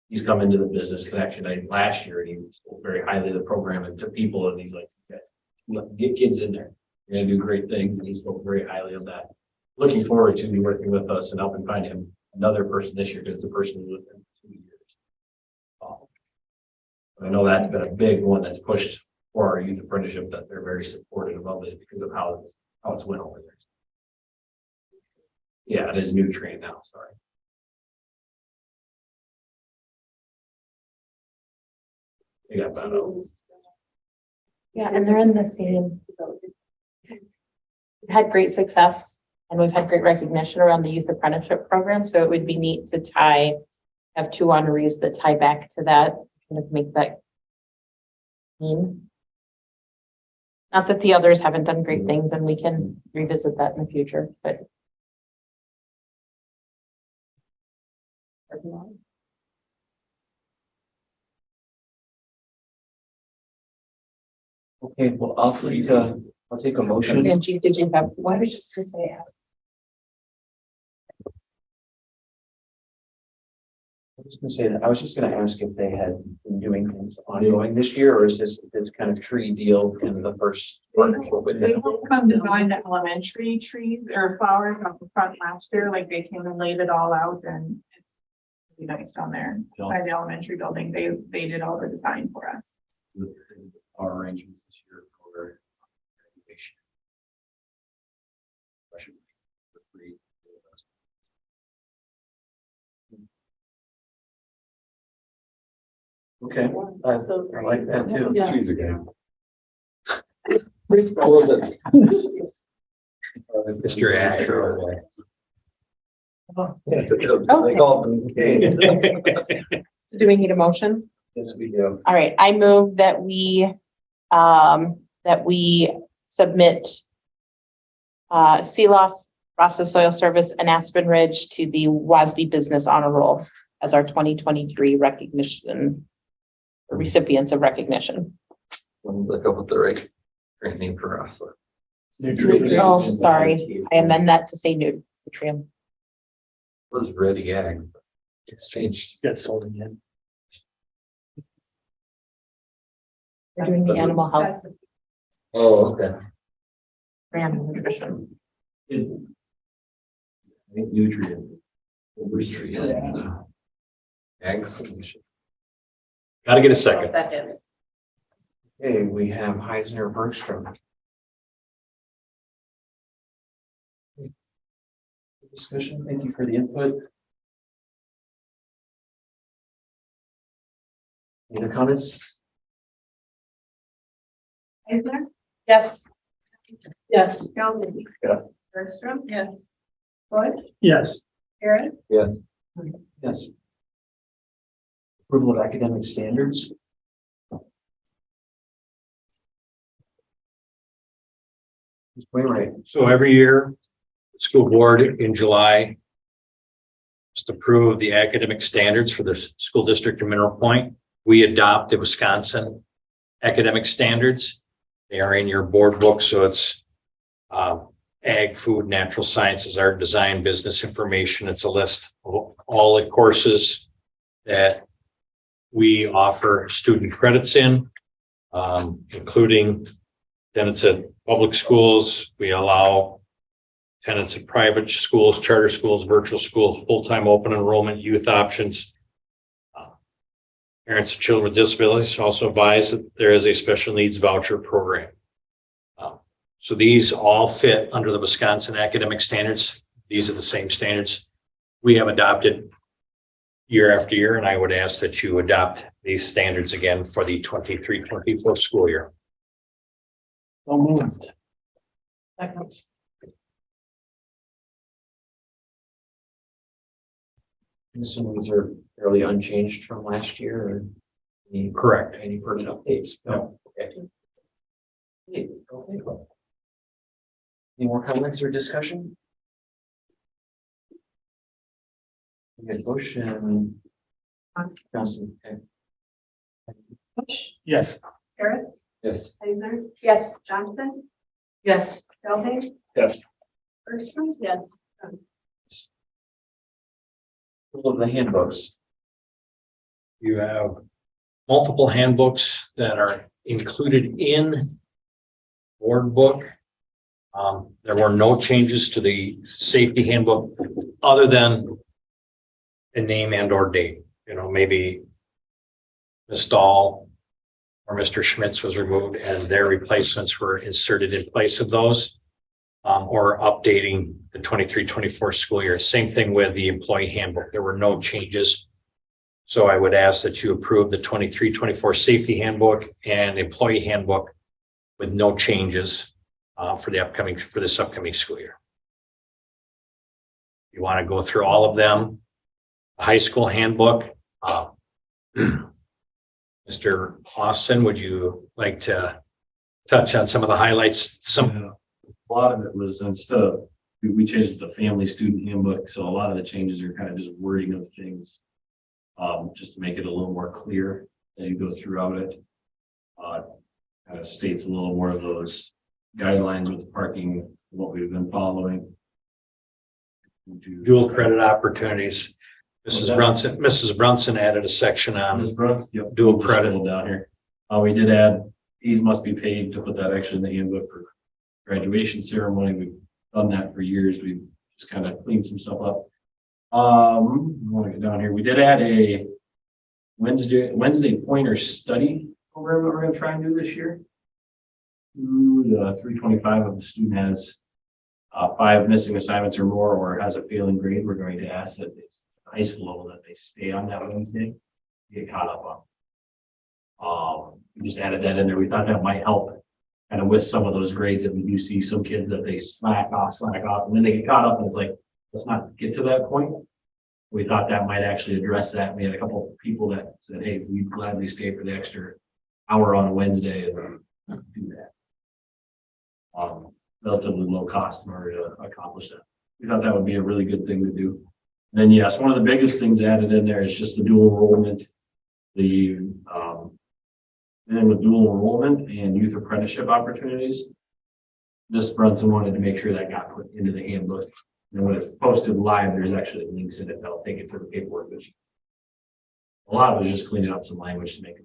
He's come into the business connection last year and he spoke very highly of the program and to people. And he's like, guys, get kids in there. You're going to do great things. And he spoke very highly of that. Looking forward to be working with us and helping find him another person this year because the person was with him 2 years. I know that's been a big one that's pushed for our youth apprenticeship, that they're very supportive of it because of how it's went over there. Yeah, it is new train now, sorry. They got that out. Yeah, and they're in the same. We've had great success and we've had great recognition around the youth apprenticeship program. So it would be neat to have two honorees that tie back to that, kind of make that team. Not that the others haven't done great things and we can revisit that in the future, but. Okay, well, I'll take a motion. Angie, did you have, what was just to say? I was just gonna ask if they had been doing things ongoing this year, or is this kind of tree deal kind of the first partnership with They them? helped come design the elementary trees or flowers up the front last year, like they came and laid it all out and it's really nice down there. Inside the elementary building, they did all the design for us. Our arrangements this year for graduation. Okay, I like that too. Yeah. Trees are good. Mr. Actor. Okay. So do we need a motion? Yes, we do. All right, I move that we submit Sealoft, Process Soil Service, and Aspen Ridge to the WASB Business Honor Roll as our 2023 recognition, recipients of recognition. Let me look up what the right name for us. Oh, sorry, I amend that to say Nutrium. Was Ready Ag. It's changed. Get sold again. We're doing the animal health Oh, okay. and nutrition. I think nutrient. Ag solution. Gotta get a second. Second. Okay, we have Heisner Bergstrom. Discussion, thank you for the input. Any other comments? Eisner? Yes. Yes. Galvin? Yes. Bergstrom? Yes. Bush? Yes. Aaron? Yes. Yes. Approval of academic standards. Ms. Wainwright. So every year, the school board in July just approve the academic standards for the school district of Mineral Point. We adopt the Wisconsin academic standards. They are in your board book, so it's ag, food, natural sciences, art, design, business information. It's a list of all the courses that we offer student credits in, including tenants at public schools. We allow tenants at private schools, charter schools, virtual schools, full-time open enrollment, youth options. Parents of children with disabilities also advise that there is a special needs voucher program. So these all fit under the Wisconsin academic standards. These are the same standards we have adopted year after year, and I would ask that you adopt these standards again for the 23-24 school year. So moved. Second. I'm assuming these are fairly unchanged from last year, or Correct. any further updates? No. Okay. Okay. Any more comments or discussion? We had Bush and Johnson. Okay. Bush? Yes. Harris? Yes. Eisner? Yes. Johnson? Yes. Galvin? Yes. Bergstrom? Yes. Approval of the handbooks. You have multiple handbooks that are included in board book. There were no changes to the safety handbook other than a name and or date. You know, maybe Ms. Dahl or Mr. Schmitz was removed and their replacements were inserted in place of those, or updating the 23-24 school year. Same thing with the employee handbook. There were no changes So I would ask that you approve the 23-24 safety handbook and employee handbook with no changes for this upcoming school year. You want to go through all of them. High school handbook. Mr. Austin, would you like to touch on some of the highlights? A lot of it was instead of, we changed it to family student handbook, so a lot of the changes are kind of just wording of things. Just to make it a little more clear as you go throughout it. Kind of states a little more of those guidelines with the parking, what we've been following. Dual credit opportunities. Mrs. Brunson added a section on Ms. Brunson, yep, dual just credit. scroll down here. We did add fees must be paid to put that actually in the handbook for graduation ceremony. We've done that for years. We've just kind of cleaned some stuff up. I want to get down here. We did add a Wednesday pointer study program that we're going to try and do this year. The 325 of the student has 5 missing assignments or more, or has a failing grade. We're going to ask that high school level that they stay on that Wednesday, get caught up on. We just added that in there. We thought that might help kind of with some of those grades that we do see some kids that they slack off, and then they get caught up, and it's like, let's not get to that point. We thought that might actually address that. We had a couple of people that said, hey, we'd gladly stay for the extra hour on a Wednesday and do that. Relatively low cost in order to accomplish that. We thought that would be a really good thing to do. And then, yes, one of the biggest things added in there is just the dual enrollment. And with dual enrollment and youth apprenticeship opportunities, Ms. Brunson wanted to make sure that got put into the handbook. And when it's posted live, there's actually links in it that'll take it to the paperwork. Which a lot of it is just cleaning up some language to make it.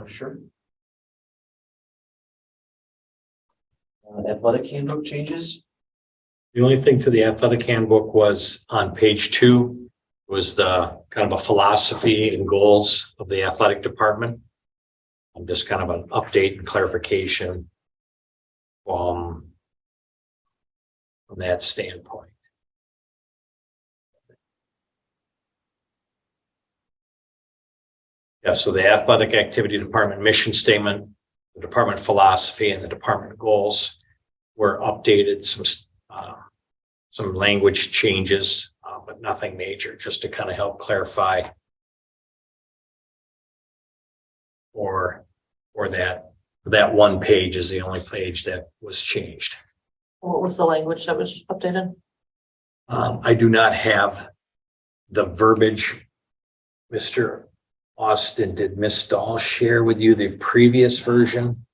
Sure. Athletic handbook changes. The only thing to the athletic handbook was on page 2 was the kind of a philosophy and goals of the athletic department. Just kind of an update and clarification from that standpoint. Yeah, so the athletic activity department mission statement, the department philosophy, and the department goals were updated. Some language changes, but nothing major, just to kind of help clarify or that one page is the only page that was changed. What was the language that was updated? I do not have the verbiage. Mr. Austin, did Ms. Dahl share with you the previous version?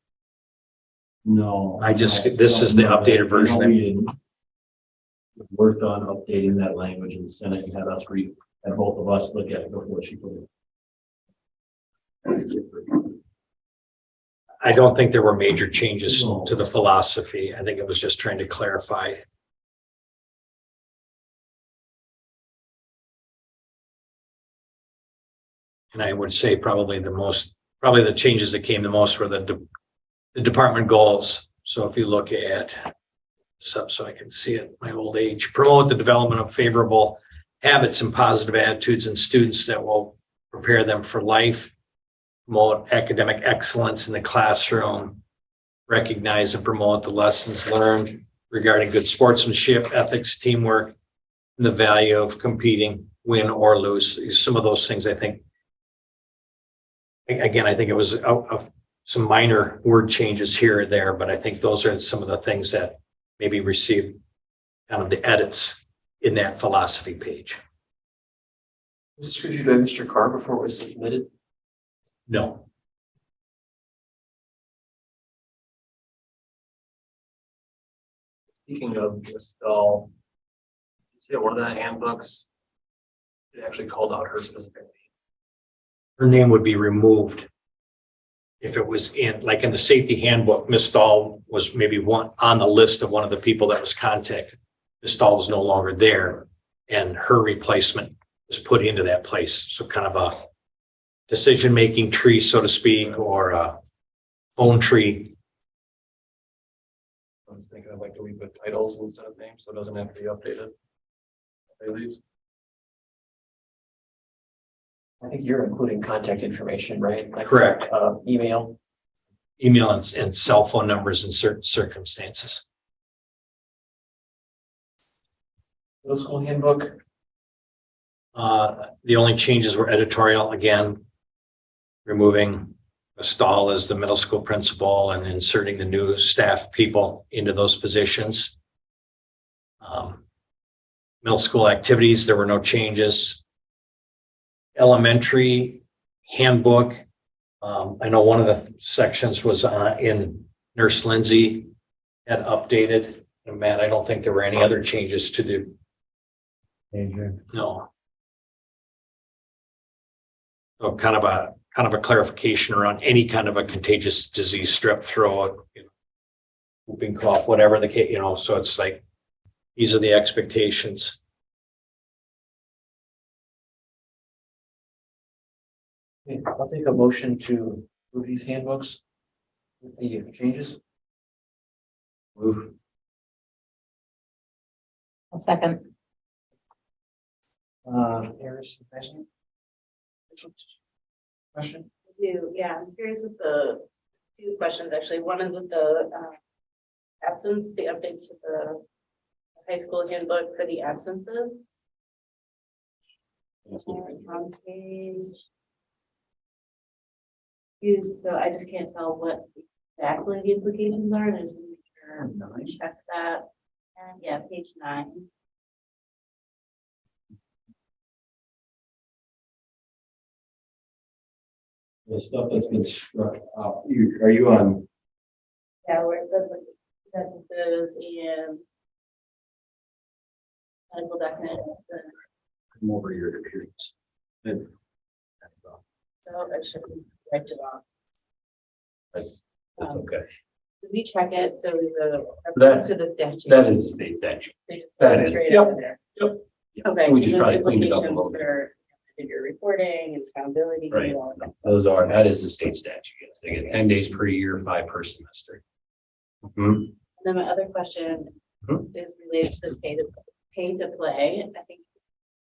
No. This is the updated version. We worked on updating that language and sent it and had both of us look at it before she put it. I don't think there were major changes to the philosophy. I think it was just trying to clarify. And I would say probably the changes that came the most were the department goals. So if you look at so I can see it, my old age, promote the development of favorable habits and positive attitudes in students that will prepare them for life, promote academic excellence in the classroom, recognize and promote the lessons learned regarding good sportsmanship, ethics, teamwork, and the value of competing, win or lose. Some of those things, I think, again, I think it was some minor word changes here or there, but I think those are some of the things that maybe received kind of the edits in that philosophy page. Was this reviewed by Mr. Carr before it was submitted? No. Speaking of Ms. Dahl, one of the handbooks, it actually called out her specific name. Her name would be removed if it was in the safety handbook. Ms. Dahl was maybe one on the list of one of the people that was contacted. Ms. Dahl is no longer there, and her replacement was put into that place. So kind of decision-making tree, so to speak, or a phone tree. I was thinking of like, do we put titles instead of names, so it doesn't have to be updated? They leave. I think you're including contact information, right? Like, Correct. Email. Email and cell phone numbers in certain circumstances. Middle school handbook. The only changes were editorial, again, removing Stahl as the middle school principal and inserting the new staff people into those positions. Middle school activities, there were no changes. Elementary handbook, I know one of the sections was in Nurse Lindsay had updated. And Matt, I don't think there were any other changes to do. No. So kind of a clarification around any kind of a contagious disease, strep throat, whooping cough, whatever the case, so it's like, these are the expectations. Okay, I'll take a motion to approve these handbooks with the changes. Move. A second. Harris, question? Yeah, I'm curious with the two questions, actually. One is with the absence, the updates to the high school handbook for the absences. On page. So I just can't tell what exactly the implications are, and I just want to make sure I check that. And yeah, page 9. The stuff that's been struck out, are you on? Yeah, where it says like sentences and medical definitions. Come over your computers. Then- So I should write it off. That's okay. Did we check it? So the That- to the statute. That is the state statute. They just that put it is- straight yep, over there. yep. Okay. We just and there's probably cleaned it up a little implications for your reporting and accountability. Right. And all of that stuff. That is the state statute. Yes, they get 10 days per year, 5 per semester. Mhm. And then my other question is related to the pay to play. I think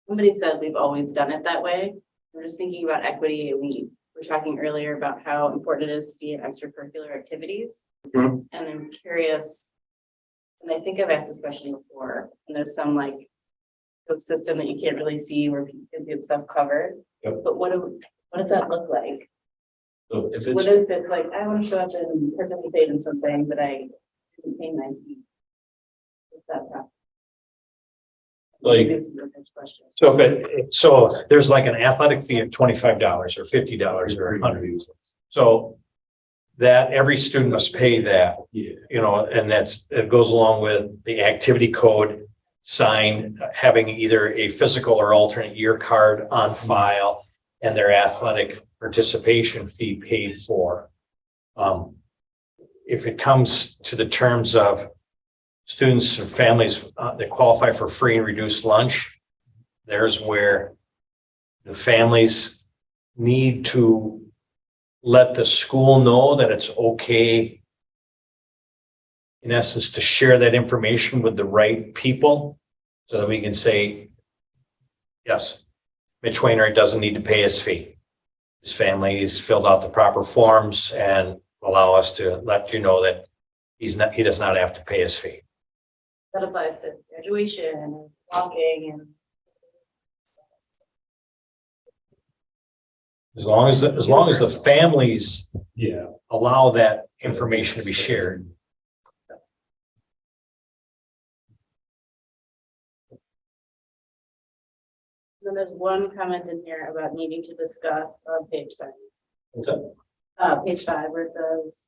somebody said we've always done it that way. I'm just thinking about equity. We were talking earlier about how important it is to be in extracurricular activities. Mhm. And I'm curious, and I think I've asked this question before, and there's some like system that you can't really see where kids get stuff covered. Yep. But what does that look like? So if What it's, if it's like, I want to show up and participate in something, but I didn't pay my fee? What's that process? like, This is a good question. So there's like an athletic fee of $25 or $50 or $100. So that every student must pay that, yeah, and it goes along with the activity code sign, having either a physical or alternate year card on file and their athletic participation fee paid for. If it comes to the terms of students and families that qualify for free and reduced lunch, there's where the families need to let the school know that it's okay, in essence, to share that information with the right people so that we can say, yes, Mitch Wainwright doesn't need to pay his fee. His family's filled out the proper forms and allow us to let you know that he does not have to pay his fee. That applies to graduation and walking and. As long as the families yeah. allow that information to be shared. Then there's one comment in here about needing to discuss on page 7. What's that? Page 5 where it says.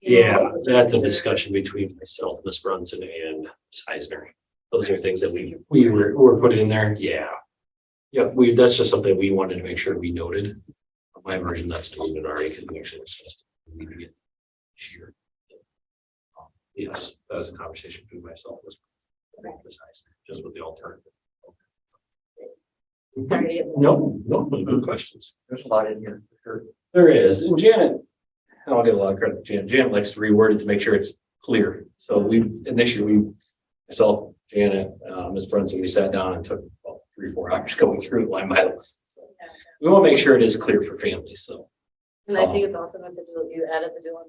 Yeah, that's a discussion between myself, Ms. Brunson and Ms. Eisner. Those are things that we were put in there. Yeah. Yeah, that's just something we wanted to make sure we noted. My version, that's deleted already because we actually discussed it. We need to get this year. Yes, that was a conversation between myself and Ms. Eisner, just with the alternative. Sorry to get. No, good questions. There's a lot in here. For sure. There is, and Janet, and I'll give a lot of credit to Janet. Janet likes to reword it to make sure it's clear. So myself, Janet, Ms. Brunson, we sat down and took about 3 or 4 hours going through line by line. So we want to make sure it is clear for families. So And I think it's also good that you added the dual.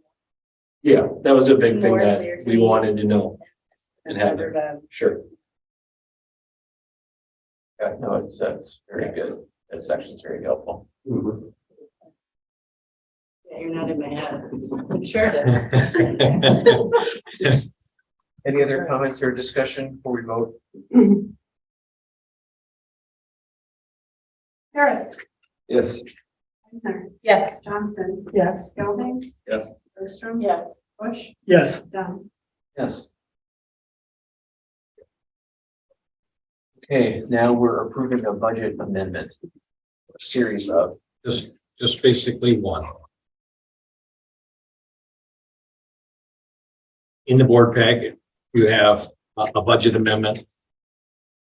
yeah, that was a big thing More that clear to we me. wanted to know and have Never there. been. Sure. Yeah, no, that's very good. That section's very helpful. Mhm. Yeah, you're not in my head. I'm sure it is. Any other comments or discussion before we vote? Harris. Yes. Eisner, Yes. Johnston, Yes. Gelding, Yes. Bergstrom. Yes. Bush, Yes, Dunn. Yes. Okay, now we're approving a budget amendment. A series of. Just basically one. In the board packet, you have a budget amendment.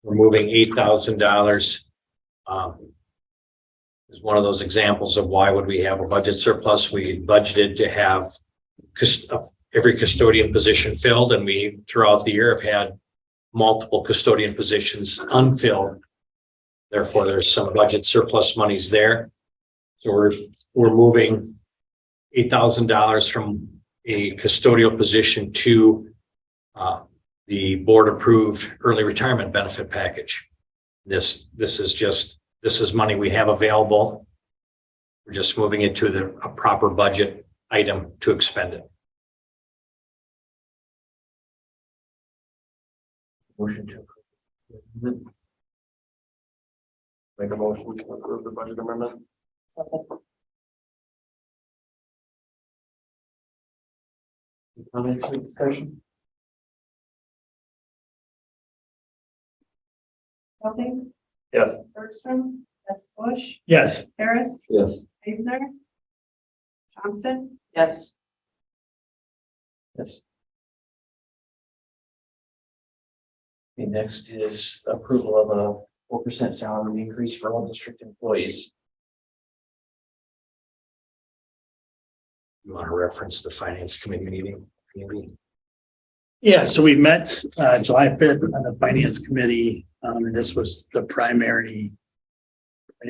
We're moving $8,000. Is one of those examples of why would we have a budget surplus? We budgeted to have every custodian position filled, and we throughout the year have had multiple custodian positions unfilled. Therefore, there's some budget surplus monies there. So we're moving $8,000 from a custodial position to the board approved early retirement benefit package. This is money we have available. We're just moving it to a proper budget item to expend it. Motion to approve. Make a motion to approve the budget amendment. Comments or discussion? Gelding, Yes. Bergstrom. Yes. Bush, yes, Harris, Yes. Eisner, Johnston, Yes. Yes. Okay, next is approval of a 4% salary increase for all district employees. You want to reference the finance committee meeting? Maybe? yeah, so we met July 5th on the finance committee. And this was the primary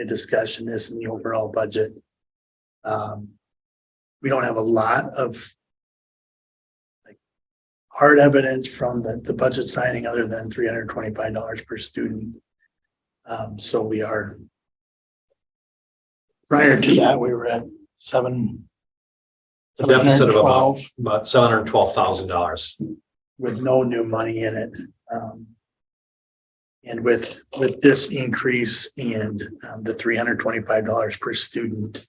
discussion, this and the overall budget. We don't have a lot of hard evidence from the budget signing other than $325 per student. So we are, prior to that, we were at A deficit of about $712 $712,000. with no new money in it. And with this increase and the $325 per student,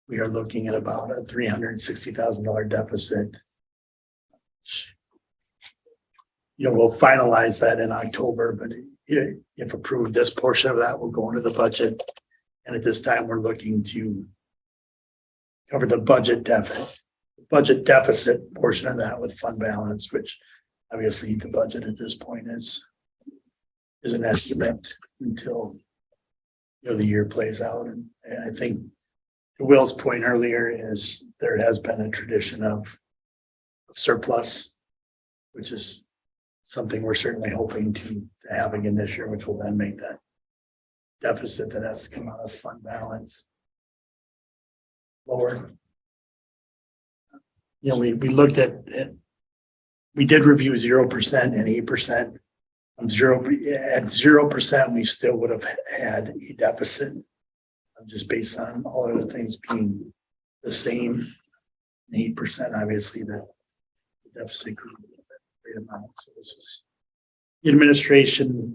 we are looking at about a $360,000 deficit. We'll finalize that in October, but if approved, this portion of that will go into the budget. And at this time, we're looking to cover the budget deficit portion of that with fund balance, which obviously the budget at this point is an estimate until the year plays out. And I think to Will's point earlier is there has been a tradition of surplus, which is something we're certainly hoping to have again this year, which will then make that deficit that has to come out of fund balance lower. We looked at it. We did review 0% and 8%. At 0%, we still would have had a deficit just based on all of the things being the same. 8%, obviously, the deficit grew a great amount. So this is the administration,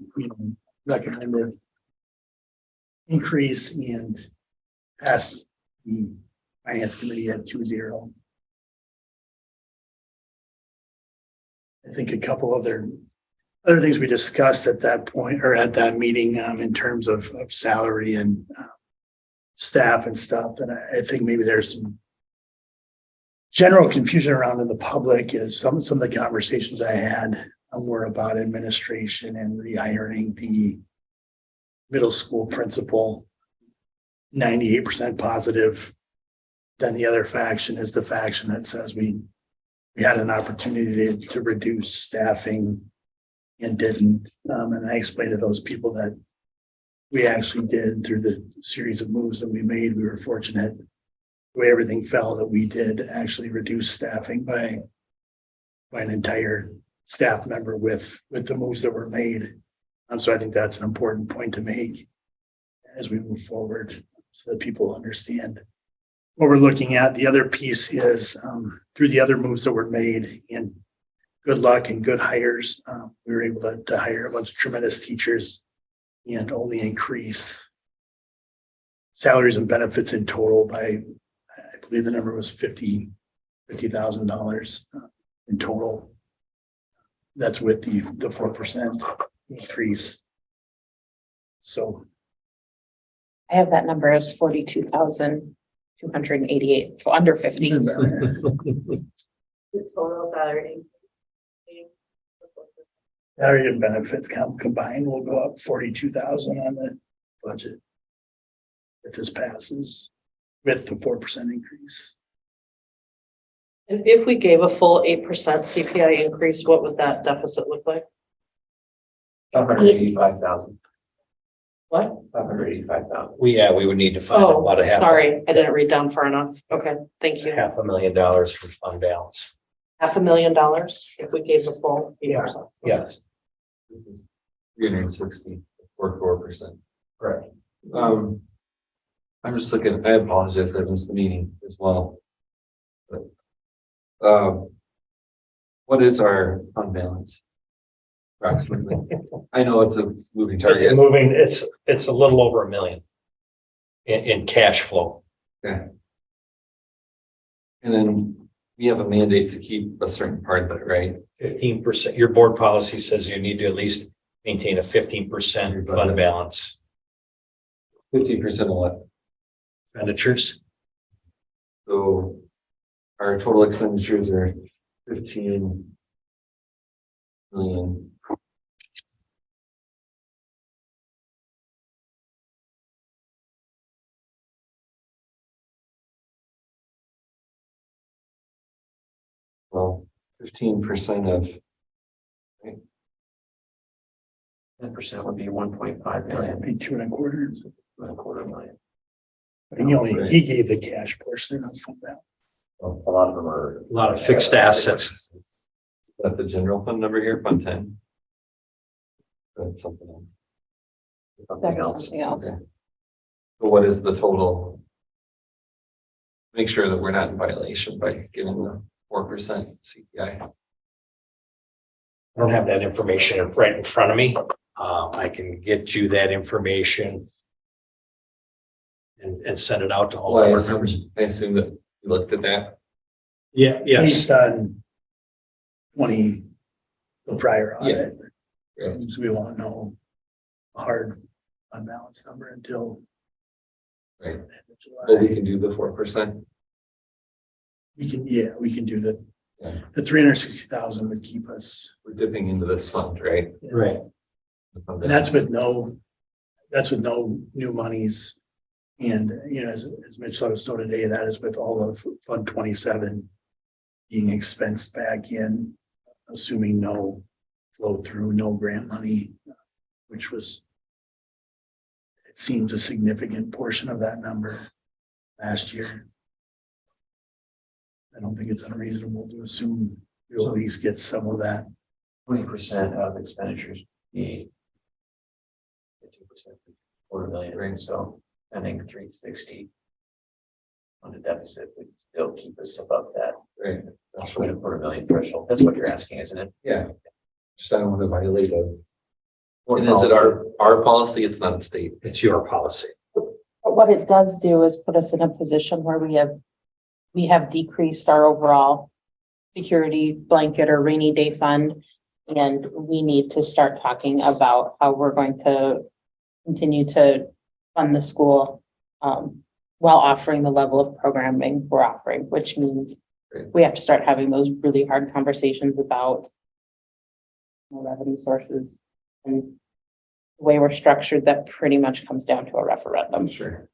recommended increase and passed the finance committee at 2-0. I think a couple other things we discussed at that point or at that meeting in terms of salary and staff and stuff. And I think maybe there's some general confusion around in the public is some of the conversations I had were about administration and rehiring the middle school principal, 98% positive. Then the other faction is the faction that says we had an opportunity to reduce staffing and didn't. And I explained to those people that we actually did through the series of moves that we made. We were fortunate the way everything fell that we did actually reduce staffing by an entire staff member with the moves that were made. So I think that's an important point to make as we move forward so that people understand what we're looking at. The other piece is through the other moves that were made and good luck and good hires, we were able to hire a bunch of tremendous teachers and only increase salaries and benefits in total by, I believe the number was $50,000 in total. That's with the 4% increase. So I have that number as 42,288, so under 50. The total salary. salary and benefits combined will go up 42,000 on the budget if this passes with the 4% increase. And if we gave a full 8% CPI increase, what would that deficit look like? 585,000. What? 585,000. We would need to find Oh, about a sorry, I didn't read down far enough. Okay, thank you. $500,000 for fund balance. $500,000 if we gave the full 8%. Yes. 360 or 4%. Correct. I'm just looking, I apologize, I missed the meeting as well. But, what is our fund balance? Approximately. I know it's a moving It's target. moving, it's a little over $1 million in cash flow. Okay. And then we have a mandate to keep a certain part of it, right? 15%. Your board policy says you need to at least maintain a 15% fund balance. 15% of what? Expenditures. So our total expenditures are 15 million. Well, 15% of 10% would be 1.5 million, Be 2.25. 2.25 million. He gave the cash portion of fund balance. A lot of them are. A lot of fixed assets. Is that the general fund number here, fund 10? That's something else. Something That's else. something else. Okay. So what is the total? Make sure that we're not in violation by giving the 4% CPI. I don't have that information right in front of me. I can get you that information and send it out to all Well, of I our assume, members. I assume that you looked at that. Yeah, yes. Based on 20, the prior audit. Yeah. So we won't know a hard unbalanced number until. Right. the end of July. But we can do the 4%. We can do that. Yeah. The 360,000 would keep us, We're dipping into this fund, right? Right. and that's with no new monies. And, as Mitch let us know today, that is with all of Fund 27 being expensed back in, assuming no flow through, no grant money, which was, it seems, a significant portion of that number last year. I don't think it's unreasonable to assume we'll at least get some of that. 20% of expenditures be 15%, $250,000, right? So spending 360 on the deficit would still keep us above that. Right. That's $250,000 threshold. That's what you're asking, isn't it? Yeah. Just I don't want to violate it. And is it our policy? It's not a state. It's your policy. But what it does do is put us in a position where we have decreased our overall security blanket or rainy day fund. And we need to start talking about how we're going to continue to fund the school while offering the level of programming we're offering, which means we have to start having those really hard conversations about revenue sources and the way we're structured, that pretty much comes down to a referendum. Sure.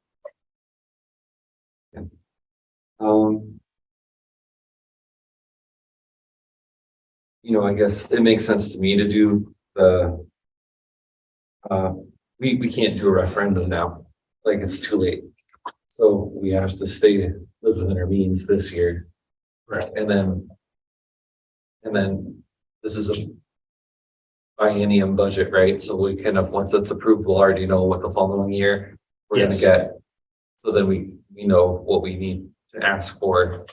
Um. I guess it makes sense to me to do the. We can't do a referendum now, like it's too late. So we have to live within our means this year. Right. And then this is a biennium budget, right? So we once that's approved, we'll already know what the following year we're gonna Yes. get. So then we know what we need to ask for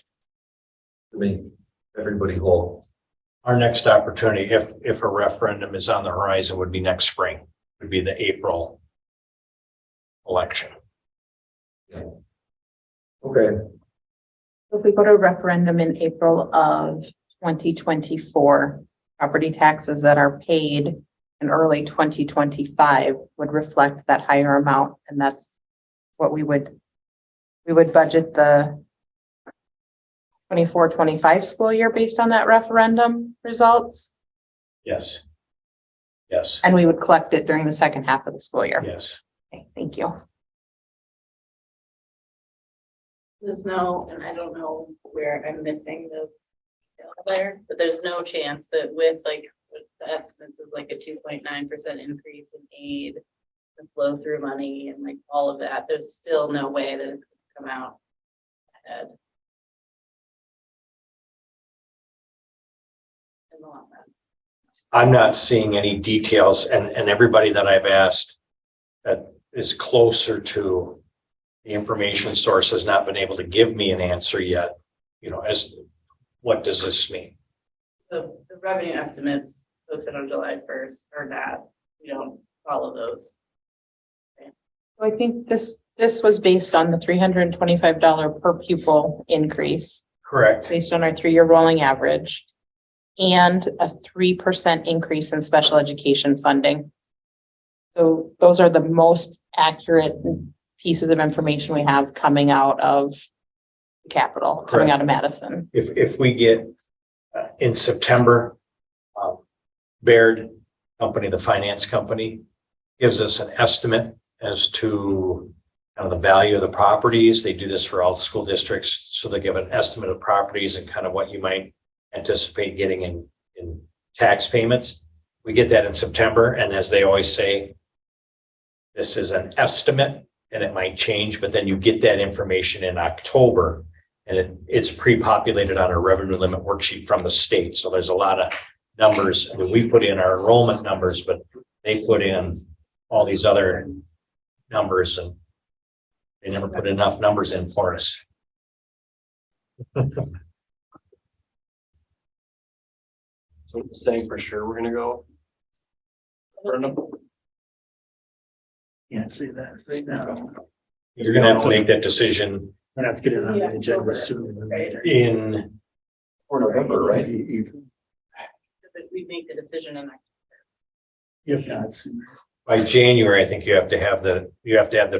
to make everybody whole. Our next opportunity, if a referendum is on the horizon, would be next spring, would be the April election. Okay. If we go to referendum in April of 2024, property taxes that are paid in early 2025 would reflect that higher amount. And that's what we would budget the 24-25 school year based on that referendum results. Yes. Yes, And we would collect it during the second half of the school year. yes. Okay, thank you. There's no, and I don't know where I'm missing the detail there, but there's no chance that with the estimates of like a 2.9% increase in aid, the flow through money and like all of that, there's still no way that it could come out ahead. In the long run. I'm not seeing any details, and everybody that I've asked that is closer to the information source has not been able to give me an answer yet, as what does this mean? The revenue estimates posted on July 1st are not, we don't follow those. I think this was based on the $325 per pupil increase, Correct. based on our 3-year rolling average, and a 3% increase in special education funding. So those are the most accurate pieces of information we have coming out of the Capitol, coming out of Madison. If we get in September, Baird Company, the finance company, gives us an estimate as to the value of the properties. They do this for all school districts, so they give an estimate of properties and kind of what you might anticipate getting in tax payments. We get that in September, and as they always say, this is an estimate and it might change, but then you get that information in October, and it's pre-populated on a revenue limit worksheet from the state. So there's a lot of numbers. I mean, we put in our enrollment numbers, but they put in all these other numbers, and they never put enough numbers in for us. So saying for sure we're gonna go. Referendum? Can't say that right now. You're gonna have to make that decision We're gonna have to get it on the agenda soon. in, Or November, right? But we make the decision in If not sooner. by January. I think you have to have the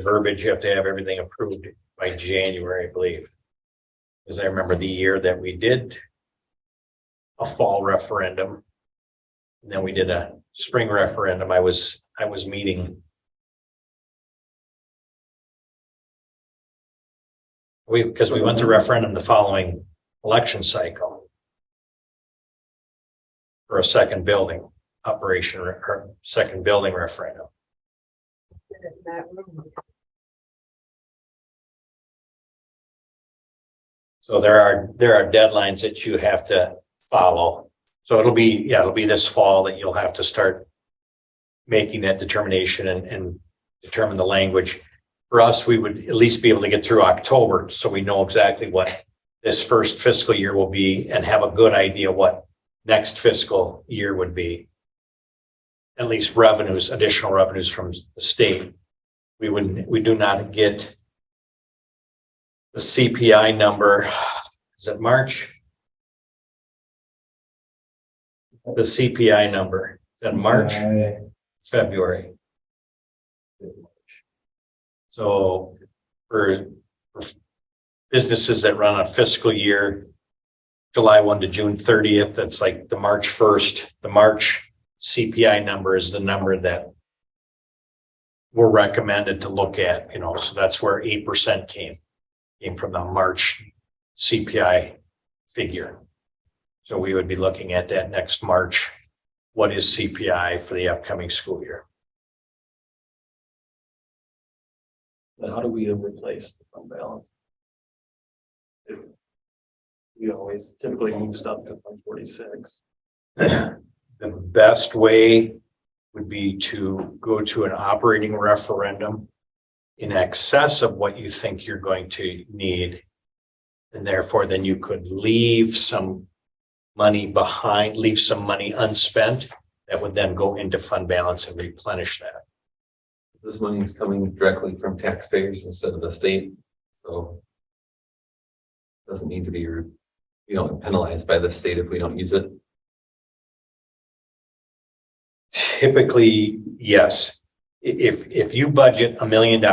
verbiage, you have to have everything approved by January, I believe. Because I remember the year that we did a fall referendum, and then we did a spring referendum. I was meeting. Because we went to referendum the following election cycle for a second building operation or second building referendum. So there are deadlines that you have to follow. So it'll be this fall that you'll have to start making that determination and determine the language. For us, we would at least be able to get through October, so we know exactly what this first fiscal year will be and have a good idea what next fiscal year would be. At least revenues, additional revenues from the state. We do not get the CPI number. Is it March? The CPI number, is that March? February. So for businesses that run a fiscal year, July 1 to June 30th, that's like the March 1st, the March CPI number is the number that were recommended to look at, so that's where 8% came from the March CPI figure. So we would be looking at that next March. What is CPI for the upcoming school year? Then how do we replace the fund balance? We always typically move stuff to 146. The best way would be to go to an operating referendum in excess of what you think you're going to need. And therefore, then you could leave some money behind, leave some money unspent that would then go into fund balance and replenish that. This money is coming directly from taxpayers instead of the state, so it doesn't need to be, we don't penalized by the state if we don't use it. Typically, yes. If you budget $1 million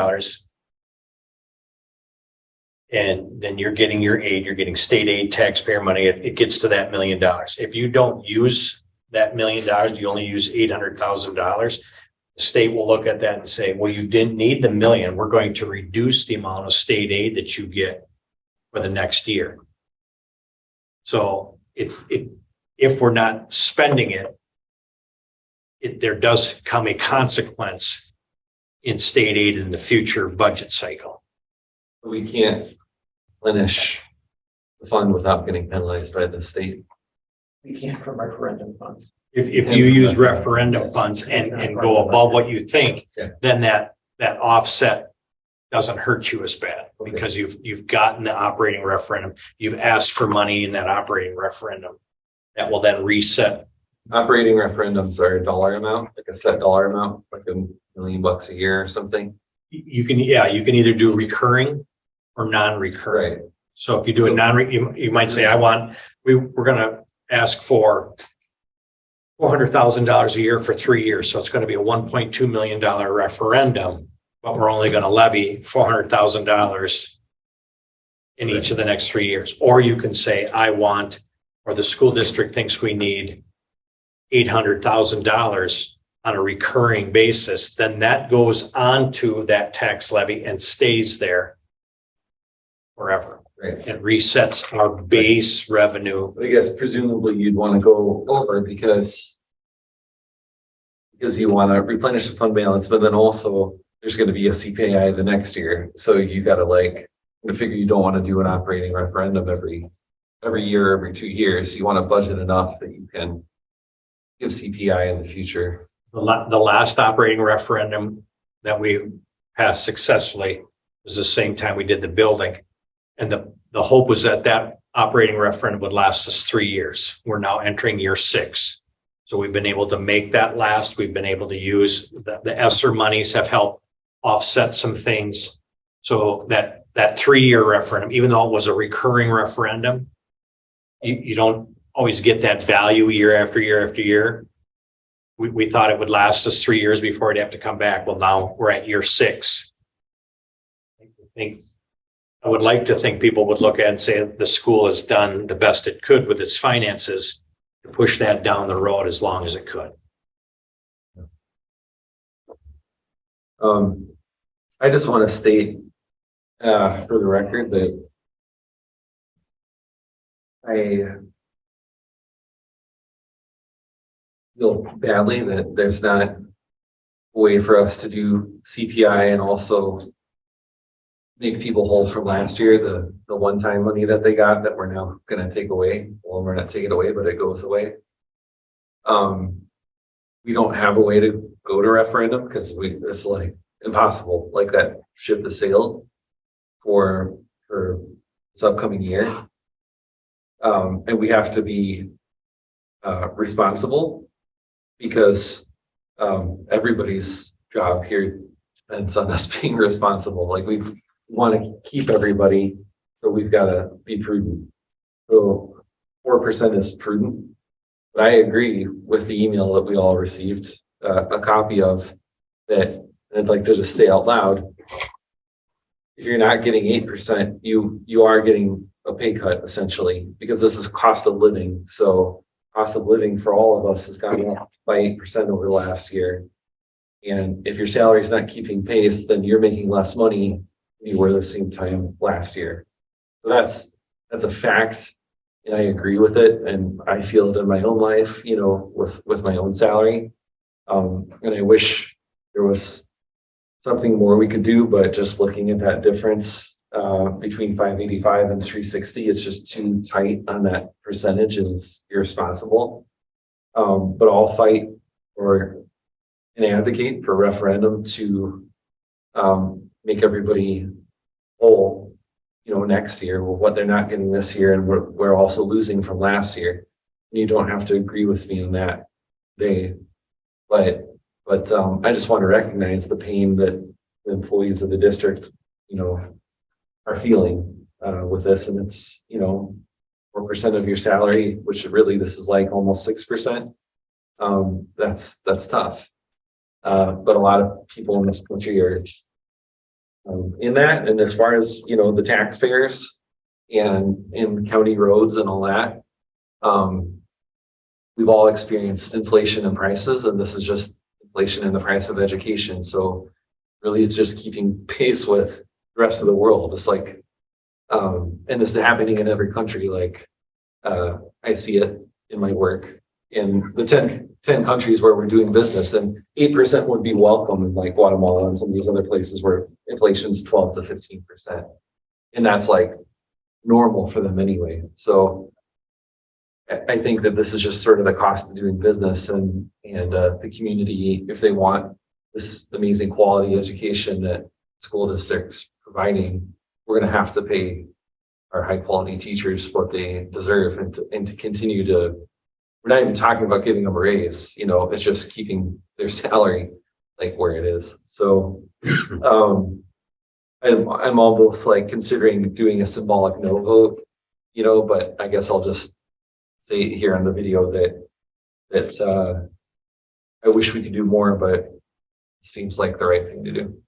and then you're getting your aid, you're getting state aid, taxpayer money, it gets to that $1 million. If you don't use that $1 million, you only use $800,000. The state will look at that and say, well, you didn't need the $1 million. We're going to reduce the amount of state aid that you get for the next year. So if we're not spending it, there does come a consequence in state aid in the future budget cycle. We can't replenish the fund without getting penalized by the state. We can't from referendum funds. If you use referendum funds and go above what you think, then that offset doesn't hurt you as bad because you've gotten the operating referendum. You've asked for money in that operating referendum that will then reset. Operating referendums are a dollar amount, like a set dollar amount, like $1 million a year or something. You can either do recurring or non-recurring. Right. So if you do a you might say, we're going to ask for $400,000 a year for 3 years. So it's going to be a $1.2 million referendum, but we're only going to levy $400,000 in each of the next 3 years. Or you can say, or the school district thinks we need $800,000 on a recurring basis, then that goes onto that tax levy and stays there forever. Right. It resets our base revenue. I guess presumably you'd want to go over because you want to replenish the fund balance, but then also there's going to be a CPI the next year. So you got to figure you don't want to do an operating referendum every year, every 2 years. You want to budget enough that you can give CPI in the future. The last operating referendum that we passed successfully was the same time we did the building. And the hope was that operating referendum would last us 3 years. We're now entering year 6. So we've been able to make that last. We've been able to use the ESSER monies have helped offset some things. So that 3-year referendum, even though it was a recurring referendum, you don't always get that value year after year after year. We thought it would last us 3 years before it'd have to come back. Well, now we're at year 6. I would like to think people would look at it and say the school has done the best it could with its finances to push that down the road as long as it could. I just want to state for the record that I feel badly that there's not a way for us to do CPI and also make people whole from last year, the one-time money that they got that we're now going to take away. Well, we're not taking it away, but it goes away. We don't have a way to go to referendum because it's like impossible. Like that ship has sailed for this upcoming year. And we have to be responsible because everybody's job here depends on us being responsible. Like we want to keep everybody, so we've got to be prudent. So 4% is prudent. But I agree with the email that we all received a copy of that. And I'd like to just say out loud, if you're not getting 8%, you are getting a pay cut essentially, because this is cost of living. So cost of living for all of us has gone up by 8% over the last year. And if your salary is not keeping pace, then you're making less money than you were the same time last year. So that's a fact. And I agree with it. And I feel it in my own life, you know, with my own salary. And I wish there was something more we could do, but just looking at that difference between 585 and 360, it's just too tight on that percentage and it's irresponsible. But I'll fight for and advocate for referendum to make everybody whole, you know, next year with what they're not getting this year, and we're also losing from last year. You don't have to agree with me on that day, but I just want to recognize the pain that the employees of the district, you know, are feeling with this, and it's, you know, 4% of your salary, which really this is like almost 6%. That's tough. But a lot of people in this country are in that. And as far as, you know, the taxpayers and in county roads and all that, we've all experienced inflation in prices, and this is just inflation in the price of education. So really it's just keeping pace with the rest of the world. It's like, and this is happening in every country. Like, I see it in my work in the 10 countries where we're doing business, and 8% would be welcome in like Guatemala and some of these other places where inflation is 12 to 15%. And that's like normal for them anyway. So I think that this is just sort of the cost of doing business, and the community, if they want this amazing quality education that school districts providing, we're going to have to pay our high quality teachers what they deserve, and to continue to, we're not even talking about giving them a raise, you know, it's just keeping their salary like where it is. So I'm almost like considering doing a symbolic no vote, you know, but I guess I'll just say here on the video that I wish we could do more, but it seems like the right thing to do.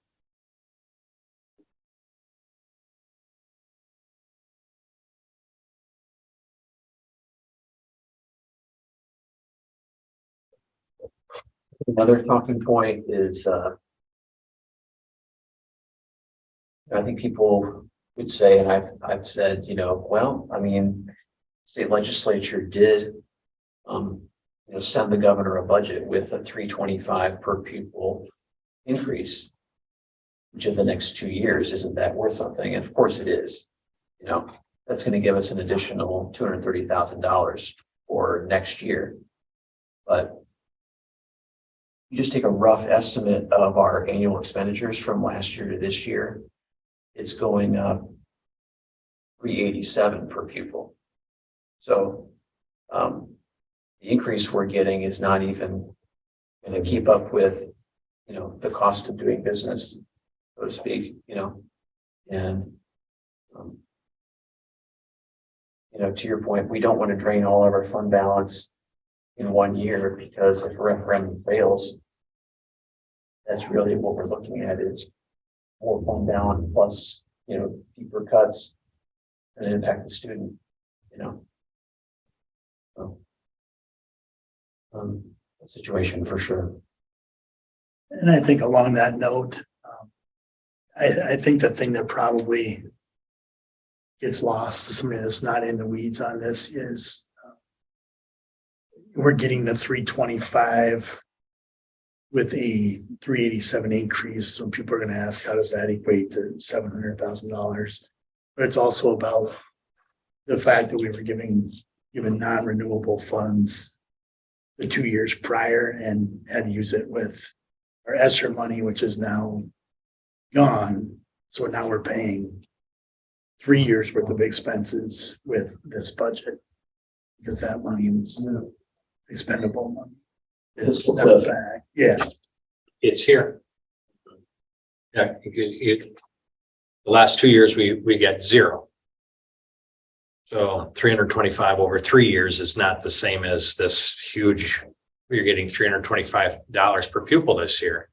Another talking point is, I think people would say, and I've said, you know, well, I mean, state legislature did, you know, send the governor a budget with a $325 per pupil increase, which in the next 2 years, isn't that worth something? And of course it is. You know, that's going to give us an additional $230,000 for next year. But you just take a rough estimate of our annual expenditures from last year to this year, it's going up $387 per pupil. So the increase we're getting is not even going to keep up with, you know, the cost of doing business, so to speak, you know. And you know, to your point, we don't want to drain all of our fund balance in 1 year, because if a referendum fails, that's really what we're looking at, is more fund balance plus, you know, deeper cuts and impact the student, you know. So, a situation for sure. And I think along that note, I think the thing that probably gets lost to somebody that's not in the weeds on this is we're getting the 325 with a 387 increase. So people are going to ask, how does that equate to $700,000? But it's also about the fact that we were given non-renewable funds the 2 years prior and had to use it with our ESSER money, which is now gone. So now we're paying 3 years worth of expenses with this budget, because that money was expendable money. It's never back. Yeah. It's here. Yeah, the last 2 years we get zero. So 325 over 3 years is not the same as this huge. You're getting $325 per pupil this year.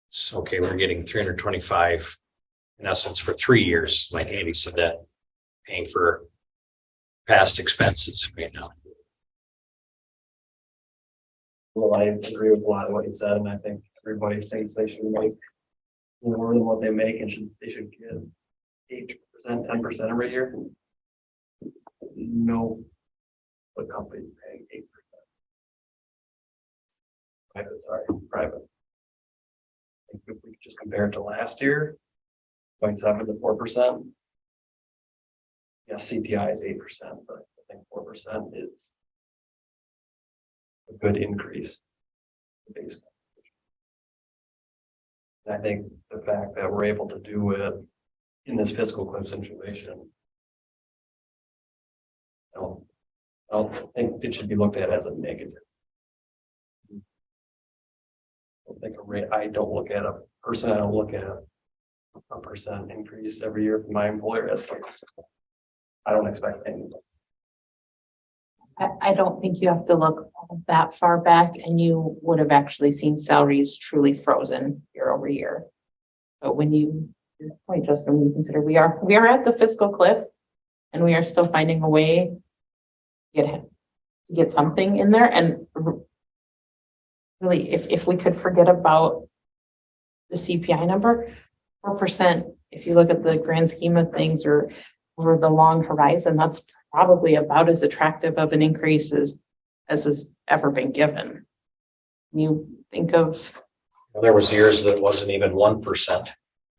It's okay. We're getting 325 in essence for 3 years, like Andy said, that paying for past expenses right now. Well, I agree with a lot of what you said, and I think everybody thinks they should make more than what they make and they should get 8%, 10% every year. No, what company is paying 8%? Private, sorry, private. I think if we just compare it to last year, 0.7 to 4%. Yes, CPI is 8%, but I think 4% is a good increase. Basically. I think the fact that we're able to do it in this fiscal cliff situation, I don't think it should be looked at as a negative. I don't look at I don't look at a percent increase every year from my employer as I don't expect any. I don't think you have to look that far back, and you would have actually seen salaries truly frozen year over year. But when your point, Justin, when you consider we are at the fiscal cliff, and we are still finding a way to get something in there. And really, if we could forget about the CPI number, 4%, if you look at the grand scheme of things or over the long horizon, that's probably about as attractive of an increase as has ever been given. You think of. There was years that it wasn't even 1%.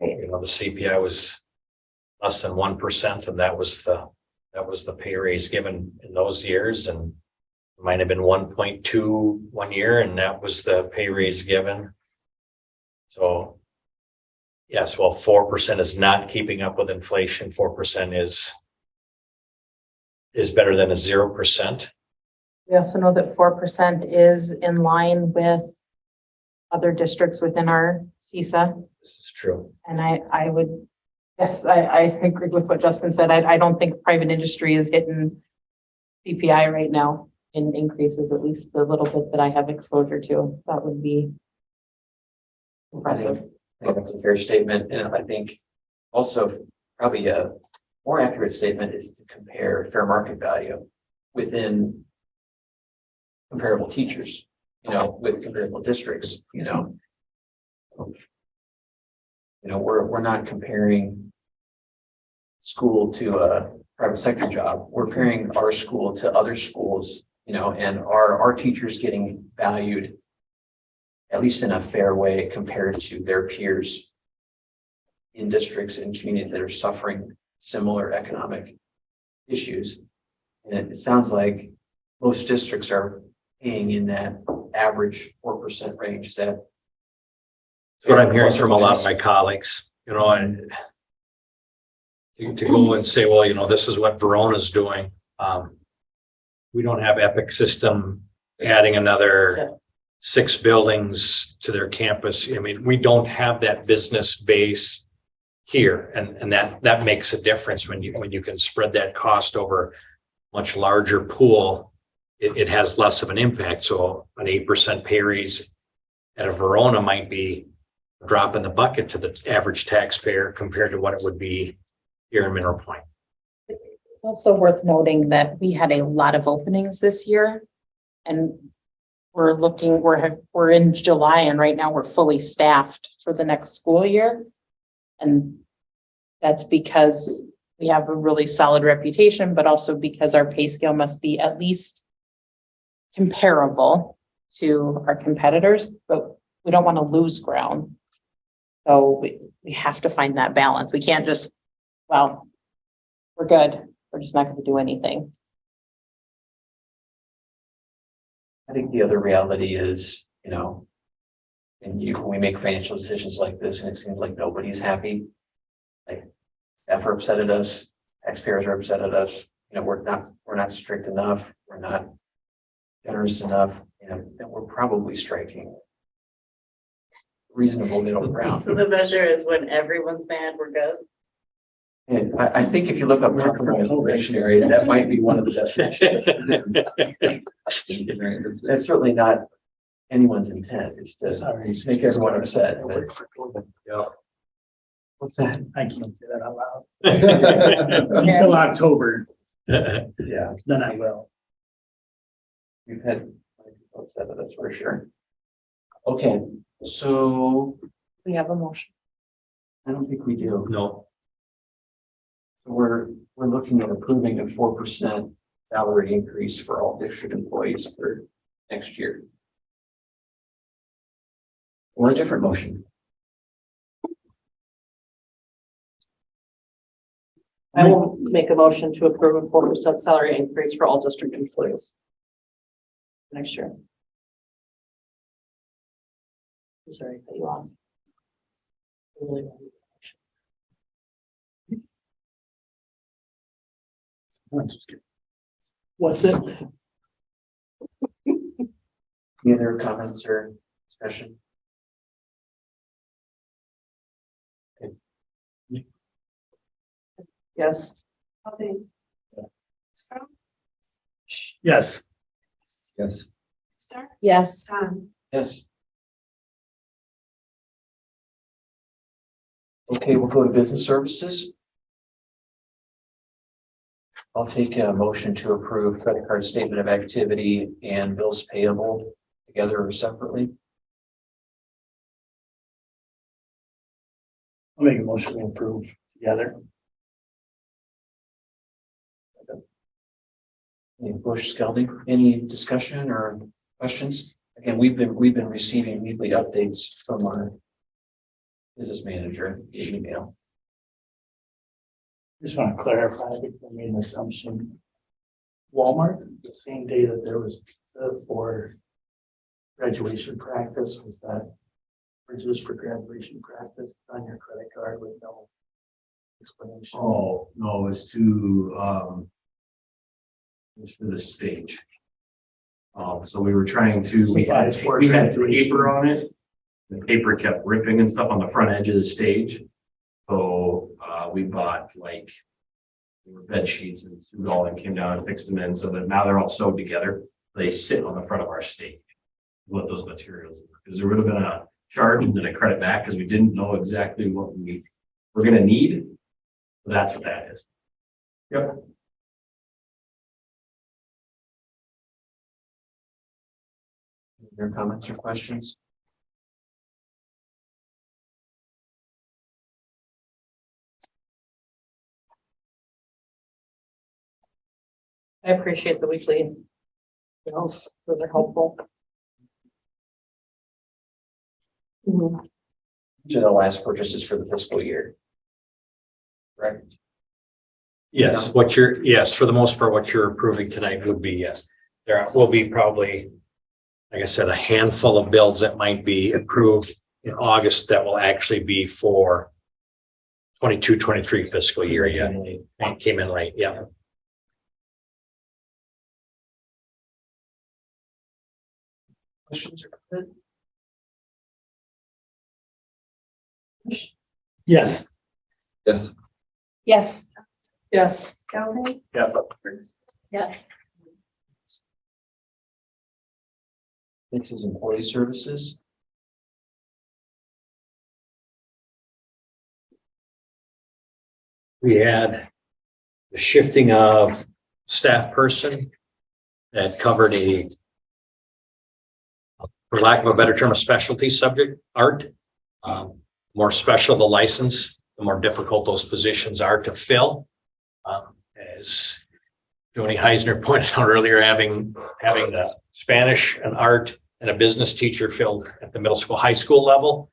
You know, the CPI was less than 1%, and that was the pay raise given in those years, and it might have been 1.2 one year, and that was the pay raise given. So yes, well, 4% is not keeping up with inflation. 4% is better than a 0%. We also know that 4% is in line with other districts within our CISA. This is true. And I would, yes, I agree with what Justin said. I don't think private industry is hitting CPI right now in increases, at least the little bit that I have exposure to. That would be impressive. I think that's a fair statement. And I think also probably a more accurate statement is to compare fair market value within comparable teachers, with comparable districts, we're not comparing school to a private sector job. We're comparing our school to other schools, and our teachers getting valued at least in a fair way compared to their peers in districts and communities that are suffering similar economic issues. And it sounds like most districts are paying in that average 4% range. Is that That's what I'm hearing from a lot of my colleagues, and to go and say, well, this is what Verona's doing. We don't have Epic System adding another 6 buildings to their campus. I mean, we don't have that business base here, and that makes a difference when you can spread that cost over a much larger pool. It has less of an impact. So an 8% pay raise at a Verona might be a drop in the bucket to the average taxpayer compared to what it would be here in Mineral Point. It's also worth noting that we had a lot of openings this year, and we're in July, and right now we're fully staffed for the next school year. And that's because we have a really solid reputation, but also because our pay scale must be at least comparable to our competitors, but we don't want to lose ground. So we have to find that balance. We can't just, we're good. We're just not going to do anything. I think the other reality is, when we make financial decisions like this and it seems like nobody's happy, like staff are upset at us, taxpayers are upset at us, we're not strict enough, we're not generous enough, then we're probably striking reasonable middle ground. So the measure is when everyone's mad, we're good. And I think if you look up compromise dictionary, that might be one of the definitions. That's certainly not anyone's intent. It's to make everyone upset. Yeah. What's that? I can't say that out loud. Until October, Yeah. then I will. We've had That's for sure. Okay, so We have a motion. I don't think we do. No. We're looking at approving a 4% salary increase for all district employees for next year. Or a different motion. I will make a motion to approve a 4% salary increase for all district employees next year. I'm sorry, cut you off. I really want to- What's it? Any other comments or discussion? Yes. Yes. Yes. Yes. Yes. Okay, we'll go to business services. I'll take a motion to approve credit card statement of activity and bills payable together or separately. I'll make a motion to approve together. Any Bush Skelding, any discussion or questions? Again, we've been receiving weekly updates from our business manager via email. Just want to clarify, I think I made an assumption. Walmart, the same day that there was pizza for graduation practice, was that bridges for graduation practice on your credit card with no explanation? Oh, no, it's to, it's for the stage. So we were trying to, we had paper on it. The paper kept ripping and stuff on the front edge of the stage. So, we bought like, they were bed sheets and sewed all and came down and fixed them in so that now they're all sewed together. They sit on the front of our stage. What those materials were, because there would have been a charge and then a credit back because we didn't know exactly what we were going to need. So that's what that is. Yep. Your comments or questions? I appreciate the weekly bills, those are helpful. Mhm. To the last purchases for the fiscal year. Correct. Yes, yes, for the most part, what you're approving tonight would be yes. There will be probably, like I said, a handful of bills that might be approved in August that will actually be for 22-23 fiscal year. Yeah, it came in late. Yeah. Questions or comments? Yes. Yes. Yes. Yes. Yes. Yes. Next is employee services. We had the shifting of staff person that covered a, for lack of a better term, a specialty subject, art. More special the license, the more difficult those positions are to fill. As Joni Heisner pointed out earlier, having the Spanish and art and a business teacher filled at the middle school, high school level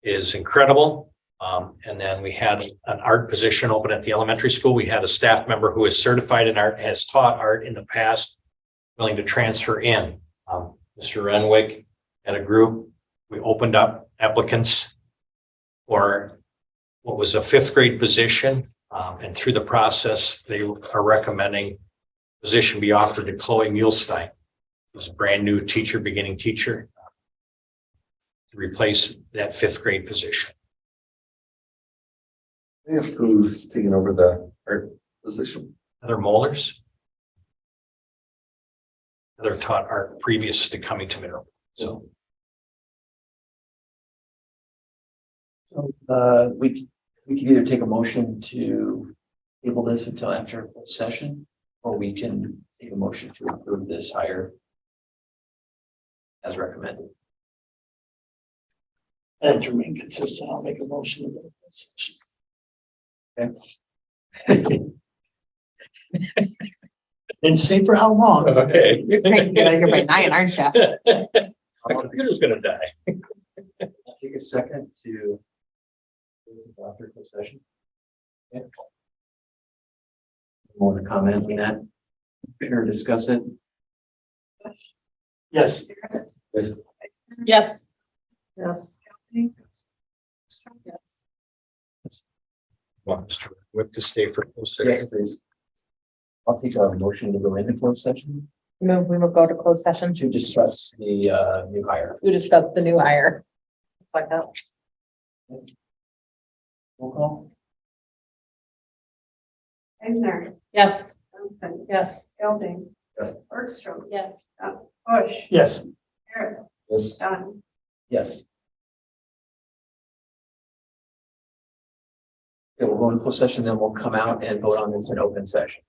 is incredible. And then we had an art position open at the elementary school. We had a staff member who is certified in art, has taught art in the past, willing to transfer in. Mr. Renwick had a group. We opened up applicants for what was a 5th grade position. And through the process, they are recommending position be offered to Chloe Muhlstein, who's a brand new teacher, beginning teacher, to replace that 5th grade position. Who's taking over the art position? Heather Mollers. Heather taught art previous to coming to Mineral. So We can either take a motion to table this until after closed session, or we can take a motion to approve this hire. as recommended. And to remain consistent, I'll make a motion. to go to closed session. Didn't say for how long. Okay. You're trying to get out of here by 9, aren't you? My computer's gonna die. I'll take a second to after closed session. Okay. Want to comment on that? Sure, discuss it. Yes. Yes. Yes. Want Mr. Whip to stay for closed Yeah, session? please. I'll take a motion to go into closed session We will go to closed session to discuss the new hire. to discuss the new hire. Like that. Roll call. Eisner, Yes. Johnston, Yes. Gelding. Yes. Bergstrom, Yes. Bush, Yes. Harris, Yes. Dunn. Yes. Okay, we'll go into closed session, then we'll come out and vote on this in open session.